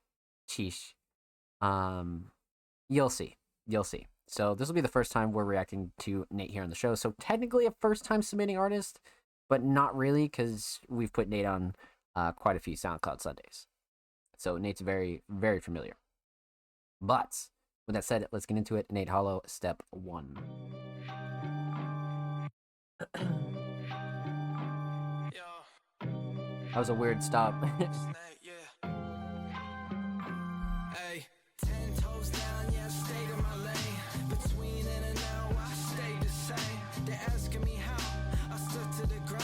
sheesh. You'll see. So this will be the first time we're reacting to Nate here on the show. So technically a first time submitting artist, but not really because we've put Nate on quite a few SoundCloud Sundays. So Nate's very, very familiar. But with that said, let's get into it. Nate Hollow, step 1. That was a weird stop. Hey, 10 toes down, yeah, I stayed in my lane. Between in and out, I stayed the same. They're asking me how, I stuck to the grind.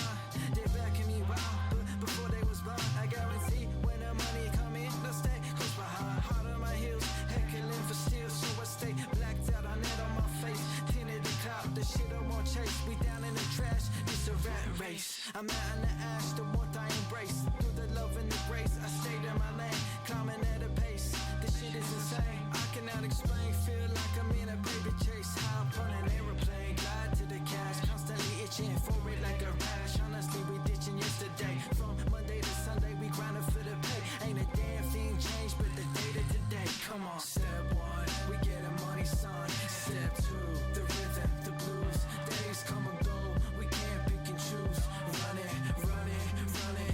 They're backing me wild, but before they was blind. I guarantee when the money come in, they'll stay close behind. Hard on my heels, heckling for steel, so I stay blacked out. I net on my face, tinted the cloud, the shit I won't chase. We down in the trash, it's a rat race. I'm out in the ash, the warmth I embrace. Through the love and the grace, I stayed in my lane, climbing at a pace. This shit is insane, I cannot explain. Feel like I'm in a paper chase. Hop on an aeroplane, glide to the cash. Constantly itching for it like a rash. Honestly, we ditching yesterday. From Monday to Sunday, we grinding for the pay. Ain't a damn thing changed, but the day to today. Come on, step 1, we getting money, son. Step 2, the rhythm, the blues. Days come and go, we can't pick and choose. Run it,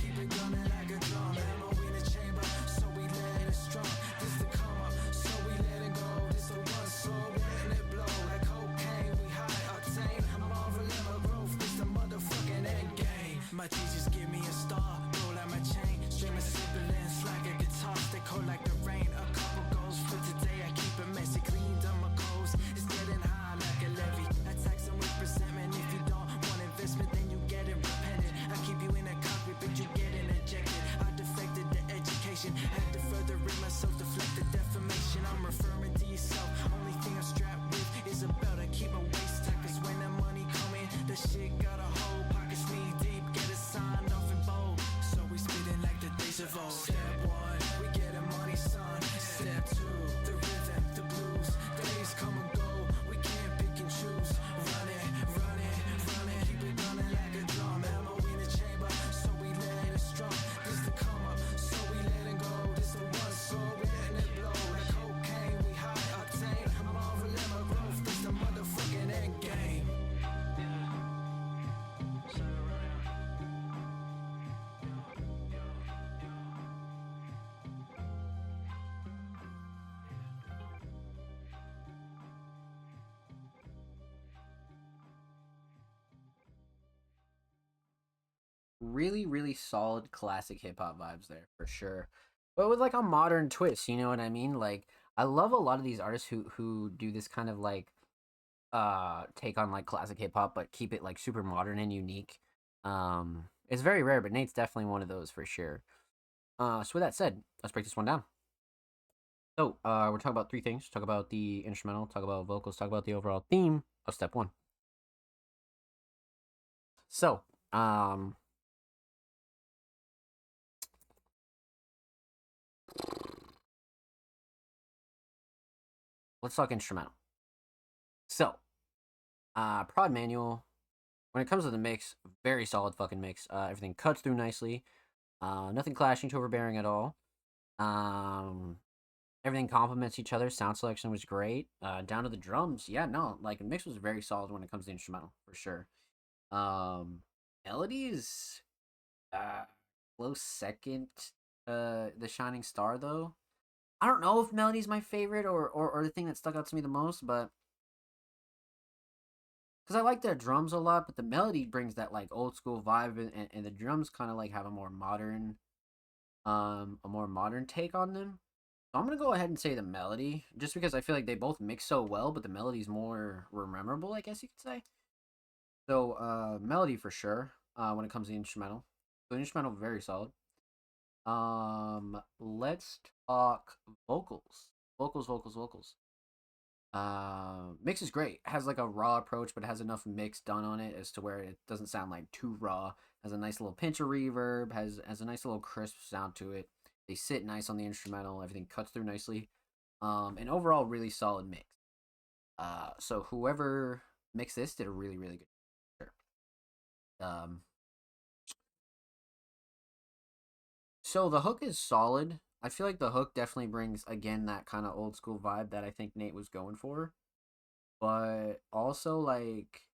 keep it gunning like a drum. Ammo in the chamber, so we let it strong. This the come up, so we let it go. This the one, so we letting it blow. Like cocaine, we high octane. I'm marveling my growth, this the motherfucking end game. My Jesus give me a star, roll out my chain. Stream of sibilance like a guitar, stay cold like the rain. A couple goals for today, I keep it messy, cleaned on my clothes. It's getting high like a levy. I tax them with resentment. If you don't want investment, then you get it repentant. I keep you in a cockpit, but you getting ejected. I defected the education, had to further rid myself, deflect the defamation. I'm referring to yourself. Only thing I'm strapped with is a belt. I keep my waist tight, cause when the money come in, the shit got a hole. Pockets knee deep, get it signed off in bold. So we spitting like the days of old. Step 1, we getting money, son. Step 2, the rhythm, the blues. Days come and go, we can't pick and choose. Run it, keep it gunning like a drum. Ammo in the chamber, so we let it strong. This the come up, so we let it go. This the one, so we letting it blow. Like cocaine, we high octane. I'm marveling my growth, this the motherfucking end game. Really, really solid classic hip hop vibes there for sure, but with like a modern twist. You know what I mean? Like I love a lot of these artists who do this kind of like take on like classic hip hop, but keep it like super modern and unique. It's very rare, but Nate's definitely one of those for sure. So with that said, let's break this one down. So we're talking about 3 things: talk about the instrumental, talk about vocals, talk about the overall theme of step 1. So let's talk instrumental. So, Prod Manual, when it comes to the mix, very solid fucking mix. Everything cuts through nicely. Nothing clashing to overbearing at all. Everything complements each other. Sound selection was great. Down to the drums. Yeah, no, like the mix was very solid when it comes to instrumental, for sure. Melody is close second. The Shining Star, though. I don't know if Melody's my favorite or the thing that stuck out to me the most, but because I like their drums a lot, but the melody brings that like old school vibe, and the drums kind of like have a more modern take on them. So I'm gonna go ahead and say the melody, just because I feel like they both mix so well, but the melody's more memorable, I guess you could say. So melody for sure. When it comes to the instrumental, so the instrumental very solid. Let's talk vocals. Vocals. Mix is great. Has like a raw approach, but it has enough mix done on it as to where it doesn't sound like too raw. Has a nice little pinch of reverb. Has a nice little crisp sound to it. They sit nice on the instrumental. Everything cuts through nicely. And overall, really solid mix. So whoever mixed this did a really really good. Sure. So the hook is solid. I feel like the hook definitely brings again that kind of old school vibe that I think Nate was going for. But also like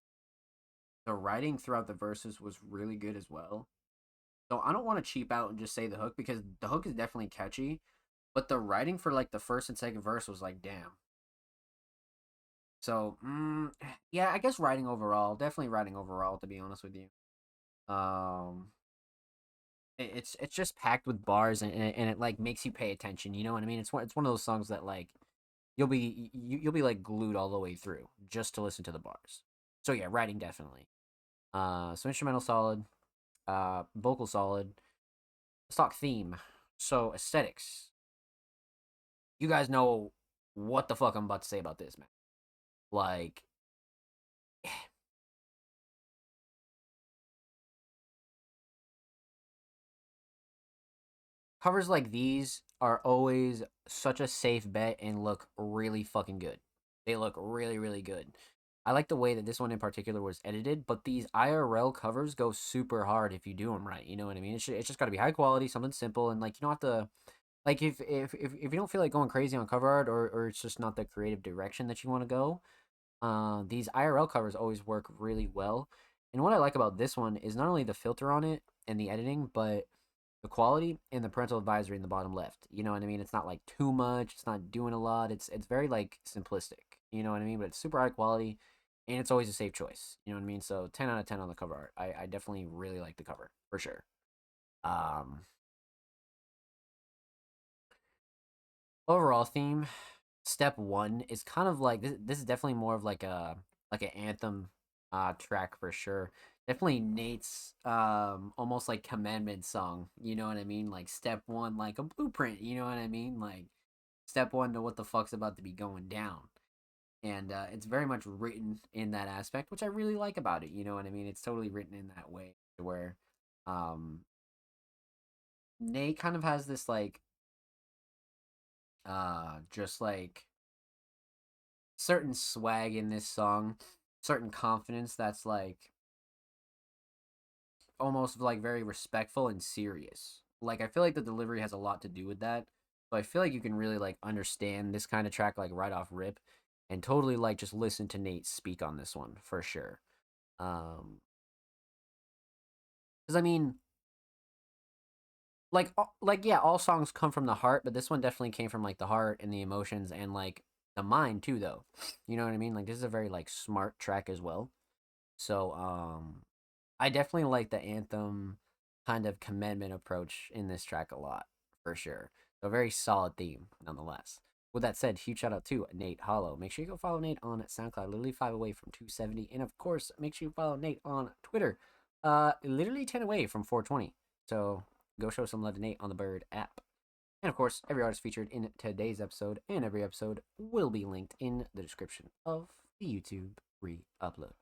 the writing throughout the verses was really good as well. So I don't want to cheap out and just say the hook because the hook is definitely catchy, but the writing for like the first and second verse was like damn. So yeah, I guess writing overall, definitely writing overall to be honest with you. Um it's just packed with bars and it like makes you pay attention, you know what I mean? It's one of those songs that like you'll be like glued all the way through just to listen to the bars. So yeah, writing definitely. So instrumental solid, vocal solid, stock theme. So aesthetics. You guys know what the fuck I'm about to say about this, man. Like covers like these are always such a safe bet and look really fucking good. They look really, really good. I like the way that this one in particular was edited, but these IRL covers go super hard if you do them right. You know what I mean? It's just got to be high quality, something simple, and like you don't have to like if you don't feel like going crazy on cover art or it's just not the creative direction that you want to go. These IRL covers always work really well. And what I like about this one is not only the filter on it and the editing, but the quality and the parental advisory in the bottom left. You know what I mean? It's not like too much. It's not doing a lot. It's very like simplistic. You know what I mean? But it's super high quality, and it's always a safe choice. You know what I mean? So 10 out of 10 on the cover art. I definitely really like the cover for sure. Um, Overall theme, step one is kind of like this is definitely more of like an anthem track for sure. Definitely Nate's almost like commandment song, you know what I mean? Like step one, like a blueprint, you know what I mean? Like step one to what the fuck's about to be going down. And it's very much written in that aspect, which I really like about it, you know what I mean? It's totally written in that way where um Nate kind of has this like just like certain swag in this song, certain confidence that's like almost like very respectful and serious. Like I feel like the delivery has a lot to do with that. So I feel like you can really like understand this kind of track like right off rip and totally like just listen to Nate speak on this one for sure. Cuz I mean like yeah, all songs come from the heart, but this one definitely came from like the heart and the emotions and like the mind too though. You know what I mean? Like this is a very like smart track as well. So I definitely like the anthem kind of commandment approach in this track a lot, for sure. So a very solid theme, nonetheless. With that said, huge shout out to Nate Hollow. Make sure you go follow Nate on SoundCloud, literally 5 away from 270. And of course, make sure you follow Nate on Twitter, literally 10 away from 420. So go show some love to Nate on the Bird app. And of course, every artist featured in today's episode and every episode will be linked in the description of the YouTube re-upload.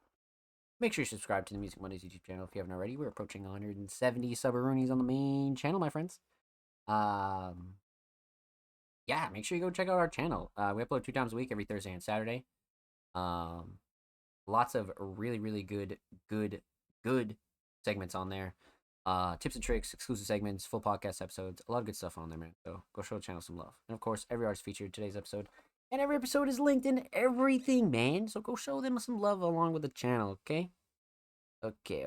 Make sure you subscribe to the Music Mondays YouTube channel if you haven't already. We're approaching 170 subaroonies on the main channel, my friends. Yeah, make sure you go check out our channel. We upload 2 times a week, every Thursday and Saturday. Lots of really, really good segments on there. Tips and tricks, exclusive segments, full podcast episodes, a lot of good stuff on there, man. So go show the channel some love. And of course, every artist featured in today's episode. And every episode is linked in everything, man. So go show them some love along with the channel, okay? Okay.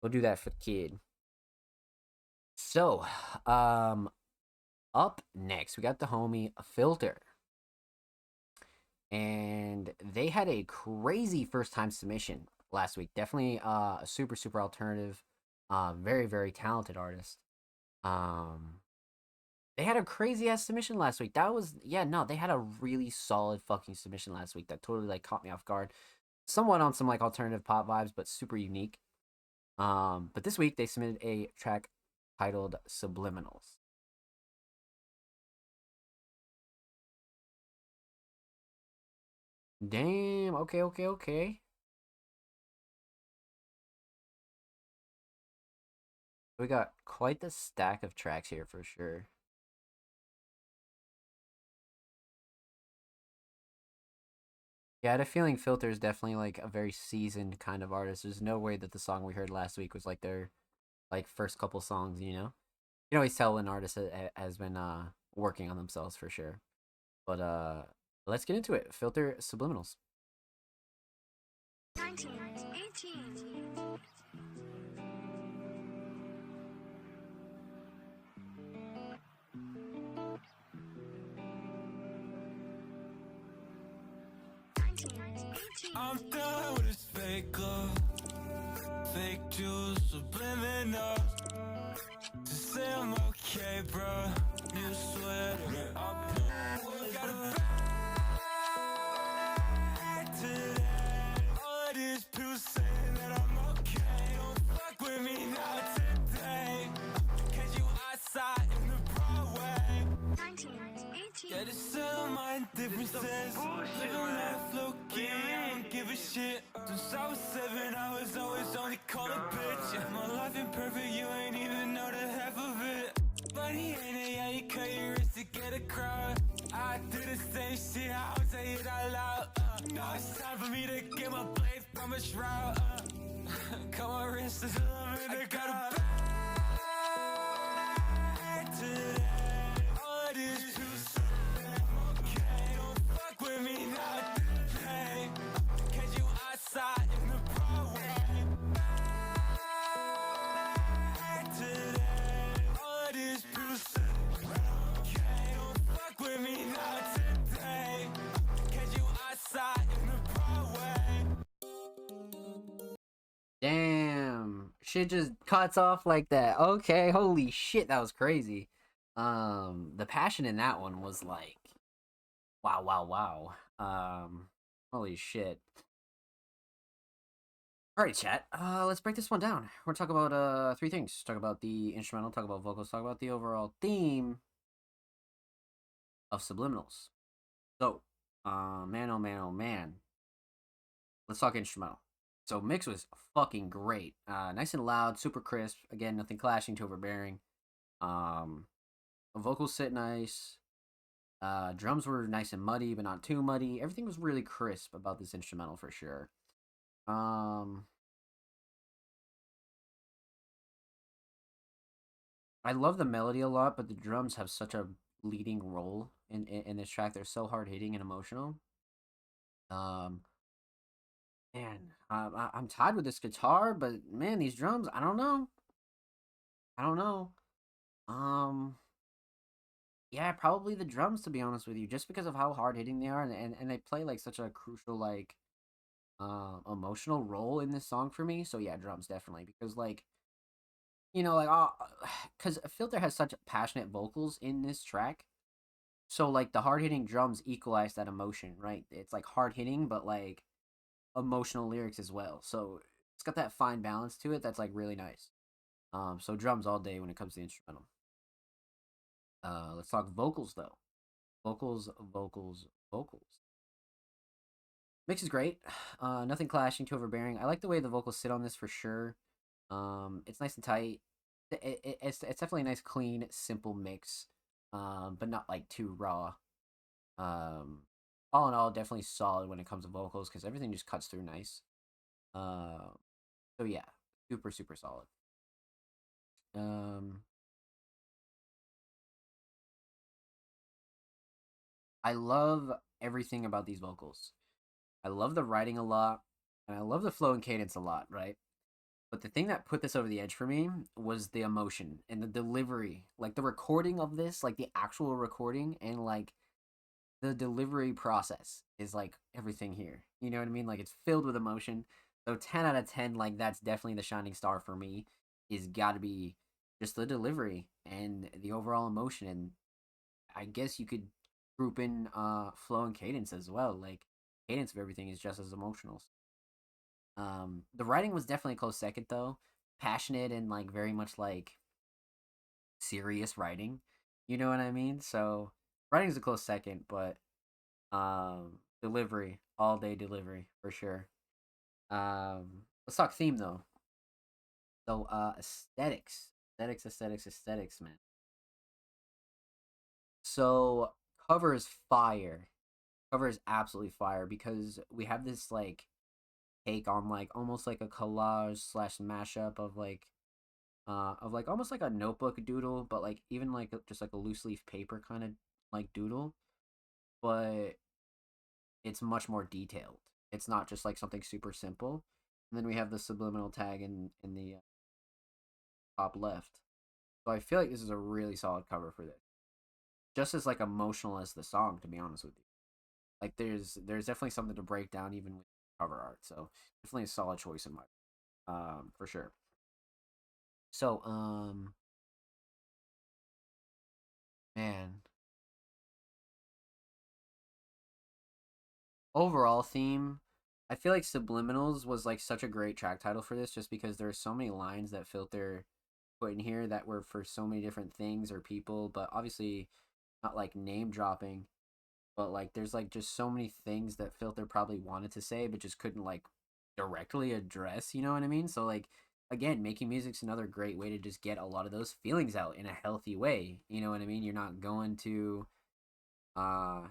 We'll do that for the kid. So, up next, we got the homie Filter. And they had a crazy first time submission last week. Definitely a super alternative, very, very talented artist. They had a crazy ass submission last week. They had a really solid fucking submission last week that totally like caught me off guard. Somewhat on some like alternative pop vibes, but super unique. But this week they submitted a track titled Subliminals. Damn. Okay, okay, okay. We got quite the stack of tracks here for sure. Yeah, I had a feeling Filter is definitely like a very seasoned kind of artist. There's no way that the song we heard last week was like their like first couple songs, you know? You can always tell when an artist has been working on themselves for sure. But let's get into it. Filter Subliminals. 19, 18. I'm done with this fake love, fake juice, subliminals. To say I'm okay, bro. New sweater, got a bag today. All of these people saying that I'm okay. Don't fuck with me not today. Cause you outside in the Broadway. 19, 18. Yeah, this all my differences. Living life low key, I don't give a shit. Since I was 7, I was always only called a bitch. Yeah, my life ain't perfect, you ain't even know the half of it. Funny ain't it, yeah, you cut your wrist to get a crowd. I do the same shit, I'll say it out loud. Now it's time for me to get my blade from a shroud. Cut my wrist as I'm in the got a bag today. All of these two okay, don't fuck with me not today. Cause you outside in the Broadway. Bag today. All of these people okay, don't fuck with me not today. Cause you outside in the Broadway. Damn. Shit just cuts off like that. Okay, holy shit, that was crazy. The passion in that one was like wow, wow, wow. Holy shit. Alright, chat. Let's break this one down. We're gonna talk about three things. Talk about the instrumental, talk about vocals, talk about the overall theme of Subliminals. So, man, oh man, oh man. Let's talk instrumental. So mix was fucking great. Nice and loud, super crisp. Again, nothing clashing too overbearing. Vocals sit nice. Drums were nice and muddy, but not too muddy. Everything was really crisp about this instrumental for sure. I love the melody a lot, but the drums have such a leading role in this track. They're so hard hitting and emotional. Man, I'm tied with this guitar, but man, these drums, I don't know. I don't know. Yeah, probably the drums to be honest with you, just because of how hard hitting they are, and they play like such a crucial like emotional role in this song for me. So yeah, drums definitely because like you know like because Filter has such passionate vocals in this track. So like the hard hitting drums equalize that emotion, right? It's like hard hitting, but like emotional lyrics as well. So it's got that fine balance to it that's like really nice. So drums all day when it comes to the instrumental. Let's talk vocals though. Vocals, vocals, vocals. Mix is great. Nothing clashing, too overbearing. I like the way the vocals sit on this for sure. It's nice and tight. It's definitely a nice, clean, simple mix. But not like too raw. All in all, definitely solid when it comes to vocals because everything just cuts through nice. So yeah, super super solid. I love everything about these vocals. I love the writing a lot, and I love the flow and cadence a lot, right? But the thing that put this over the edge for me was the emotion and the delivery. Like the recording of this, like the actual recording and like the delivery process is like everything here. You know what I mean? Like it's filled with emotion. So 10 out of 10, like that's definitely the shining star for me. Is got to be just the delivery and the overall emotion. And I guess you could group in flow and cadence as well. Like cadence of everything is just as emotional. The writing was definitely a close second though. Passionate and like very much like serious writing. You know what I mean? So writing's a close second, but delivery all day delivery for sure. Let's talk theme though. So aesthetics, man. So cover is fire. Cover is absolutely fire because we have this like take on like almost like a collage slash mashup of like almost like a notebook doodle, but like even like just like a loose leaf paper kind of like doodle, but it's much more detailed. It's not just like something super simple. And then we have the subliminal tag in the top left. So I feel like this is a really solid cover for this. Just as like emotional as the song, to be honest with you. Like there's definitely something to break down even with cover art. So definitely a solid choice in my for sure. So man, overall theme, I feel like Subliminals was like such a great track title for this just because there's so many lines that Filter put in here that were for so many different things or people, but obviously not like name dropping, but like there's like just so many things that Filter probably wanted to say but just couldn't like directly address, you know what I mean? So like again, making music's another great way to just get a lot of those feelings out in a healthy way. You know what I mean? You're not going to uh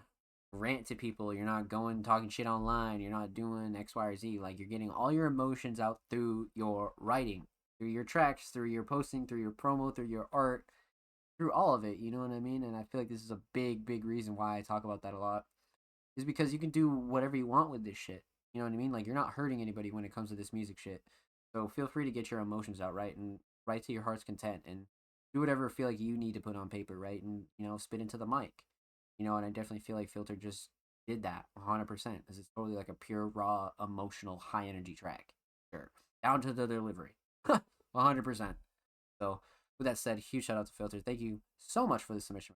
rant to people, you're not going talking shit online, you're not doing X, Y, or Z. Like you're getting all your emotions out through your writing, through your tracks, through your posting, through your promo, through your art, through all of it, you know what I mean? And I feel like this is a big reason why I talk about that a lot. Is because you can do whatever you want with this shit. You know what I mean? Like you're not hurting anybody when it comes to this music shit. So feel free to get your emotions out, right? And write to your heart's content and do whatever feel like you need to put on paper, right? And spit into the mic. And I definitely feel like Filter just did that 100%. Because it's totally like a pure, raw, emotional, high energy track. Sure. Down to the delivery. 100%. So, with that said, huge shout out to Filter. Thank you so much for the submission.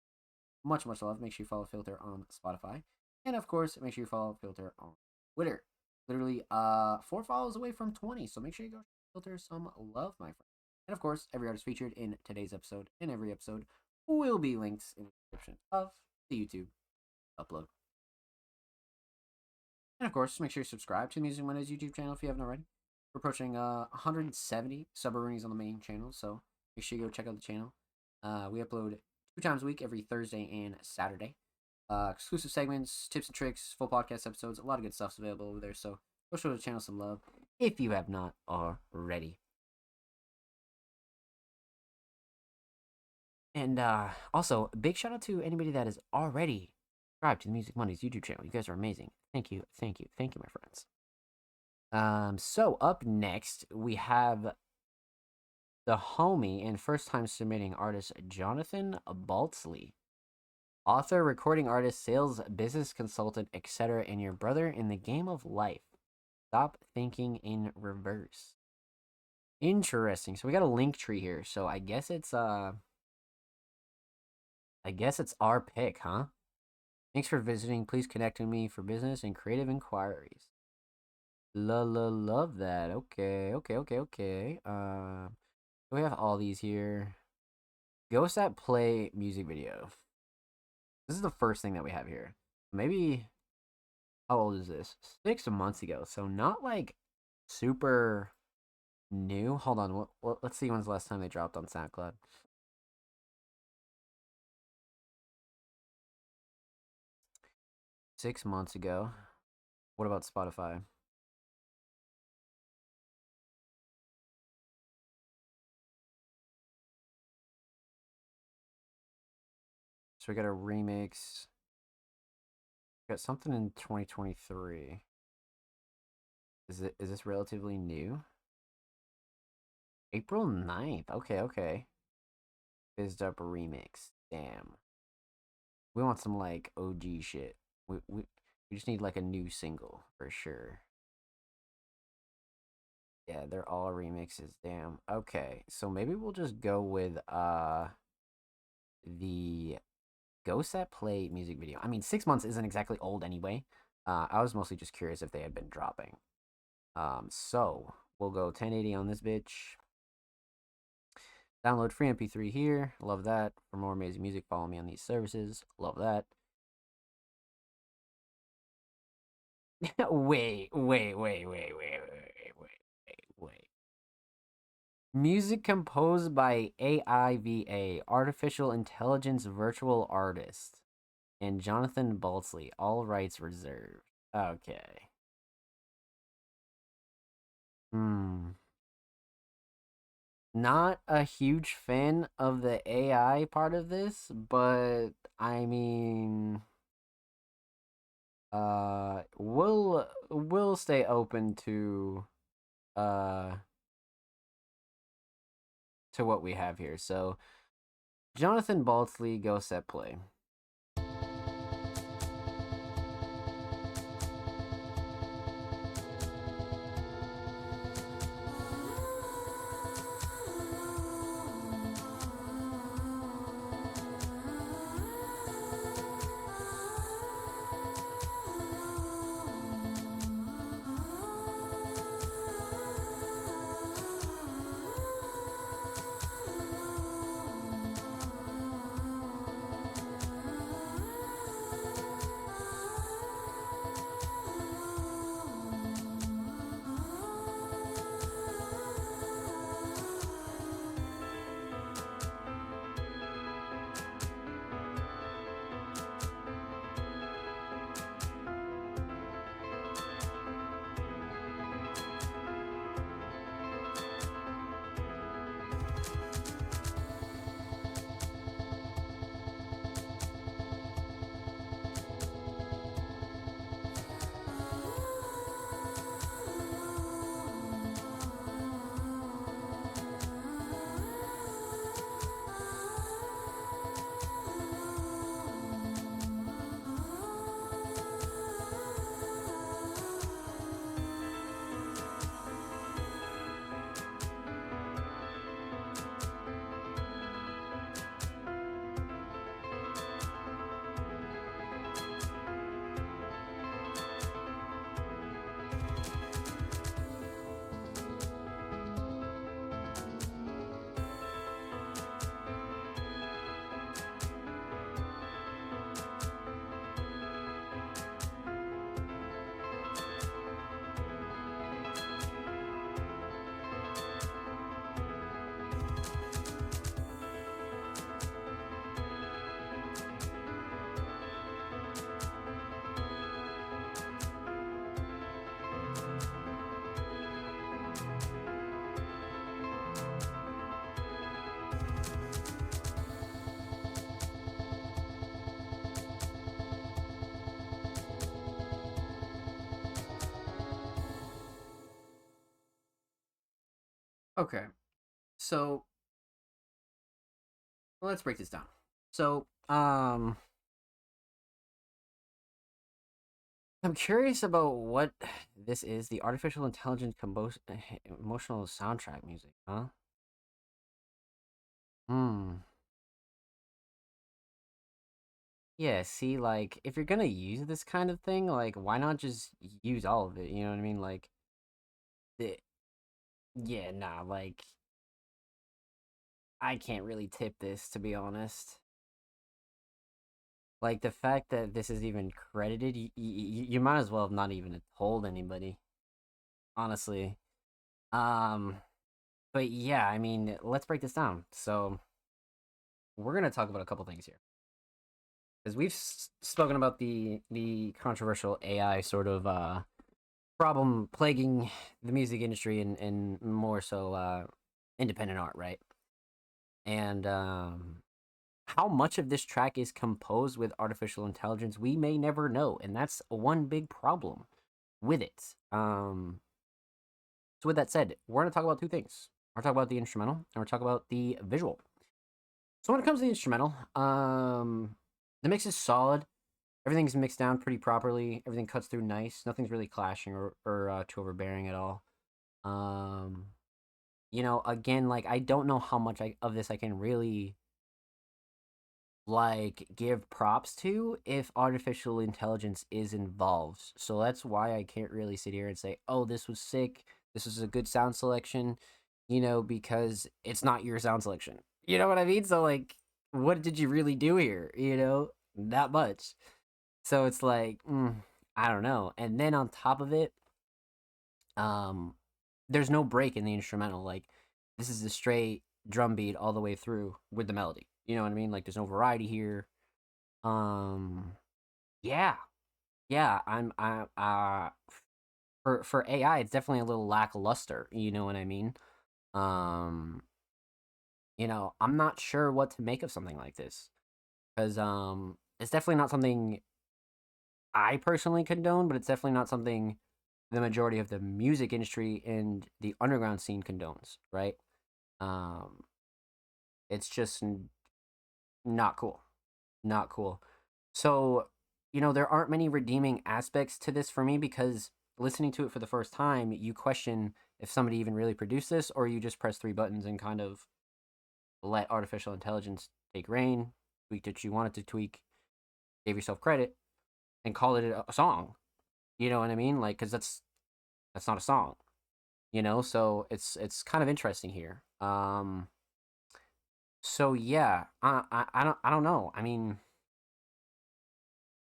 Much love. Make sure you follow Filter on Spotify. And of course, make sure you follow Filter on Twitter. Literally 4 follows away from 20. So make sure you go Filter some love, my friend. And of course, every artist featured in today's episode and every episode will be linked in the description of the YouTube upload. And of course, make sure you subscribe to the Music Mondays YouTube channel if you haven't already. We're approaching 170 sub-roonies on the main channel, so make sure you go check out the channel. We upload 2 times a week, every Thursday and Saturday. Exclusive segments, tips and tricks, full podcast episodes, a lot of good stuff's available over there, so go show the channel some love if you have not already. And also, big shout out to anybody that is already subscribed to the Music Mondays YouTube channel. You guys are amazing. Thank you, my friends. So up next we have the homie and first time submitting artist Jonathan Baltzley. Author, recording artist, sales, business consultant, etc., and your brother in the game of life. Stop thinking in reverse. Interesting. So we got a link tree here. So I guess it's our pick, huh? Thanks for visiting. Please connect with me for business and creative inquiries. Love that. Okay. We have all these here. Ghost at Play music video. This is the first thing that we have here. Maybe, how old is this? 6 months ago. So not like super new. Hold on. Let's see when's the last time they dropped on SoundCloud. Six months ago. What about Spotify? So we got a remix. We got something in 2023. Is this relatively new? April 9th. Okay. Fizzed Up remix. Damn. We want some like OG shit. We just need like a new single for sure. Yeah, they're all remixes. Damn. Okay. So maybe we'll just go with the Ghost at Play music video. I mean, 6 months isn't exactly old anyway. I was mostly just curious if they had been dropping. So we'll go 1080 on this bitch. Download free MP3 here. Love that. For more amazing music, follow me on these services. Love that. Wait. Music composed by AIVA, Artificial Intelligence Virtual Artist, and Jonathan Balsley, all rights reserved. Okay. Not a huge fan of the AI part of this, but I mean, we'll stay open uh to what we have here. So Jonathan Balsley, go set play. Okay. So let's break this down. So, I'm curious about what this is, the artificial intelligence emotional soundtrack music, huh? Hmm. Yeah, see, like, if you're gonna use this kind of thing, like, why not just use all of it? You know what I mean? Like, the, yeah, nah, like, I can't really tip this, to be honest. Like, the fact that this is even credited, you might as well have not even told anybody, honestly. Um, but yeah, I mean, let's break this down. So, we're gonna talk about a couple things here. Because we've spoken about the controversial AI sort of problem plaguing the music industry and more so independent art, right? And how much of this track is composed with artificial intelligence, we may never know, and that's one big problem with it. So with that said, we're gonna talk about two things. We're gonna talk about the instrumental, and we're talk about the visual. So when it comes to the instrumental, the mix is solid. Everything's mixed down pretty properly. Everything cuts through nice. Nothing's really clashing or too overbearing at all. You know, again, like I don't know how much of this I can really like give props to if artificial intelligence is involved. So that's why I can't really sit here and say, "Oh, this was sick. This was a good sound selection," you know, because it's not your sound selection. You know what I mean? So like, what did you really do here? You know, not much. So it's like, I don't know. And then on top of it, there's no break in the instrumental. Like, this is a straight drum beat all the way through with the melody. You know what I mean? Like, there's no variety here. Yeah, yeah. For AI, it's definitely a little lackluster. You know what I mean? Um, I'm not sure what to make of something like this because it's definitely not something I personally condone, but it's definitely not something the majority of the music industry and the underground scene condones, right? Um, it's just not cool. Not cool. So, there aren't many redeeming aspects to this for me because listening to it for the first time, you question if somebody even really produced this or you just press three buttons and kind of let artificial intelligence take reign, tweaked it you wanted to tweak, gave yourself credit, and call it a song. You know what I mean? Like, because that's not a song. So it's kind of interesting here. So yeah, I don't know. I mean,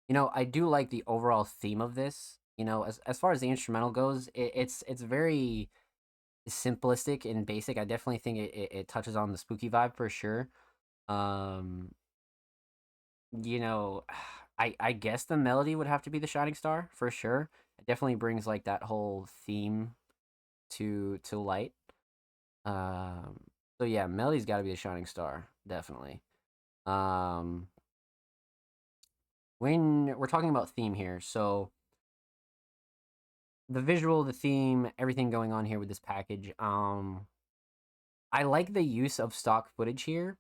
I do like the overall theme of this. As far as the instrumental goes, it's very simplistic and basic. I definitely think it touches on the spooky vibe for sure. Um, you know, I guess the melody would have to be the shining star for sure. It definitely brings like that whole theme to light. Um, so yeah, melody's got to be the shining star, definitely. Um, when we're talking about theme here, so the visual, the theme, everything going on here with this package. I like the use of stock footage here.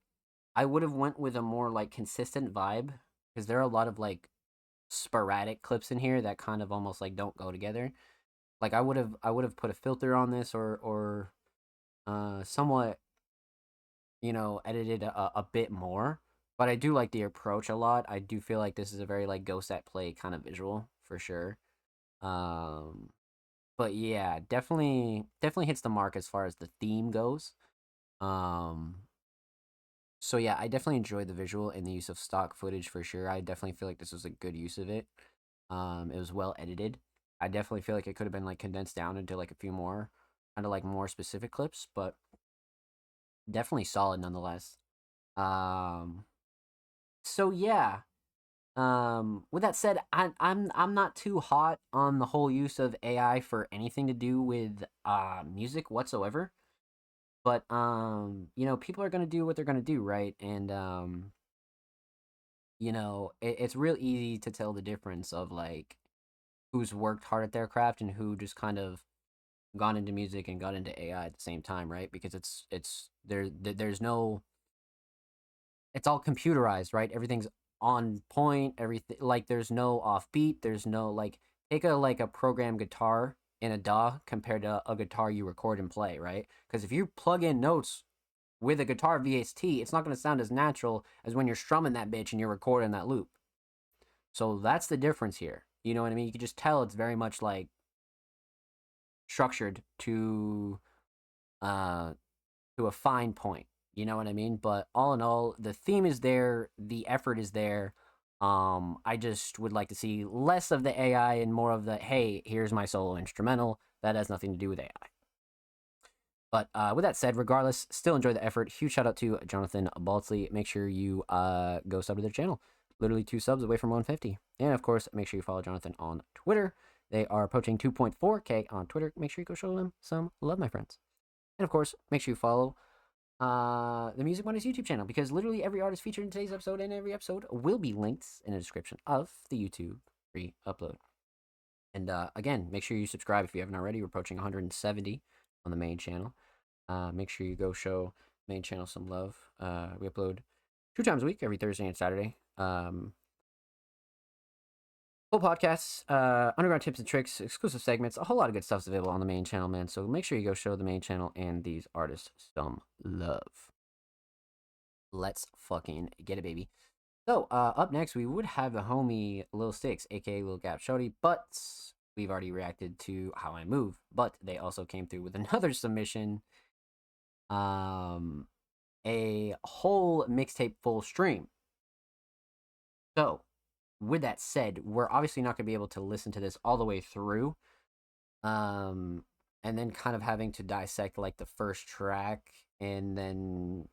I would have went with a more like consistent vibe because there are a lot of like sporadic clips in here that kind of almost like don't go together. Like I would have put a filter on this or somewhat edited a bit more. But I do like the approach a lot. I do feel like this is a very like Ghost at Play kind of visual for sure. Um, but yeah, definitely hits the mark as far as the theme goes. Um, so yeah, I definitely enjoyed the visual and the use of stock footage for sure. I definitely feel like this was a good use of it. It was well edited. I definitely feel like it could have been like condensed down into like a few more kind of like more specific clips, but definitely solid nonetheless. Um, so yeah. With that said, I'm not too hot on the whole use of AI for anything to do with music whatsoever. But people are gonna do what they're gonna do, right? And it's real easy to tell the difference of like who's worked hard at their craft and who just kind of gone into music and got into AI at the same time, right? Because there's no, it's all computerized, right? Everything's on point, everything, like there's no offbeat, there's no like, take a programmed guitar in a DAW compared to a guitar you record and play, right? Because if you plug in notes with a guitar VST, it's not going to sound as natural as when you're strumming that bitch and you're recording that loop. So that's the difference here. You know what I mean? You can just tell it's very much like structured to a fine point. You know what I mean? But all in all, the theme is there, the effort is there. I just would like to see less of the AI and more of the, hey, here's my solo instrumental that has nothing to do with AI. But with that said, regardless, still enjoy the effort. Huge shout out to Jonathan Baltzley. Make sure you go sub to their channel. Literally 2 subs away from 150. And of course, make sure you follow Jonathan on Twitter. They are approaching 2.4K on Twitter. Make sure you go show them some love, my friends. And of course, make sure you follow the Music Mondays YouTube channel because literally every artist featured in today's episode and every episode will be linked in the description of the YouTube free upload. And again, make sure you subscribe if you haven't already. We're approaching 170 on the main channel. Make sure you go show main channel some love. We upload 2 times a week, every Thursday and Saturday. Full podcasts, underground tips and tricks, exclusive segments, a whole lot of good stuff's available on the main channel, man. So make sure you go show the main channel and these artists some love. Let's fucking get it, baby. So, up next, we would have the homie Lil Six, aka Lil Gap Shorty, but we've already reacted to How I Move. But they also came through with another submission, a whole mixtape full stream. So, with that said, we're obviously not going to be able to listen to this all the way through. And then kind of having to dissect like the first track and then,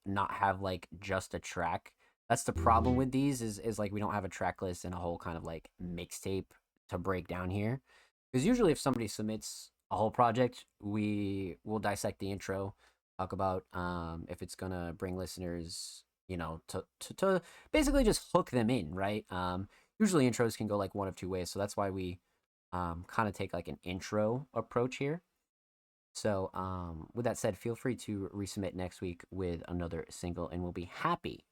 not have like just a track. That's the problem with these is like we don't have a track list and a whole kind of like mixtape to break down here. Because usually if somebody submits a whole project, we will dissect the intro, talk about if it's gonna bring listeners, to basically just hook them in, right? Usually intros can go like one of two ways, so that's why we kind of take like an intro approach here. So with that said, feel free to resubmit next week with another single, and we'll be happy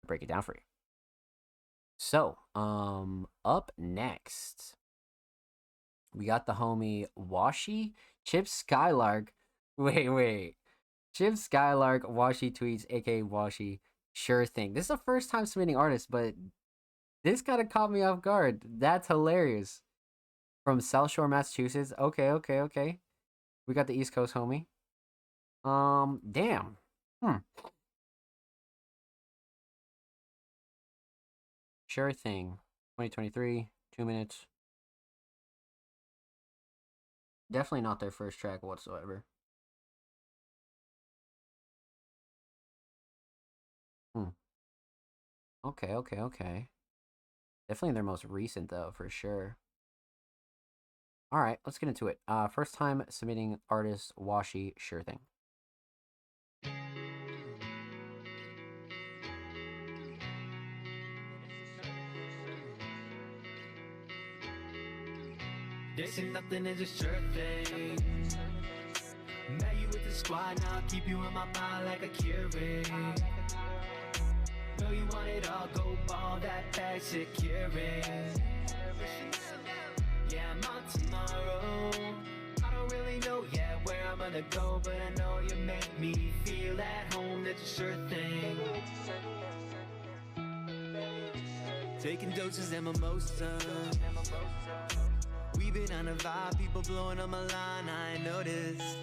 to break it down for you. So up next, we got the homie Washi Chip Skylark. Wait. Chip Skylark, Washi tweets, aka Washi, sure thing. This is the first time submitting artists, but this kind of caught me off guard. That's hilarious. From South Shore, Massachusetts. Okay. We got the East Coast homie. Damn. Sure thing. 2023, 2 minutes. Definitely not their first track whatsoever. Okay. Definitely their most recent though, for sure. All right, let's get into it. First time submitting artist Washi, sure thing. This ain't nothing, it's a sure thing. Met you with the squad, now I keep you in my mind like a Keurig. Know you want it all, go ball, that bag securing. Yeah, I'm on tomorrow. I don't really know yet where I'm gonna go, but I know you make me feel at home, that's a sure thing. Taking doses and mimosa. We been on a vibe, people blowing on my line, I ain't noticed.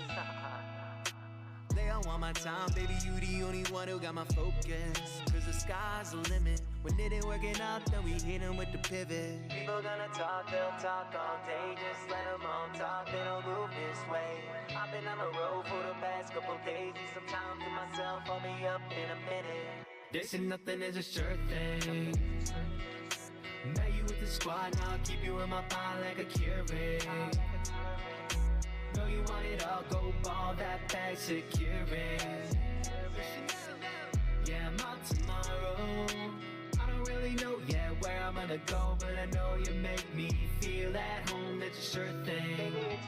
They all want my time, baby, you the only one who got my focus. Cause the sky's the limit. When it ain't working out, then we hit them with the pivot. People gonna talk, they'll talk all day. Just let them all talk, they don't move this way. I've been on the road for the past couple days, and sometimes to myself, I'll be up in a minute. This ain't nothing, it's a sure thing. Met you with the squad, now I keep you in my mind like a Keurig. Know you want it all, go ball, that bag securing. Yeah, I'm out tomorrow. I don't really know yet where I'm gonna go, but I know you make me feel at home, that's a sure thing.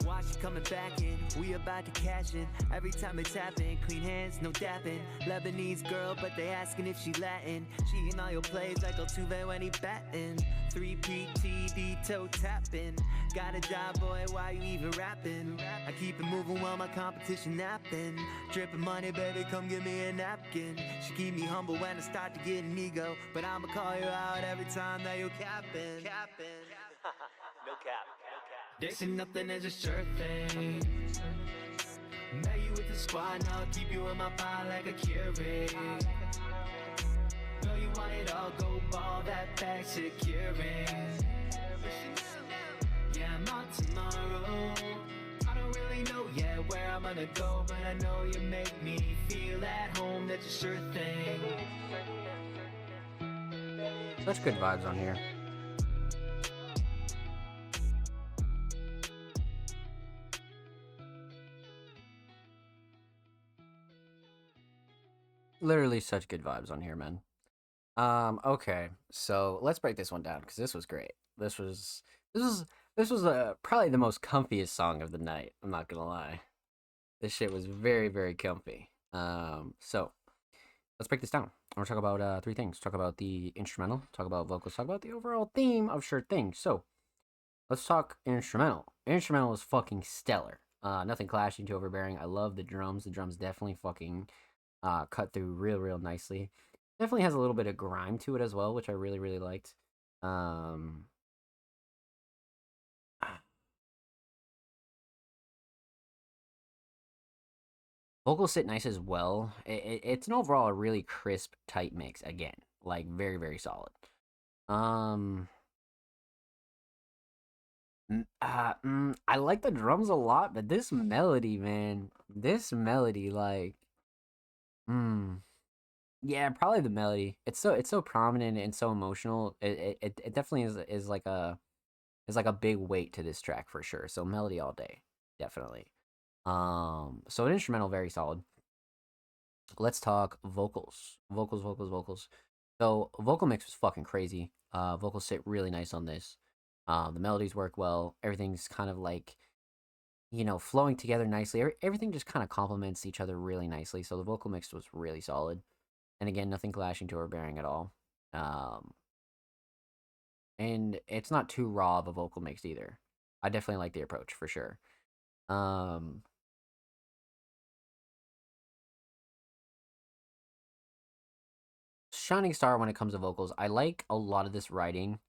Watch you coming back in, we about to cash in. Every time it's happening, clean hands, no dapping. Lebanese girl, but they asking if she Latin. She in all your plays like Altuve when he batting. 3PTD toe tapping. Gotta die, boy, why you even rapping? I keep it moving while my competition napping. Dripping money, baby, come give me a napkin. She keep me humble when I start to get an ego, but I'ma call you out every time that you're capping. No cap. This ain't nothing, it's a sure thing. Met you with the squad, now I keep you in my mind like a Keurig. Know you want it all, go ball, that bag securing. Yeah, I'm out tomorrow. I don't really know yet where I'm gonna go, but I know you make me feel at home, that's a sure thing. Such good vibes on here. Literally such good vibes on here, man. Okay, so let's break this one down because this was great. This was probably the most comfiest song of the night. I'm not gonna lie. This shit was very, very comfy. So let's break this down. We're gonna talk about three things. Talk about the instrumental, talk about vocals, talk about the overall theme of Sure Thing. So let's talk instrumental. Instrumental is fucking stellar. Nothing clashing, too overbearing. I love the drums. The drums definitely fucking cut through real nicely. Definitely has a little bit of grime to it as well, which I really, really liked. Vocals sit nice as well. It's an overall a really crisp, tight mix. Again, Like very, very solid. Um, I like the drums a lot, but this melody, man, this melody, like, mm, yeah, probably the melody. It's so prominent and so emotional. It definitely is like a big weight to this track for sure. So melody all day, definitely. So an instrumental very solid. Let's talk vocals. Vocals. So vocal mix was fucking crazy. Vocals sit really nice on this. The melodies work well. Everything's kind of like, flowing together nicely. Everything just kind of complements each other really nicely. So the vocal mix was really solid. And again, nothing clashing to or bearing at all. Um, and it's not too raw of a vocal mix either. I definitely like the approach for sure. Um, Shining star when it comes to vocals. I like a lot of this writing,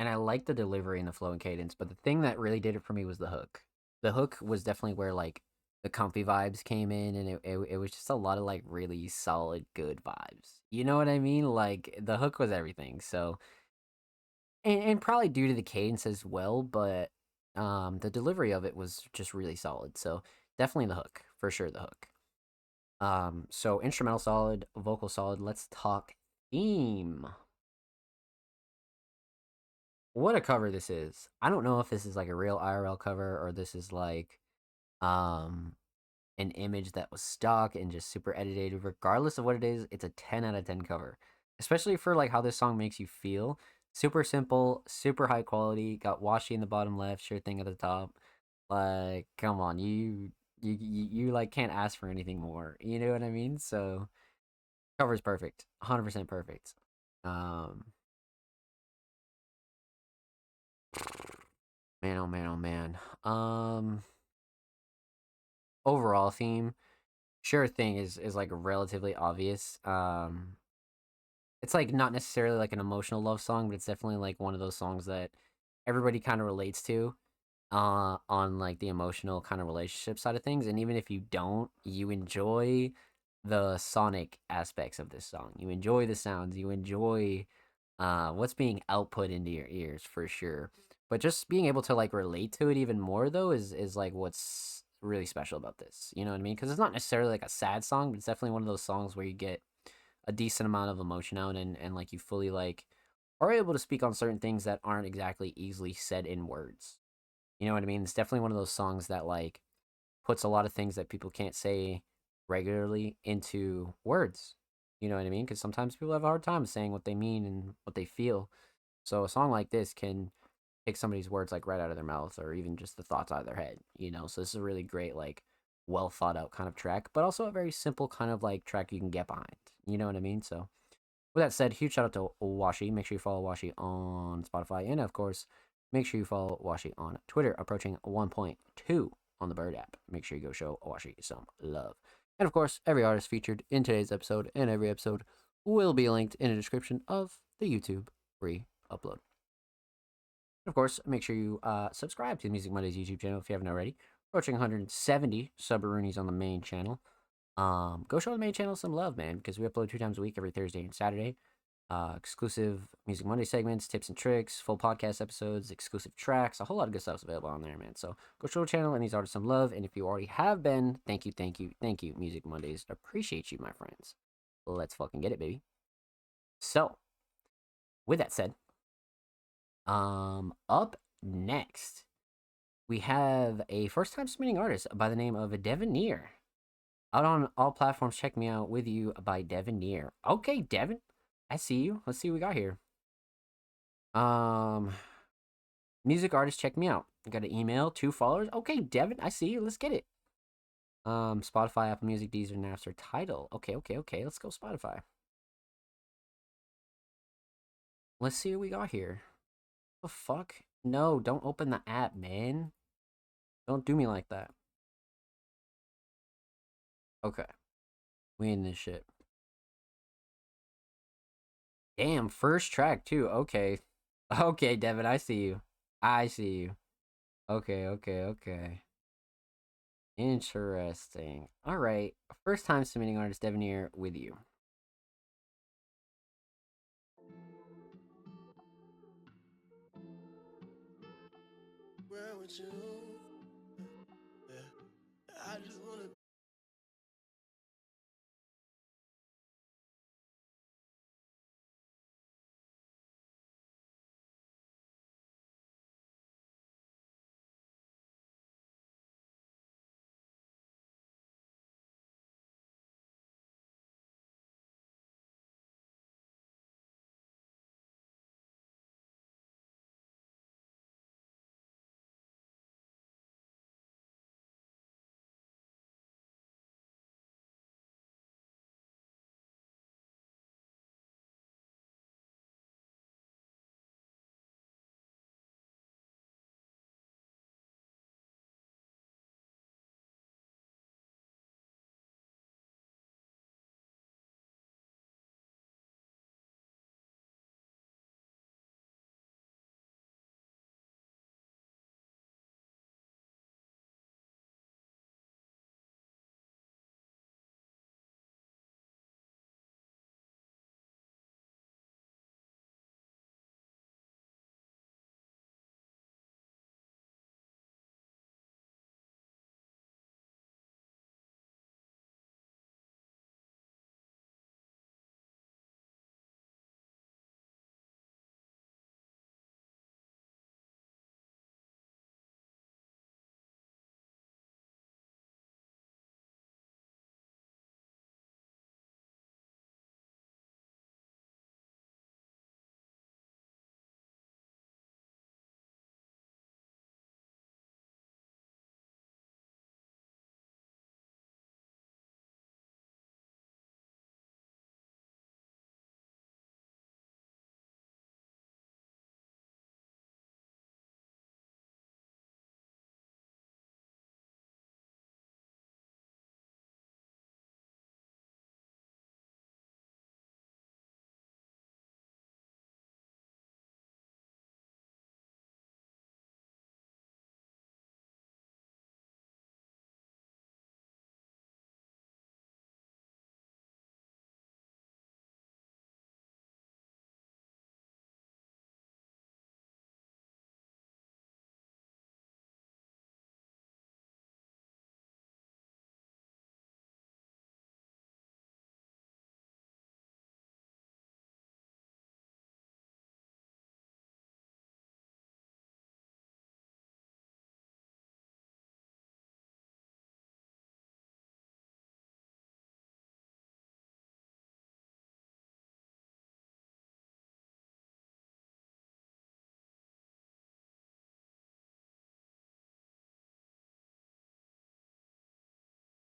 and I like the delivery and the flow and cadence. But the thing that really did it for me was the hook. The hook was definitely where like the comfy vibes came in, and it was just a lot of like really solid, good vibes. You know what I mean? Like the hook was everything. So and probably due to the cadence as well, but the delivery of it was just really solid. So definitely the hook for sure. The hook. So instrumental solid, vocal solid. Let's talk theme. What a cover this is. I don't know if this is like a real IRL cover or this is like um an image that was stock and just super edited. Regardless of what it is, it's a 10 out of 10 cover. Especially for like how this song makes you feel. Super simple, super high quality. Got Washi in the bottom left, Sure Thing at the top. Like, come on, you like can't ask for anything more. You know what I mean? So cover's perfect. 100% perfect. Um Man, oh man, oh man. Overall theme, Sure Thing is like relatively obvious. It's like not necessarily like an emotional love song, but it's definitely like one of those songs that everybody kind of relates to on like the emotional kind of relationship side of things. And even if you don't, you enjoy the sonic aspects of this song. You enjoy the sounds, you enjoy what's being output into your ears for sure. But just being able to like relate to it even more though is like what's really special about this. You know what I mean? Because it's not necessarily like a sad song, but it's definitely one of those songs where you get a decent amount of emotion out and like you fully like are able to speak on certain things that aren't exactly easily said in words. You know what I mean? It's definitely one of those songs that like puts a lot of things that people can't say regularly into words. You know what I mean? Because sometimes people have a hard time saying what they mean and what they feel. So a song like this can take somebody's words like right out of their mouth or even just the thoughts out of their head, So this is a really great, like, well thought out kind of track, but also a very simple kind of like track you can get behind. You know what I mean? So with that said, huge shout out to Washi. Make sure you follow Washi on Spotify. And of course, make sure you follow Washi on Twitter, approaching 1.2 on the Bird app. Make sure you go show Washi some love. And of course, every artist featured in today's episode and every episode will be linked in the description of the YouTube re-upload. Of course, make sure you subscribe to the Music Mondays YouTube channel if you haven't already. Approaching 170 sub-roonies on the main channel. Go show the main channel some love, man, because we upload 2 times a week, every Thursday and Saturday. Exclusive Music Monday segments, tips and tricks, full podcast episodes, exclusive tracks, a whole lot of good stuff is available on there, man. So go show the channel and these artists some love. And if you already have been, thank you, Music Mondays. Appreciate you, my friends. Let's fucking get it, baby. So, with that said, up next, we have a first-time submitting artist by the name of Devoneer. Out on all platforms, check me out with you by Devoneer. Okay, Devin, I see you. Let's see what we got here. Music artist, check me out. I got an email, 2 followers. Okay, Devin, I see you. Let's get it. Spotify, Apple Music, Deezer, Napster, Tidal. Okay. Let's go Spotify. Let's see what we got here. What the fuck? No, don't open the app, man. Don't do me like that. Okay. We in this shit. Damn, first track too. Okay. Okay, Devin, I see you. Okay. Interesting. Alright. First time submitting artist Devoneer with you. with you. Yeah. I just wanna.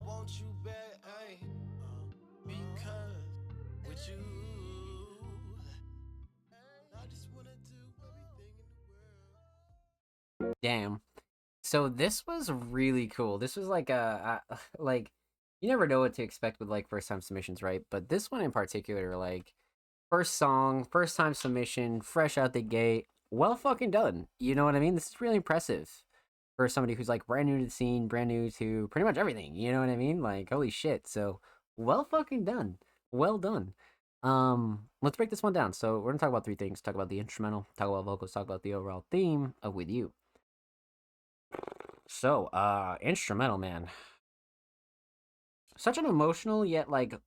Want you back, ay, because with you, I just wanna do everything in the world. Damn. So this was really cool. This was like like you never know what to expect with like first time submissions, right? But this one in particular, like first song, first time submission, fresh out the gate, well fucking done. You know what I mean? This is really impressive for somebody who's like brand new to the scene, brand new to pretty much everything. You know what I mean? Like holy shit. So well fucking done. Well done. Let's break this one down. So we're gonna talk about three things. Talk about the instrumental, talk about vocals, talk about the overall theme of With You. So, instrumental, man. Such an emotional yet like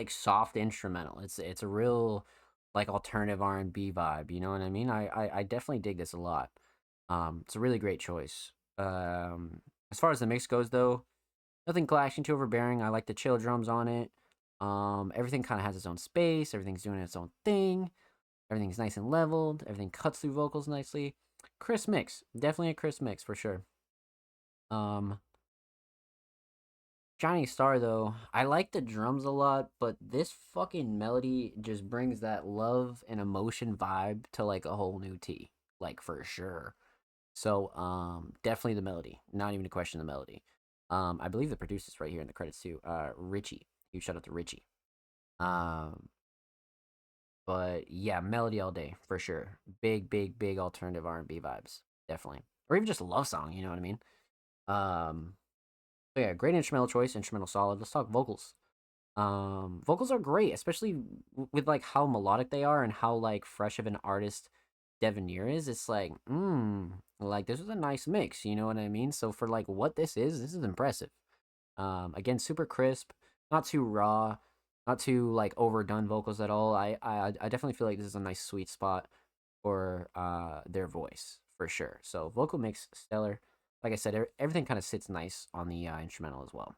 soft instrumental. It's a real like alternative R&B vibe, you know what I mean? I definitely dig this a lot. It's a really great choice. As far as the mix goes though, nothing clashing too overbearing. I like the chill drums on it. Everything kind of has its own space, everything's doing its own thing. Everything's nice and leveled, everything cuts through vocals nicely. Crisp mix. Definitely a crisp mix for sure. Shining Star though, I like the drums a lot, but this fucking melody just brings that love and emotion vibe to like a whole new T, like for sure. So definitely the melody, not even a question of the melody. I believe the producer's right here in the credits too. Richie, huge shout out to Richie. But yeah, melody all day for sure. Big alternative R&B vibes, definitely, or even just a love song. You know what I mean? So yeah, great instrumental choice, instrumental solid. Let's talk vocals. Vocals are great, especially with like how melodic they are and how like fresh of an artist Devenir is, it's like, like this was a nice mix, you know what I mean? So for like what this is impressive. Again, super crisp, not too raw, not too like overdone vocals at all. I definitely feel like this is a nice sweet spot for their voice for sure. So vocal mix stellar. Like I said, everything kind of sits nice on the instrumental as well.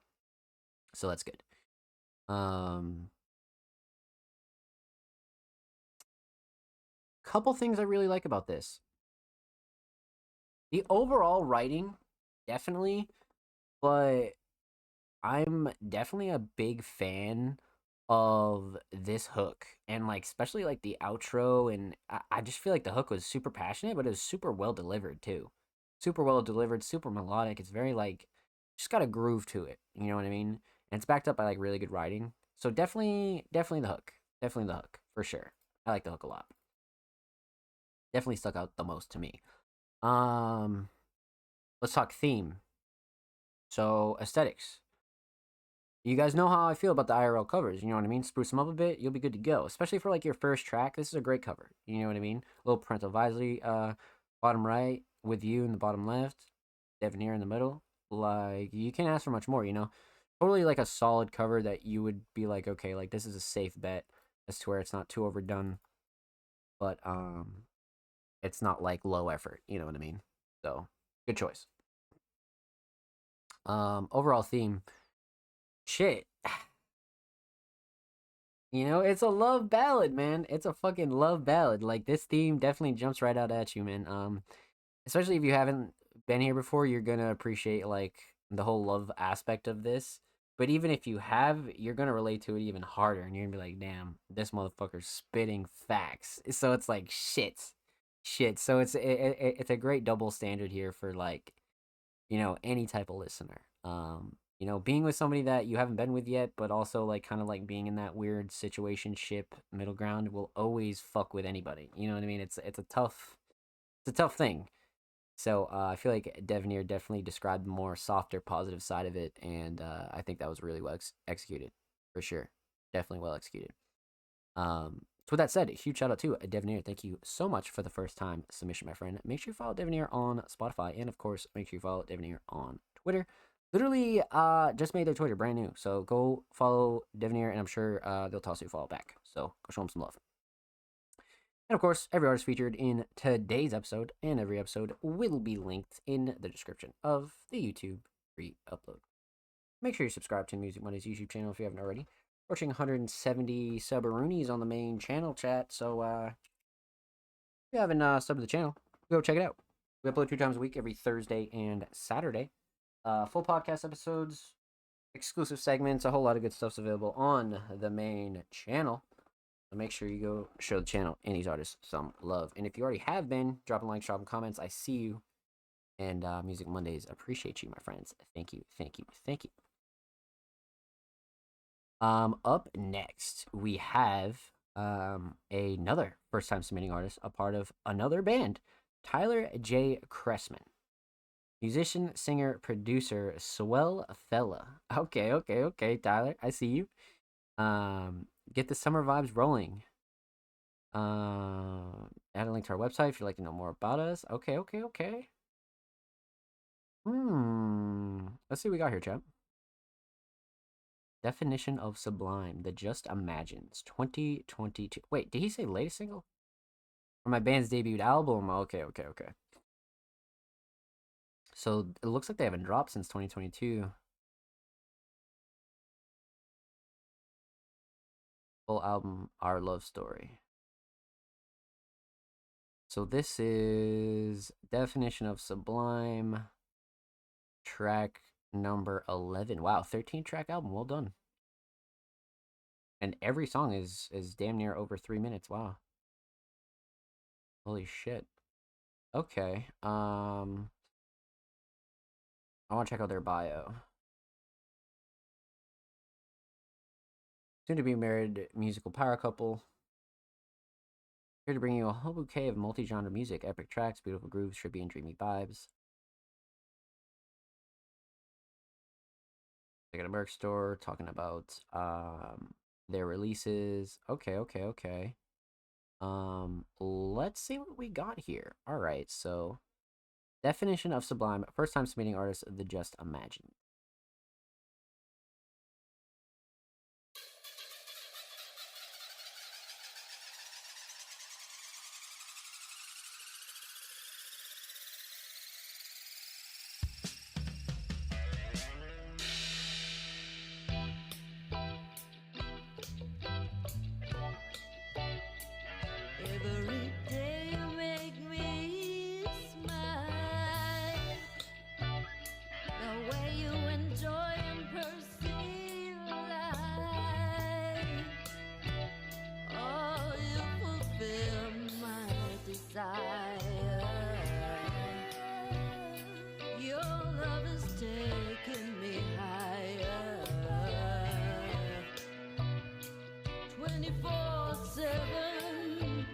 So that's good. Couple things I really like about this. The overall writing, definitely, but I'm definitely a big fan of this hook and like especially like the outro, and I just feel like the hook was super passionate, but it was super well delivered too. Super well delivered, super melodic. It's very like just got a groove to it. You know what I mean? And it's backed up by like really good writing. So definitely the hook. Definitely the hook for sure. I like the hook a lot. Definitely stuck out the most to me. Um, let's talk theme. So aesthetics. You guys know how I feel about the IRL covers. You know what I mean? Spruce them up a bit, you'll be good to go. Especially for like your first track, this is a great cover. You know what I mean? A little parental advisory, bottom right with you in the bottom left, Devenir in the middle. Like you can't ask for much more. You know, totally like a solid cover that you would be like, okay, like this is a safe bet as to where it's not too overdone, but it's not like low effort. You know what I mean? So good choice. Overall theme, shit. You know, it's a love ballad, man. It's a fucking love ballad. Like this theme definitely jumps right out at you, man. Especially if you haven't been here before, you're gonna appreciate like the whole love aspect of this. But even if you have, you're gonna relate to it even harder, and you're gonna be like, "Damn, this motherfucker's spitting facts." So it's like shit. So it's a great double standard here for like any type of listener. Being with somebody that you haven't been with yet, but also like kind of like being in that weird situation ship middle ground will always fuck with anybody. You know what I mean? It's a tough thing. So I feel like Devenir definitely described the more softer, positive side of it, and I think that was really well executed for sure. Definitely well executed. So with that said, a huge shout out to Devenir. Thank you so much for the first time submission, my friend. Make sure you follow Devenir on Spotify, and of course, make sure you follow Devenir on Twitter. Literally, just made their Twitter brand new, so go follow Devenir, and I'm sure they'll toss you a follow back. So go show them some love. And of course, every artist featured in today's episode and every episode will be linked in the description of the YouTube re-upload. Make sure you subscribe to Music Mondays YouTube channel if you haven't already. Approaching 170 subaroonies on the main channel chat, so if you haven't subbed to the channel, go check it out. We upload 2 times a week, every Thursday and Saturday. Full podcast episodes, exclusive segments, a whole lot of good stuff's available on the main channel. So make sure you go show the channel and these artists some love. And if you already have been, dropping likes, dropping comments, I see you. And Music Mondays appreciate you, my friends. Thank you. Up next, we have another first-time submitting artist, a part of another band, Tyler J. Cressman. Musician, singer, producer, swell fella. Okay, Tyler, I see you. Get the summer vibes rolling. Add a link to our website if you'd like to know more about us. Okay. Let's see what we got here, chap. Definition of Sublime, The Just Imagines, 2022. Wait, did he say latest single? Or my band's debut album? Okay. So it looks like they haven't dropped since 2022. Full album, Our Love Story. So this is Definition of Sublime, track number 11. Wow, 13-track album. Well done. And every song is damn near over 3 minutes. Wow. Holy shit. Okay. I want to check out their bio. Soon to be married musical power couple. Here to bring you a whole bouquet of multi-genre music, epic tracks, beautiful grooves, trippy and dreamy vibes. They got a merch store talking about their releases. Okay. Let's see what we got here. All right, so definition of sublime: first time submitting artist, the Just Imagine. Every day you make me smile. The way you enjoy and perceive life. Oh, you fulfill my desire. Your love has taken me higher. 24/7,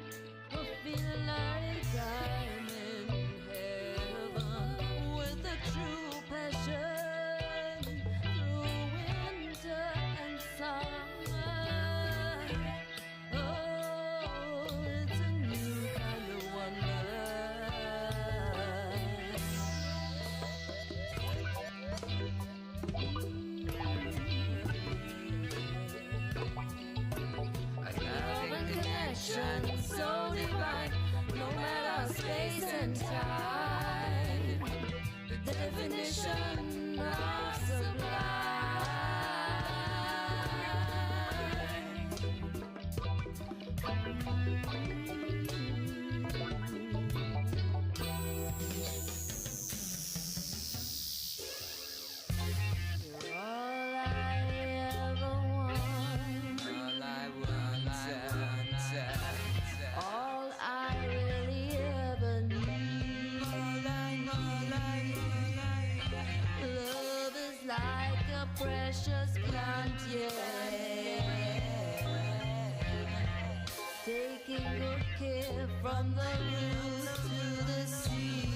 I feel like I'm in heaven with a true passion through winter and summer. Oh, it's a new kind of Love and connection so divine, no matter space and time. The definition of sublime. You're all I ever want. All I really ever need. Love is like a precious plant, yeah. Taking good care from the roots to the sea.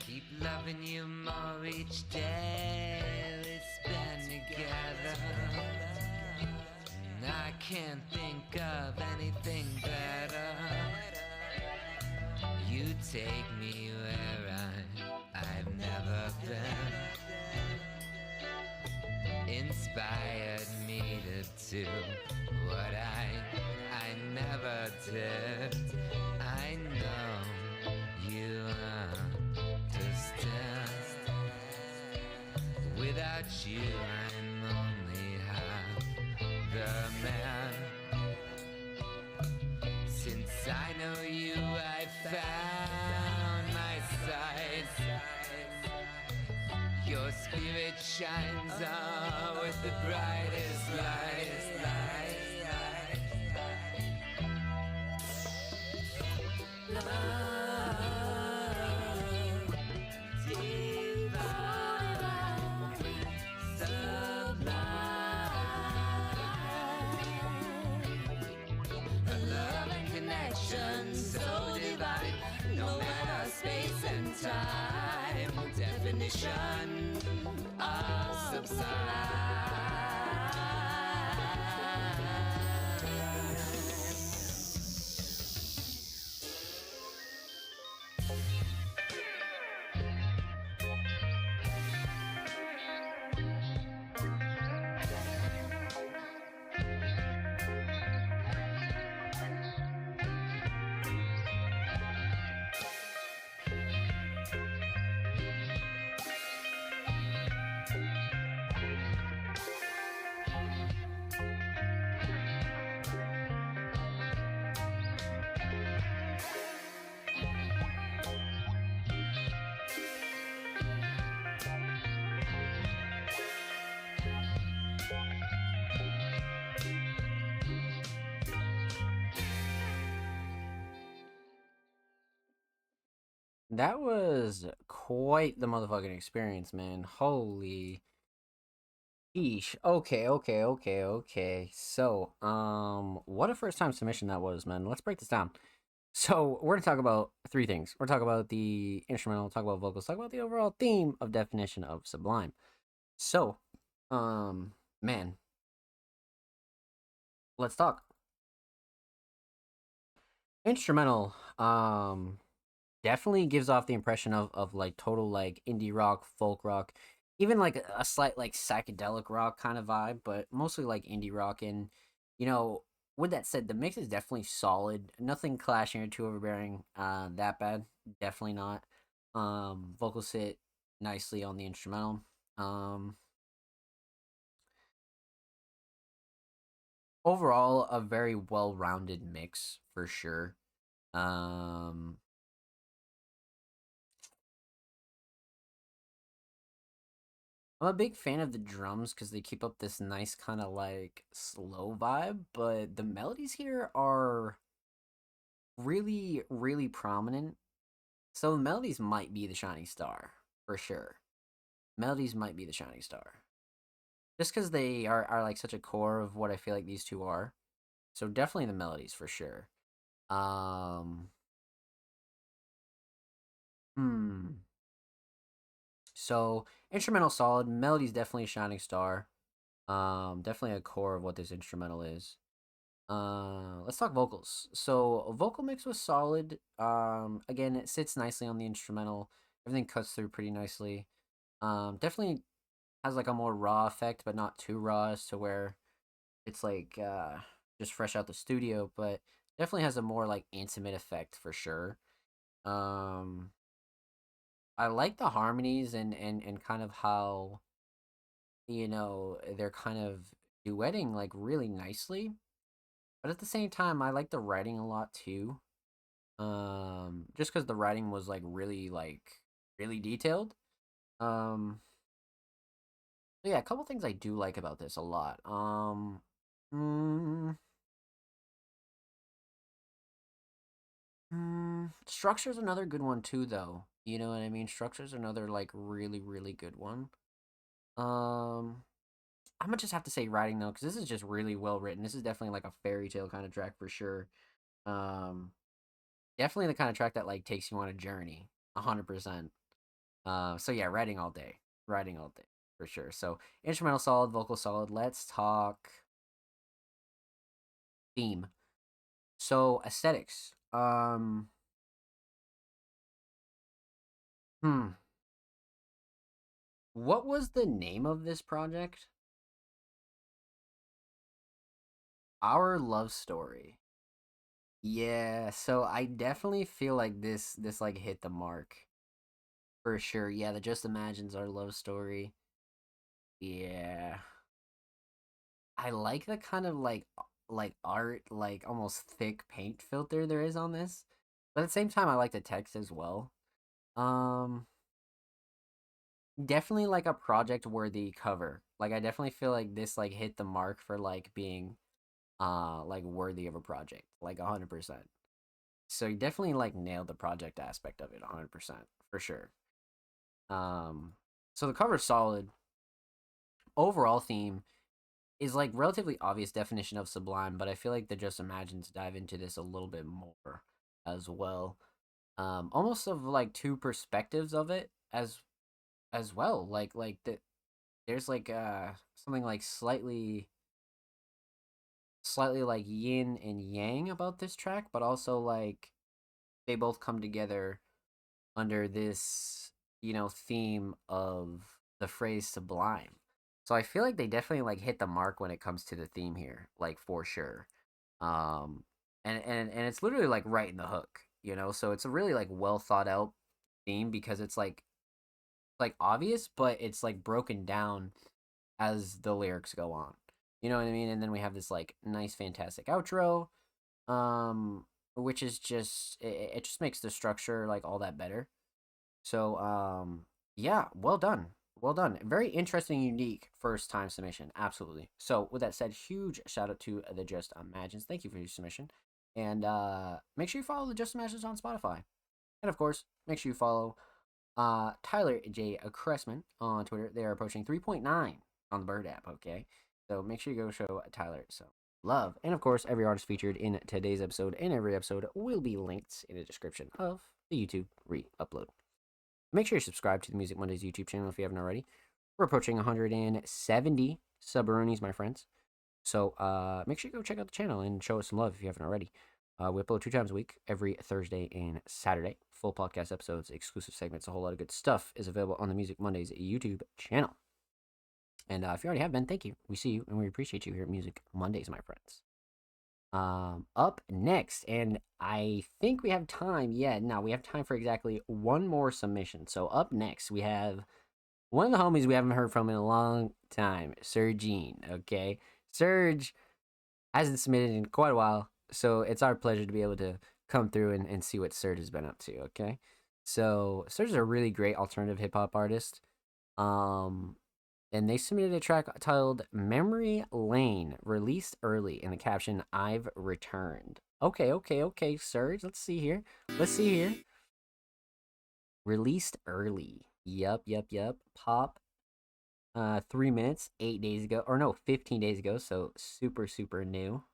Keep loving you more each day we spend together. And I can't think of anything better. You take me where I've never been. Inspired me to do what I never did. I know you understand. Without you, I'm only half the man. Since I know you, I found my sight. Your spirit shines on with the brightest light. Love and connection so divine, no matter space and time. Definition of sublime. That was quite the motherfucking experience, man. Holy. Sheesh. Okay. So, what a first time submission that was, man. Let's break this down. So, we're gonna talk about three things. We're gonna talk about the instrumental, talk about vocals, talk about the overall theme of definition of Sublime. So, man, let's talk. Instrumental, definitely gives off the impression of like total like indie rock, folk rock, even like a slight like psychedelic rock kind of vibe, but mostly like indie rock. And you know, with that said, the mix is definitely solid. Nothing clashing or too overbearing. That bad. Definitely not. Vocals sit nicely on the instrumental. Um, Overall, a very well-rounded mix for sure. Um, I'm a big fan of the drums because they keep up this nice kind of like slow vibe, but the melodies here are really, really prominent. So the melodies might be the shining star for sure. Melodies might be the shining star just because they are like such a core of what I feel like these two are. So definitely the melodies for sure. Um, hmm. So instrumental solid, melodies definitely a shining star. Definitely a core of what this instrumental is. Let's talk vocals. So vocal mix was solid. Again, it sits nicely on the instrumental. Everything cuts through pretty nicely. Definitely has like a more raw effect, but not too raw as to where it's like just fresh out the studio, but definitely has a more like intimate effect for sure. Um, I like the harmonies and kind of how they're kind of duetting like really nicely. But at the same time, I like the writing a lot too. Just because the writing was like really detailed. Um, so yeah, a couple things I do like about this a lot. Mm, Structure's another good one too, though. You know what I mean? Structure's another like really really good one. Um, I'm gonna just have to say writing though, because this is just really well written. This is definitely like a fairy tale kind of track for sure. Um, Definitely the kind of track that like takes you on a journey, 100%. So yeah, writing all day for sure. So instrumental solid, vocal solid. Let's talk theme. So aesthetics. Hmm. What was the name of this project? Our Love Story. Yeah, so I definitely feel like this like hit the mark for sure. Yeah, the Just Imagines Our Love Story. Yeah. I like the kind of like art, like almost thick paint filter there is on this. But at the same time I like the text as well. Um Definitely like a project worthy cover. Like I definitely feel like this like hit the mark for like being like worthy of a project. Like 100%. So you definitely like nailed the project aspect of it 100% for sure. Um so the cover's solid. Overall theme is like relatively obvious definition of sublime, but I feel like the Just Imagines dive into this a little bit more as well. Almost of like two perspectives of it as well. There's like something like slightly like yin and yang about this track, but also like they both come together under this, theme of the phrase sublime. So I feel like they definitely like hit the mark when it comes to the theme here, like for sure. Um and it's literally like right in the hook, So it's a really like well thought out theme because it's like obvious, but it's like broken down as the lyrics go on. You know what I mean? And then we have this like nice fantastic outro, um which is just it just makes the structure like all that better. So yeah, well done. Well done. Very interesting, unique first time submission. Absolutely. So with that said, huge shout out to the Just Imagines. Thank you for your submission. And make sure you follow the Just Imagines on Spotify. And of course, make sure you follow Tyler J. Cressman on Twitter. They are approaching 3.9 on the Bird app, okay? So make sure you go show Tyler some love. And of course, every artist featured in today's episode and every episode will be linked in the description of the YouTube re-upload. Make sure you subscribe to the Music Mondays YouTube channel if you haven't already. We're approaching 170 subaroonies, my friends. So make sure you go check out the channel and show us some love if you haven't already. We upload 2 times a week, every Thursday and Saturday. Full podcast episodes, exclusive segments, a whole lot of good stuff is available on the Music Mondays YouTube channel. And if you already have been, thank you. We see you and we appreciate you here at Music Mondays, my friends. Up next, and I think we have time. Yeah, no, we have time for exactly one more submission. So up next, we have one of the homies we haven't heard from in a long time, Sergine. Okay, Serge hasn't submitted in quite a while, so it's our pleasure to be able to come through and see what Serge has been up to. Okay, so Serge is a really great alternative hip hop artist. And they submitted a track titled Memory Lane, released early, in the caption, I've returned. Okay, Serge, let's see here. Released early. Yup. Pop, 3 minutes, 8 days ago. Or no, 15 days ago, so super, super new.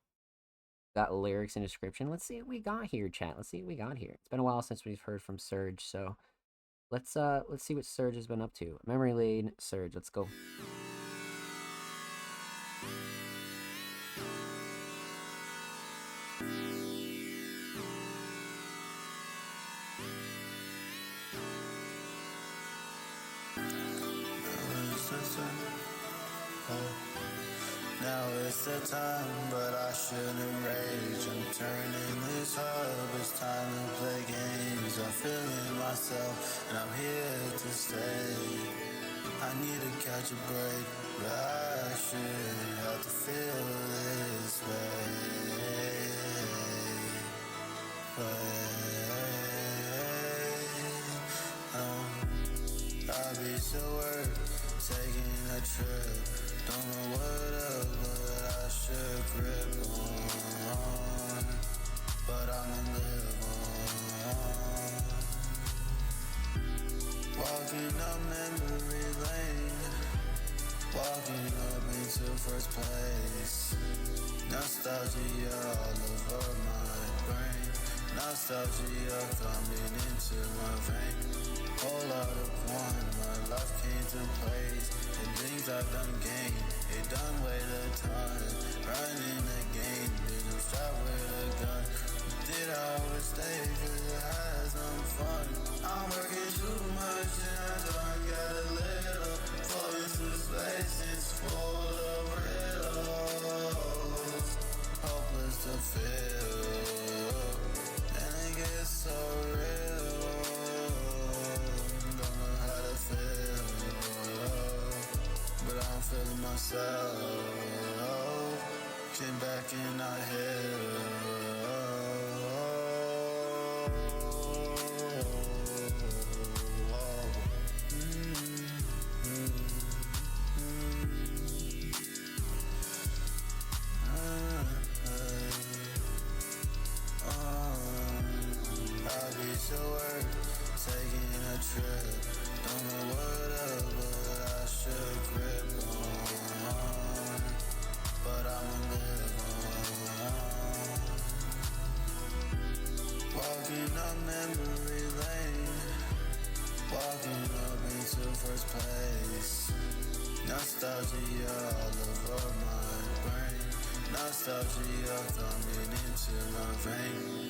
Got lyrics and description. Let's see what we got here, chat. It's been a while since we've heard from Serge, so... Let's see what Serge has been up to. Memory Lane, Serge, let's go. Now it's the time, but I shouldn't rage. I'm turning this up, it's time to play games. I'm feeling myself, and I'm here to stay. I need to catch a break, but I shouldn't have to feel this way. I'll be so worth taking a trip. Don't know what up, but I should grip on. But I'ma live on. Walking up memory lane, walking up into first place. Nostalgia all over my brain. Nostalgia coming into my vein. Whole lot of one, my life came to place. And things I've done gained, it done way the time. Running the game, didn't stop with a gun. Did I always stay, cause it had some fun. I'm working too much and I don't get a little. Fall into space, it's full of riddles. Hopeless to feel, and it gets so real. But I'm feeling myself. Came back and I I'll be so worth taking a trip. Don't know what up, but I should grip on. But I'ma live on. Walking up memory lane, walking up into first place. Nostalgia all over my brain. Nostalgia coming into my vein.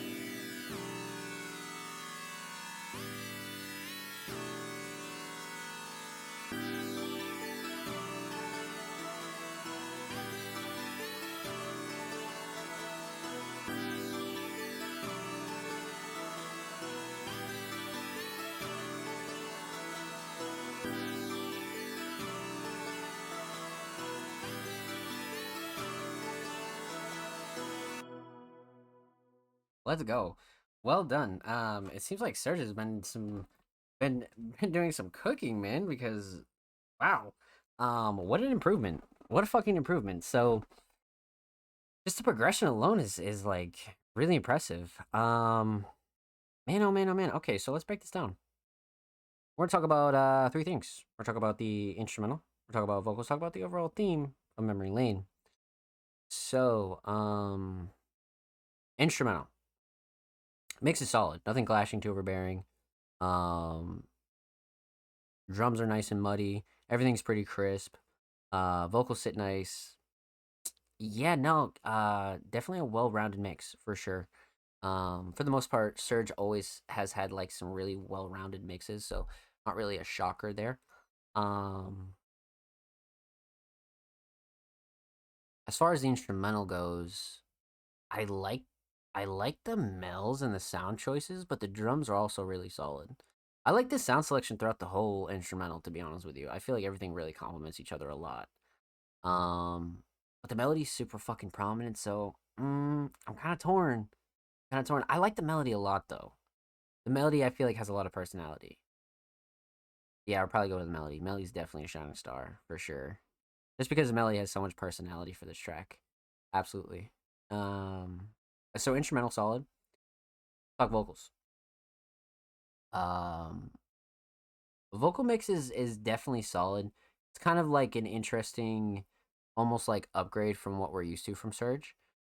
Let's go. Well done. It seems like Serge has been doing some cooking, man, because wow. What an improvement. What a fucking improvement. So just the progression alone is like really impressive. Man, oh man, oh man. Okay, so let's break this down. We're gonna talk about 3 things. We're gonna talk about the instrumental, we're talking about vocals, talk about the overall theme of Memory Lane. So, instrumental. Mix is solid. Nothing clashing too overbearing. Um, drums are nice and muddy. Everything's pretty crisp. Vocals sit nice. Yeah, no, definitely a well-rounded mix for sure. For the most part, Surge always has had like some really well-rounded mixes, so not really a shocker there. Um, as far as the instrumental goes, I like I like the mells and the sound choices, but the drums are also really solid. I like the sound selection throughout the whole instrumental, to be honest with you. I feel like everything really complements each other a lot. But the melody's super fucking prominent, so I'm kind of torn. Kind of torn. I like the melody a lot though. The melody I feel like has a lot of personality. Yeah, I'll probably go with the melody. Melody's definitely a shining star for sure. Just because the melody has so much personality for this track. Absolutely. Um, so instrumental solid. Talk vocals. Um, vocal mix is definitely solid. It's kind of like an interesting, almost like upgrade from what we're used to from Surge.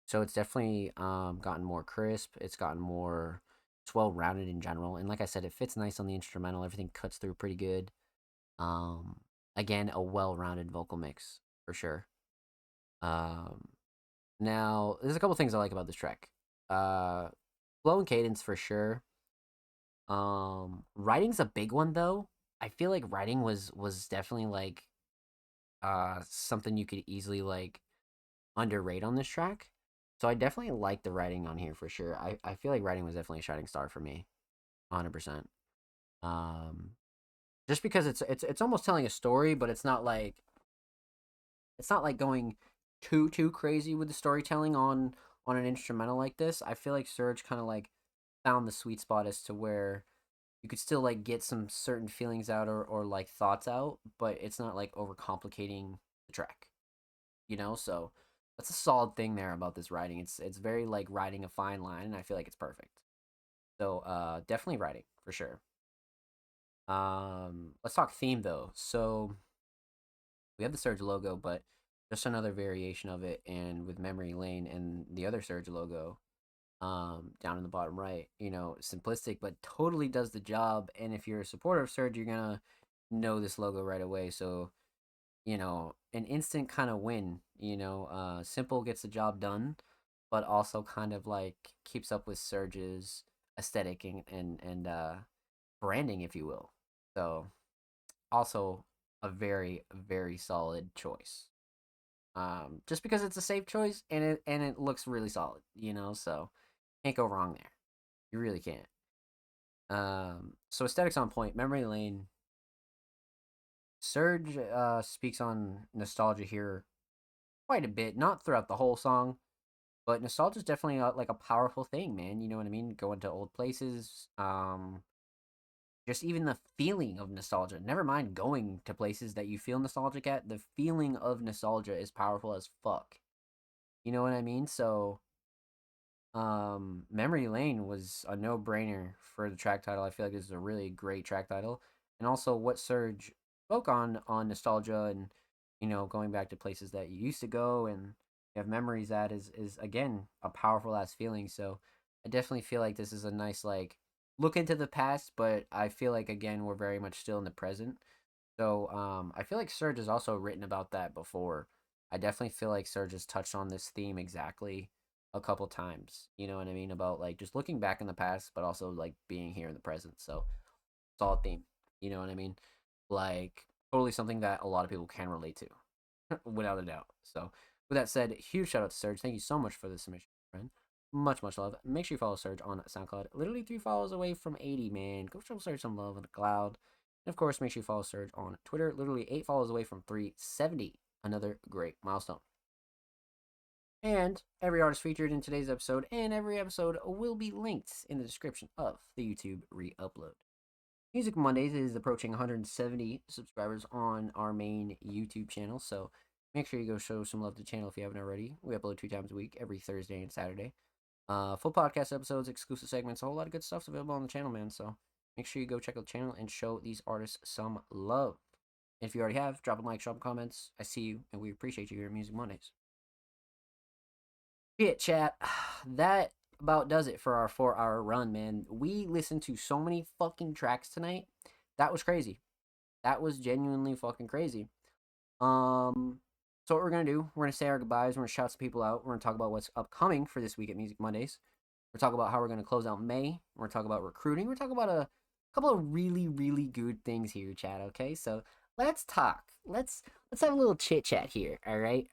So it's definitely gotten more crisp. It's gotten more, it's well rounded in general. And like I said, it fits nice on the instrumental. Everything cuts through pretty good. Um, again, a well rounded vocal mix for sure. Um, now there's a couple things I like about this track. Uh, flow and cadence for sure. Writing's a big one though. I feel like writing was definitely like something you could easily like underrate on this track. So I definitely like the writing on here for sure. I feel like writing was definitely a shining star for me, 100%. Um, just because it's almost telling a story, but it's not like going too crazy with the storytelling on an instrumental like this. I feel like Surge kind of like found the sweet spot as to where you could still like get some certain feelings out or like thoughts out, but it's not like overcomplicating the track, you know? So that's a solid thing there about this writing. It's very like riding a fine line, and I feel like it's perfect. So definitely writing for sure. Let's talk theme though. So we have the Surge logo, but just another variation of it, and with Memory Lane and the other Surge logo, down in the bottom right. You know, simplistic but totally does the job. And if you're a supporter of Surge, you're gonna know this logo right away. So you know, an instant kind of win. You know, simple gets the job done, but also kind of like keeps up with Surge's aesthetic and branding, if you will. So also a very solid choice. Just because it's a safe choice and it looks really solid, you know, so can't go wrong there. You really can't. So aesthetics on point. Memory Lane. Surge speaks on nostalgia here quite a bit, not throughout the whole song, but nostalgia is definitely like a powerful thing, man. You know what I mean? Going to old places, just even the feeling of nostalgia. Never mind going to places that you feel nostalgic at. The feeling of nostalgia is powerful as fuck. You know what I mean? So, Memory Lane was a no-brainer for the track title. I feel like this is a really great track title, and also what Surge spoke on nostalgia and going back to places that you used to go and you have memories at is again a powerful ass feeling. So I definitely feel like this is a nice like look into the past, but I feel like again we're very much still in the present. So I feel like Surge has also written about that before. I definitely feel like Surge has touched on this theme exactly a couple times. You know what I mean? About like just looking back in the past, but also like being here in the present. So solid theme. You know what I mean? Like totally something that a lot of people can relate to, without a doubt. So with that said, huge shout out to Surge. Thank you so much for the submission, friend. Much love. Make sure you follow Surge on SoundCloud. Literally 3 follows away from 80, man. Go show Surge some love on the cloud. And of course, make sure you follow Surge on Twitter. Literally 8 follows away from 370. Another great milestone. And every artist featured in today's episode and every episode will be linked in the description of the YouTube re-upload. Music Mondays is approaching 170 subscribers on our main YouTube channel, so make sure you go show some love to the channel if you haven't already. We upload 2 times a week, every Thursday and Saturday. Full podcast episodes, exclusive segments, a whole lot of good stuff's available on the channel, man. So make sure you go check out the channel and show these artists some love. If you already have, drop a like, drop comments. I see you, and we appreciate you here at Music Mondays. Shit, chat. That about does it for our 4-hour run, man. We listened to so many fucking tracks tonight. That was crazy. That was genuinely fucking crazy. So what we're gonna do, we're gonna say our goodbyes, we're gonna shout some people out, we're gonna talk about what's upcoming for this week at Music Mondays. We're talking about how we're gonna close out May, we're gonna talk about recruiting, we're talking about a couple of really, really good things here, chat, okay? So let's talk. Let's have a little chit chat here, alright?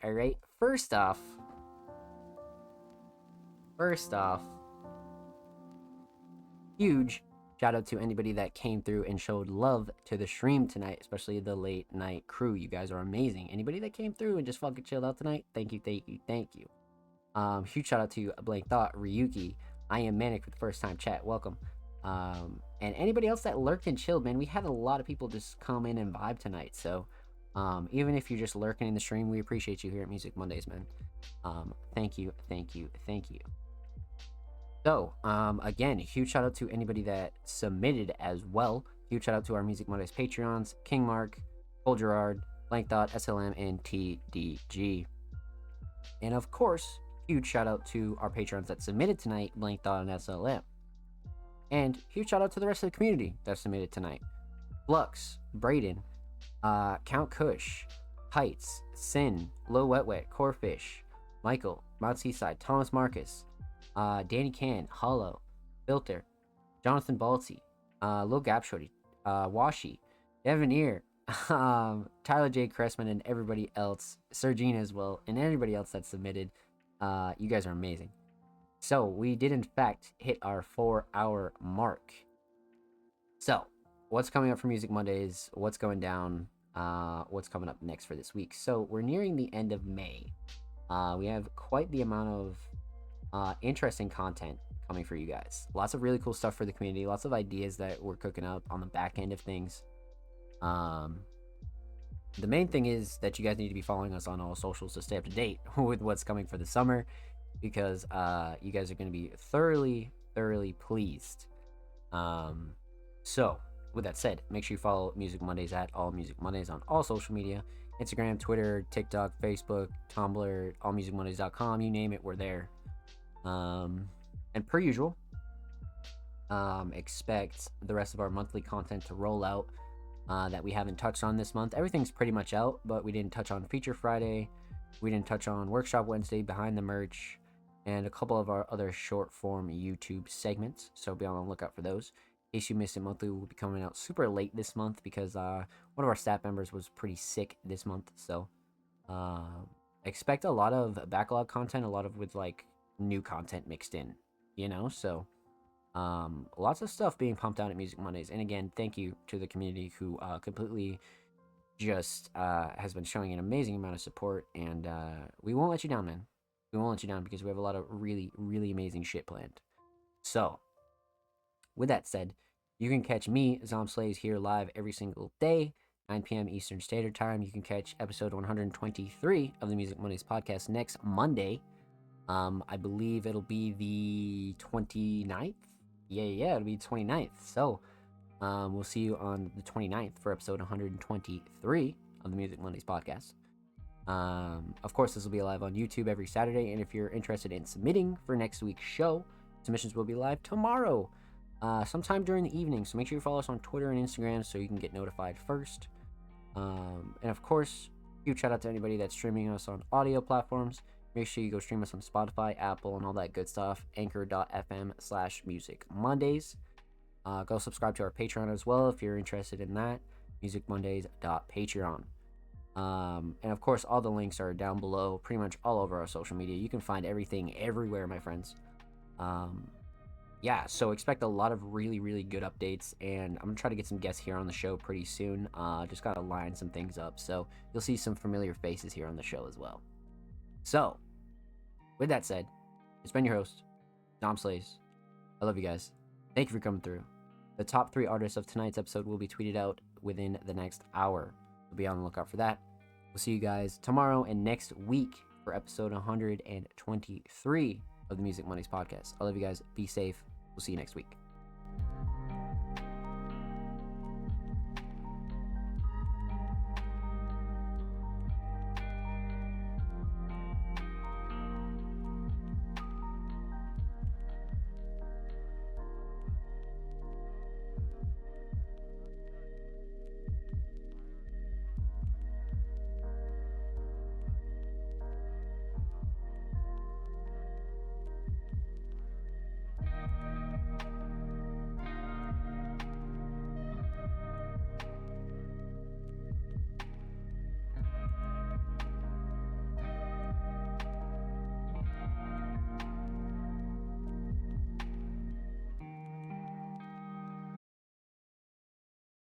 First off, huge shout out to anybody that came through and showed love to the stream tonight, especially the late night crew. You guys are amazing. Anybody that came through and just fucking chilled out tonight, thank you. Huge shout out to Blank Thought, Ryuki, I Am Manic for the first time chat, welcome. And anybody else that lurked and chilled, man, we had a lot of people just come in and vibe tonight. So even if you're just lurking in the stream, we appreciate you here at Music Mondays, man. Thank you. So, again, huge shout out to anybody that submitted as well. Huge shout out to our Music Mondays Patreons, King Mark, Cole Gerard, Blank Thought, SLM, and TDG. And of course, huge shout out to our patrons that submitted tonight, Blank Thought and SLM. And huge shout out to the rest of the community that submitted tonight. Flux, Braden, Count Kush, Heights, Sin, Low Wet Wet, Corefish, Michael, Mount Seaside, Thomas Marcus, Danny Can, Hollow, Filter, Jonathan Balti, Lil Gap Shorty, Washi, Devaneer, Tyler J. Cressman, and everybody else, Sergina as well, and everybody else that submitted. You guys are amazing. So, we did in fact hit our 4-hour mark. So, what's coming up for Music Mondays? What's going down? What's coming up next for this week? So, we're nearing the end of May. We have quite the amount of interesting content coming for you guys. Lots of really cool stuff for the community. Lots of ideas that we're cooking up on the back end of things. The main thing is that you guys need to be following us on all socials to stay up to date with what's coming for the summer, because you guys are going to be thoroughly pleased. So with that said, make sure you follow Music Mondays at All Music Mondays on all social media: Instagram, Twitter, TikTok, Facebook, Tumblr, allmusicmondays.com, you name it, we're there. And per usual, expect the rest of our monthly content to roll out that we haven't touched on this month. Everything's pretty much out, but we didn't touch on Feature Friday, we didn't touch on Workshop Wednesday, Behind the Merch, and a couple of our other short form YouTube segments, so be on the lookout for those. In case you missed it, monthly will be coming out super late this month because one of our staff members was pretty sick this month, so expect a lot of backlog content, a lot of with like new content mixed in, you know. So lots of stuff being pumped out at Music Mondays. And again, thank you to the community who completely just has been showing an amazing amount of support, and we won't let you down, man. We won't let you down because we have a lot of really amazing shit planned. So with that said, you can catch me, Zomslays, here live every single day, 9 p.m. Eastern Standard Time. You can catch episode 123 of the Music Mondays podcast next Monday. I believe it'll be the 29th. Yeah, it'll be 29th. So, we'll see you on the 29th for episode 123 of the Music Mondays podcast. Of course, this will be live on YouTube every Saturday, and if you're interested in submitting for next week's show, submissions will be live tomorrow, sometime during the evening. So make sure you follow us on Twitter and Instagram so you can get notified first. And of course, huge shout out to anybody that's streaming us on audio platforms. Make sure you go stream us on Spotify, Apple, and all that good stuff. Anchor.fm/Music Mondays. Go subscribe to our Patreon as well if you're interested in that. musicmondays.patreon. And of course, all the links are down below, pretty much all over our social media. You can find everything everywhere, my friends. Yeah, so expect a lot of really good updates, and I'm gonna try to get some guests here on the show pretty soon. Just gotta line some things up, so you'll see some familiar faces here on the show as well. So, with that said, it's been your host, Dom Slays. I love you guys. Thank you for coming through. The top 3 artists of tonight's episode will be tweeted out within the next hour. So be on the lookout for that. We'll see you guys tomorrow and next week for episode 123 of the Music Mondays podcast. I love you guys. Be safe. We'll see you next week.